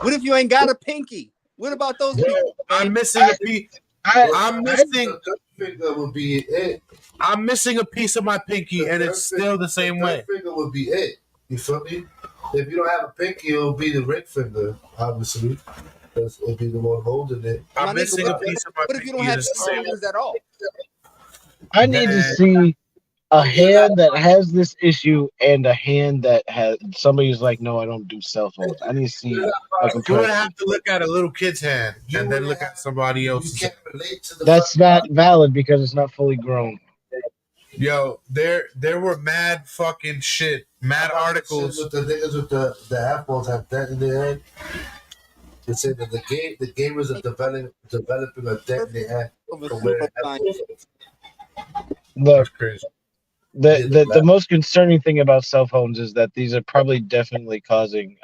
B: What if you ain't got a pinky? What about those people?
C: I'm missing a piece. I'm missing
A: finger would be it.
C: I'm missing a piece of my pinky, and it's still the same way.
A: Finger would be it. You feel me? If you don't have a pinky, it'll be the ring finger, obviously. Because it'll be the one holding it.
C: I'm missing a piece of my
B: What if you don't
C: pinky.
B: have
C: It's the same.
B: fingers at all?
F: I need to see a hand that has this issue and a hand that has somebody's like, no, I don't do cell phones. I need to see a
C: You would
F: comparison.
C: have to look at a little kid's hand and then look at somebody else's.
F: That's not valid because it's not fully grown.
C: Yo, there were mad fucking shit, mad articles.
A: With the niggas with the apples have that in their head. They say that the gamers are developing a debt in their head.
F: Look,
C: crazy.
F: The most concerning thing about cell phones is that these are probably definitely causing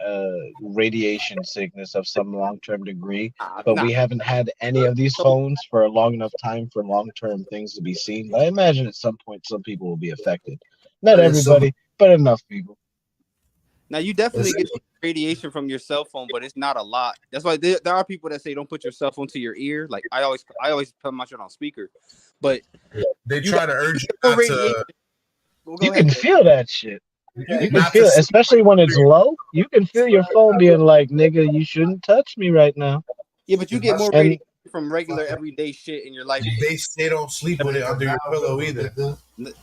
F: radiation sickness of some long-term degree, but we haven't had any of these phones for a long enough time for long-term things to be seen. But I imagine at some point some people will be affected. Not everybody, but enough people.
B: Now you definitely get radiation from your cell phone, but it's not a lot. That's why there are people that say don't put your cell phone to your ear. Like I always put my shit on speaker, but
C: they try to urge you not to.
F: You can feel that shit. You can feel it, especially when it's low. You can feel your phone being like, "Nigga, you shouldn't touch me right now."
B: Yeah, but you get more radiation from regular everyday shit in your life.
C: They don't sleep with it under your pillow either.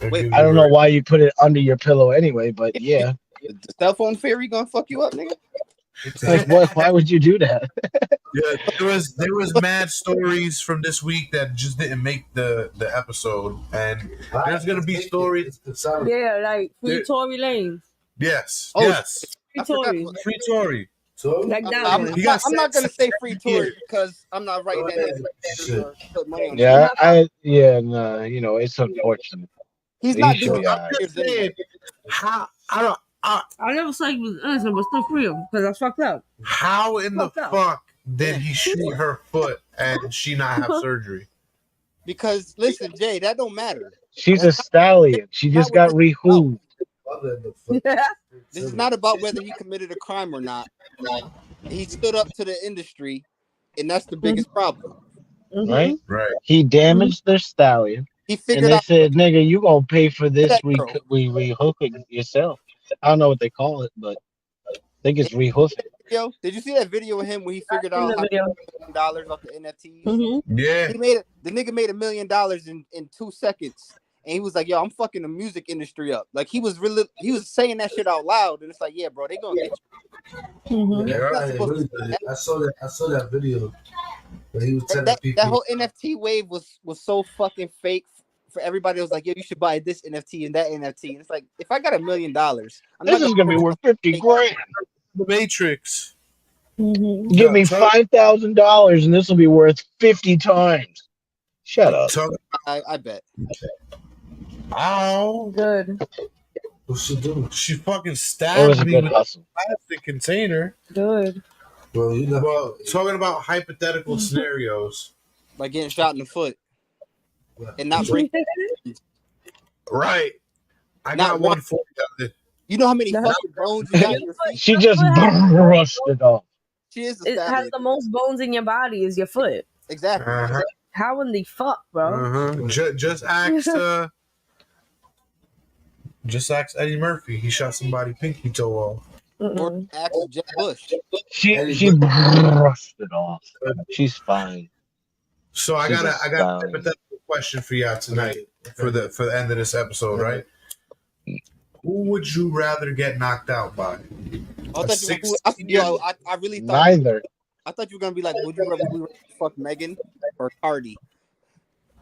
B: Wait,
F: I don't know why you put it under your pillow anyway, but yeah.
B: The cell phone fairy gonna fuck you up, nigga.
F: Like, what? Why would you do that?
C: Yeah, there was mad stories from this week that just didn't make the episode, and there's gonna be stories.
D: Yeah, like Free Tory Lanez.
C: Yes,
B: Oh,
C: yes.
D: Free Tory.
C: Free Tory.
D: Like that
B: I'm
D: one.
B: not gonna say free Tory because I'm not writing that.
F: Nah, you know, it's unfortunate.
B: He's not
F: doing
C: how I
D: never said he was innocent, but still free him because I fucked up.
C: How in the fuck did he shoot her foot and she not have surgery?
B: Because listen, Jay, that don't matter.
F: She's a stallion. She just got rehooved.
B: This is not about whether he committed a crime or not. He stood up to the industry, and that's the biggest problem.
F: Right?
C: Right.
F: He damaged their stallion.
B: He
F: and
B: figured
F: they
B: out.
F: said, "Nigga, you gonna pay for this rehooking yourself." I don't know what they call it, but I think it's rehoofing.
B: Yo, did you see that video of him when he figured out how to make $1 million off the NFTs?
C: Yeah.
B: He made it. The nigga made $1 million in 2 seconds, and he was like, "Yo, I'm fucking the music industry up." Like he was saying that shit out loud, and it's like, "Yeah, bro, they gonna get you."
A: I saw that video. But he was telling people
B: that whole NFT wave was so fucking fake. For everybody, it was like, "Yo, you should buy this NFT and that NFT." And it's like, if I got $1 million,
F: This is gonna be worth 50 grand.
C: The Matrix.
F: Give me $5,000 and this will be worth 50 times. Shut up.
B: I bet.
C: Ow.
D: Good.
A: What's she doing?
C: She fucking
F: It was
C: stabbed
F: a
C: me
F: good
C: with
F: hustle.
C: a plastic container.
D: Good.
A: Well, you know,
C: Well, talking about hypothetical scenarios.
B: Like getting shot in the foot and not break.
C: Right. I
B: Not
C: got one for you.
B: You know how many fucking bones you got in your feet?
F: She just brushed it off.
B: She is a
D: It has
B: stallion.
D: the most bones in your body is your foot.
B: Exactly.
C: Uh-huh.
D: How in the fuck, bro?
C: Just ask Eddie Murphy. He shot somebody pinky toe off.
B: Or ask Jeb Bush.
F: She brushed it off. She's fine.
C: So I got a hypothetical question for y'all tonight for the end of this episode, right? Who would you rather get knocked out by?
B: I really thought.
F: Neither.
B: I thought you were gonna be like, would you rather fuck Megan or Cardi?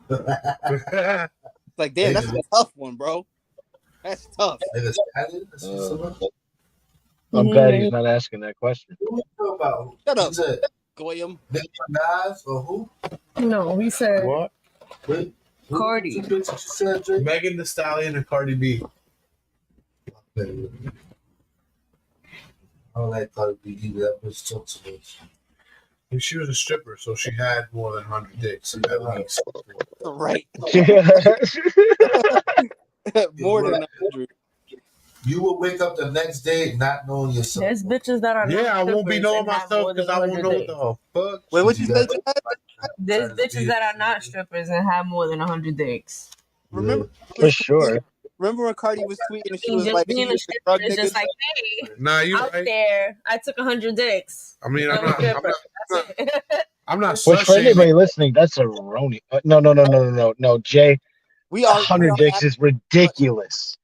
B: Like, damn, that's a tough one, bro. That's tough.
F: I'm glad he's not asking that question.
B: Shut up, Goyam.
A: Nas or who?
D: No, he said
C: What?
D: Cardi.
C: Megan Thee Stallion and Cardi B.
A: I don't like Cardi B either. That bitch talk too much.
C: And she was a stripper, so she had more than 100 dicks at least.
B: Right. More than 100.
A: You will wake up the next day not knowing yourself.
D: There's bitches that are
C: Yeah, I won't be knowing
D: strippers and have
C: myself
D: more than
C: because I won't know
D: 100
C: what the fuck.
B: Wait, what you say?
D: There's bitches that are not strippers and have more than 100 dicks.
B: Remember
F: For sure.
B: Remember when Cardi was tweeting and she
D: I mean,
B: was
D: just
B: like,
D: being
B: she
D: a
B: used to
D: stripper
B: drug
D: is just
B: niggas?
D: like, hey,
C: Nah, you
D: out
C: right.
D: there, I took 100 dicks.
C: I mean,
D: I'm a stripper. That's it.
C: I'm not
F: Which, for
C: sushing.
F: anybody listening, that's erroneous. No, Jay.
B: We are
F: 100 dicks is ridiculous.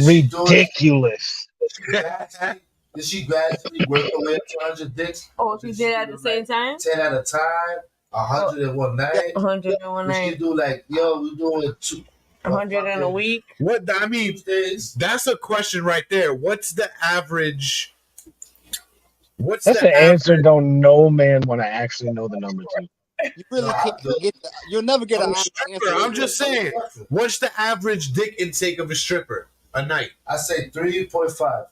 F: Ridiculous.
A: Did she gradually work her way up to 100 dicks?
D: Oh, she did it at the same time?
A: 10 at a time, 100 in one night.
D: 100 in one
A: Did she
D: night.
A: do like, yo, we doing
D: 100 in a week?
C: What I mean, that's a question right there. What's the average?
F: That's the answer. Don't no man want to actually know the number to.
B: You really can't get that. You'll never get an honest answer.
C: I'm just saying, what's the average dick intake of a stripper a night?
A: I say 3.5.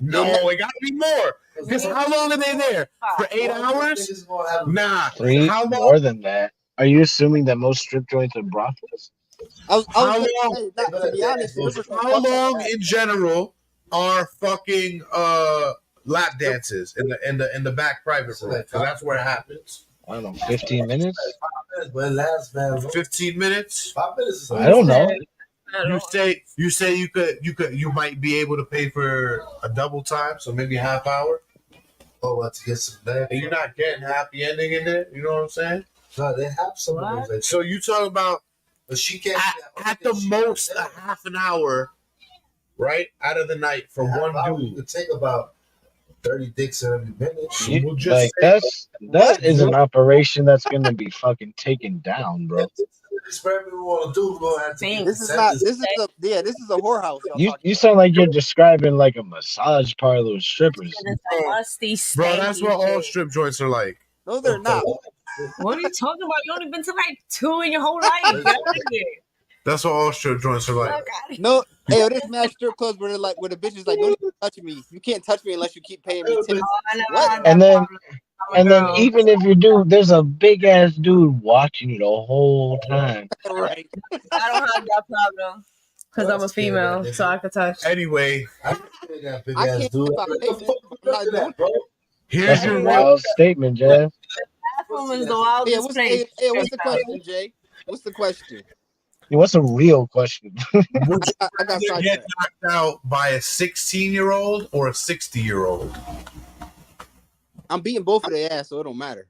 C: No, it got to be more. Because how long are they there? For 8 hours? Nah.
F: Three,
C: How long?
F: more than that. Are you assuming that most strip joints are brothels?
B: To be honest,
C: How long in general are fucking lap dances in the back private room? Because that's where it happens.
F: I don't know, 15 minutes?
C: 15 minutes?
A: 5 minutes.
F: I don't know.
C: You say you might be able to pay for a double time, so maybe a half hour.
A: Oh, what, to get some back?
C: And you're not getting happy ending in there. You know what I'm saying?
A: No, they have some of those.
C: So you talk about,
A: but she can't
C: at the most a half an hour, right, out of the night for one dude.
A: You could take about 30 dicks in every minute.
C: We'll just
F: that is an operation that's gonna be fucking taken down, bro.
A: Experiment we want to do. We're gonna have to.
B: This is a whorehouse.
F: You sound like you're describing like a massage parlor with strippers.
C: Bro, that's what all strip joints are like.
B: No, they're not.
D: What are you talking about? You only been to like 2 in your whole life. Get out of here.
C: That's what all strip joints are like.
B: No, hey, this mad strip clubs where the bitch is like, don't even touch me. You can't touch me unless you keep paying me $10. What?
F: And then even if you do, there's a big ass dude watching you the whole time.
B: Right.
D: I don't have that problem because I'm a female, so I can touch.
C: Anyway,
A: I can't big ass dude.
F: That's a wild statement, Jazz.
D: Bathroom is the wildest place.
B: What's the question, Jay? What's the question?
F: What's a real question?
C: Would you get knocked out by a 16-year-old or a 60-year-old?
B: I'm beating both of their ass, so it don't matter.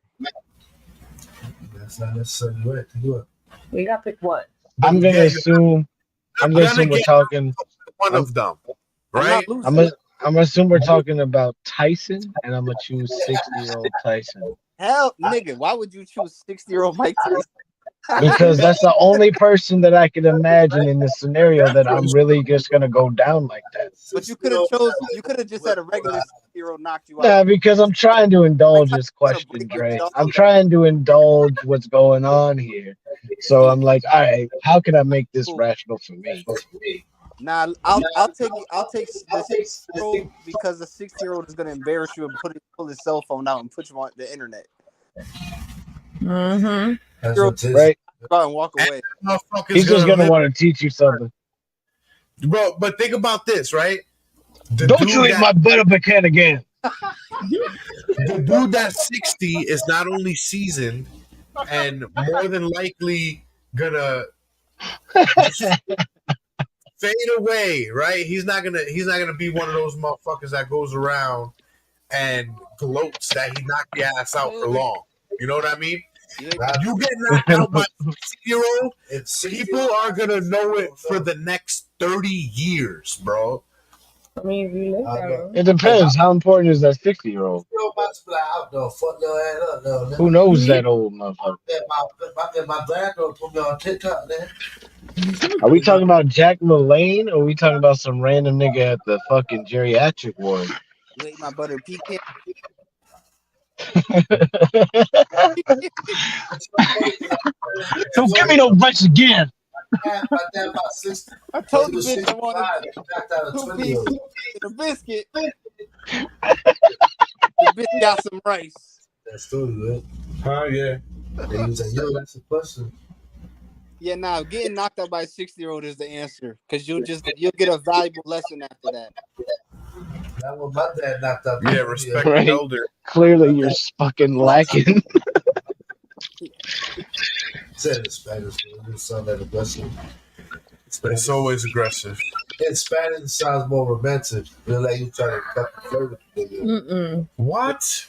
A: That's not necessarily right. Do it.
D: We gotta pick one.
F: I'm gonna assume we're talking
C: one of them, right?
F: I'm gonna assume we're talking about Tyson, and I'm gonna choose 60-year-old Tyson.
B: Hell, nigga, why would you choose 60-year-old Mike Tyson?
F: Because that's the only person that I can imagine in this scenario that I'm really just gonna go down like that.
B: But you could have just had a regular 60-year-old knocked you out.
F: Nah, because I'm trying to indulge this question, Dre. I'm trying to indulge what's going on here. So I'm like, all right, how can I make this rational for me?
B: Nah, I'll take the 60-year-old because the 60-year-old is gonna embarrass you and pull his cell phone out and put you on the internet.
D: Mm-hmm.
F: Right.
B: Go and walk away.
F: He's just gonna want to teach you something.
C: Bro, but think about this, right?
F: Don't you eat my butter pecan again.
C: The dude that's 60 is not only seasoned and more than likely gonna fade away, right? He's not gonna be one of those motherfuckers that goes around and gloats that he knocked your ass out for long. You know what I mean? You get knocked out by a 60-year-old, people are gonna know it for the next 30 years, bro.
D: I mean, if you live there.
F: It depends. How important is that 60-year-old? Who knows that old motherfucker?
A: My granddaughter put me on TikTok, man.
F: Are we talking about Jack LaLanne, or are we talking about some random nigga at the fucking geriatric ward?
B: You ate my butter pecan.
F: Don't give me no rice again.
B: I told the bitch I wanted 2 pieces of a biscuit. The bitch got some rice.
A: That's still good.
C: Oh yeah.
A: And he was like, yo, that's a question.
B: Yeah, nah, getting knocked out by a 60-year-old is the answer. Because you'll get a valuable lesson after that.
A: That was my dad knocked out.
C: Yeah, respect the elder.
F: Clearly you're fucking lacking.
A: Said in Spanish, it doesn't sound that aggressive.
C: It's always aggressive.
A: In Spanish, it sounds more romantic. They're like you trying to fucking flirt with nigga.
C: What?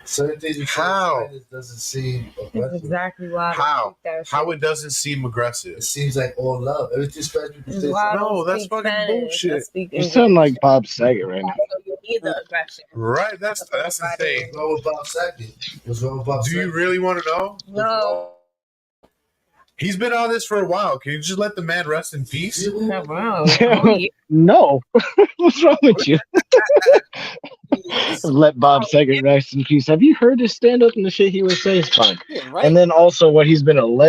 A: Certain things you say in Spanish doesn't seem aggressive.
I: That's exactly why.
C: How? How it doesn't seem aggressive?
A: It seems like all love. Everything Spanish people say.
C: No, that's fucking bullshit.
F: You sound like Bob Saget right now.
D: You need the aggression.
C: Right, that's the thing.
A: What's wrong with Bob Saget? What's wrong with Bob
C: Do
A: Saget?
C: you really want to know?
D: No.
C: He's been on this for a while. Can you just let the man rest in peace?
F: No. What's wrong with you? Let Bob Saget rest in peace. Have you heard his stand up and the shit he would say? It's fine.
B: Yeah, right.
F: And then also what he's been alleged.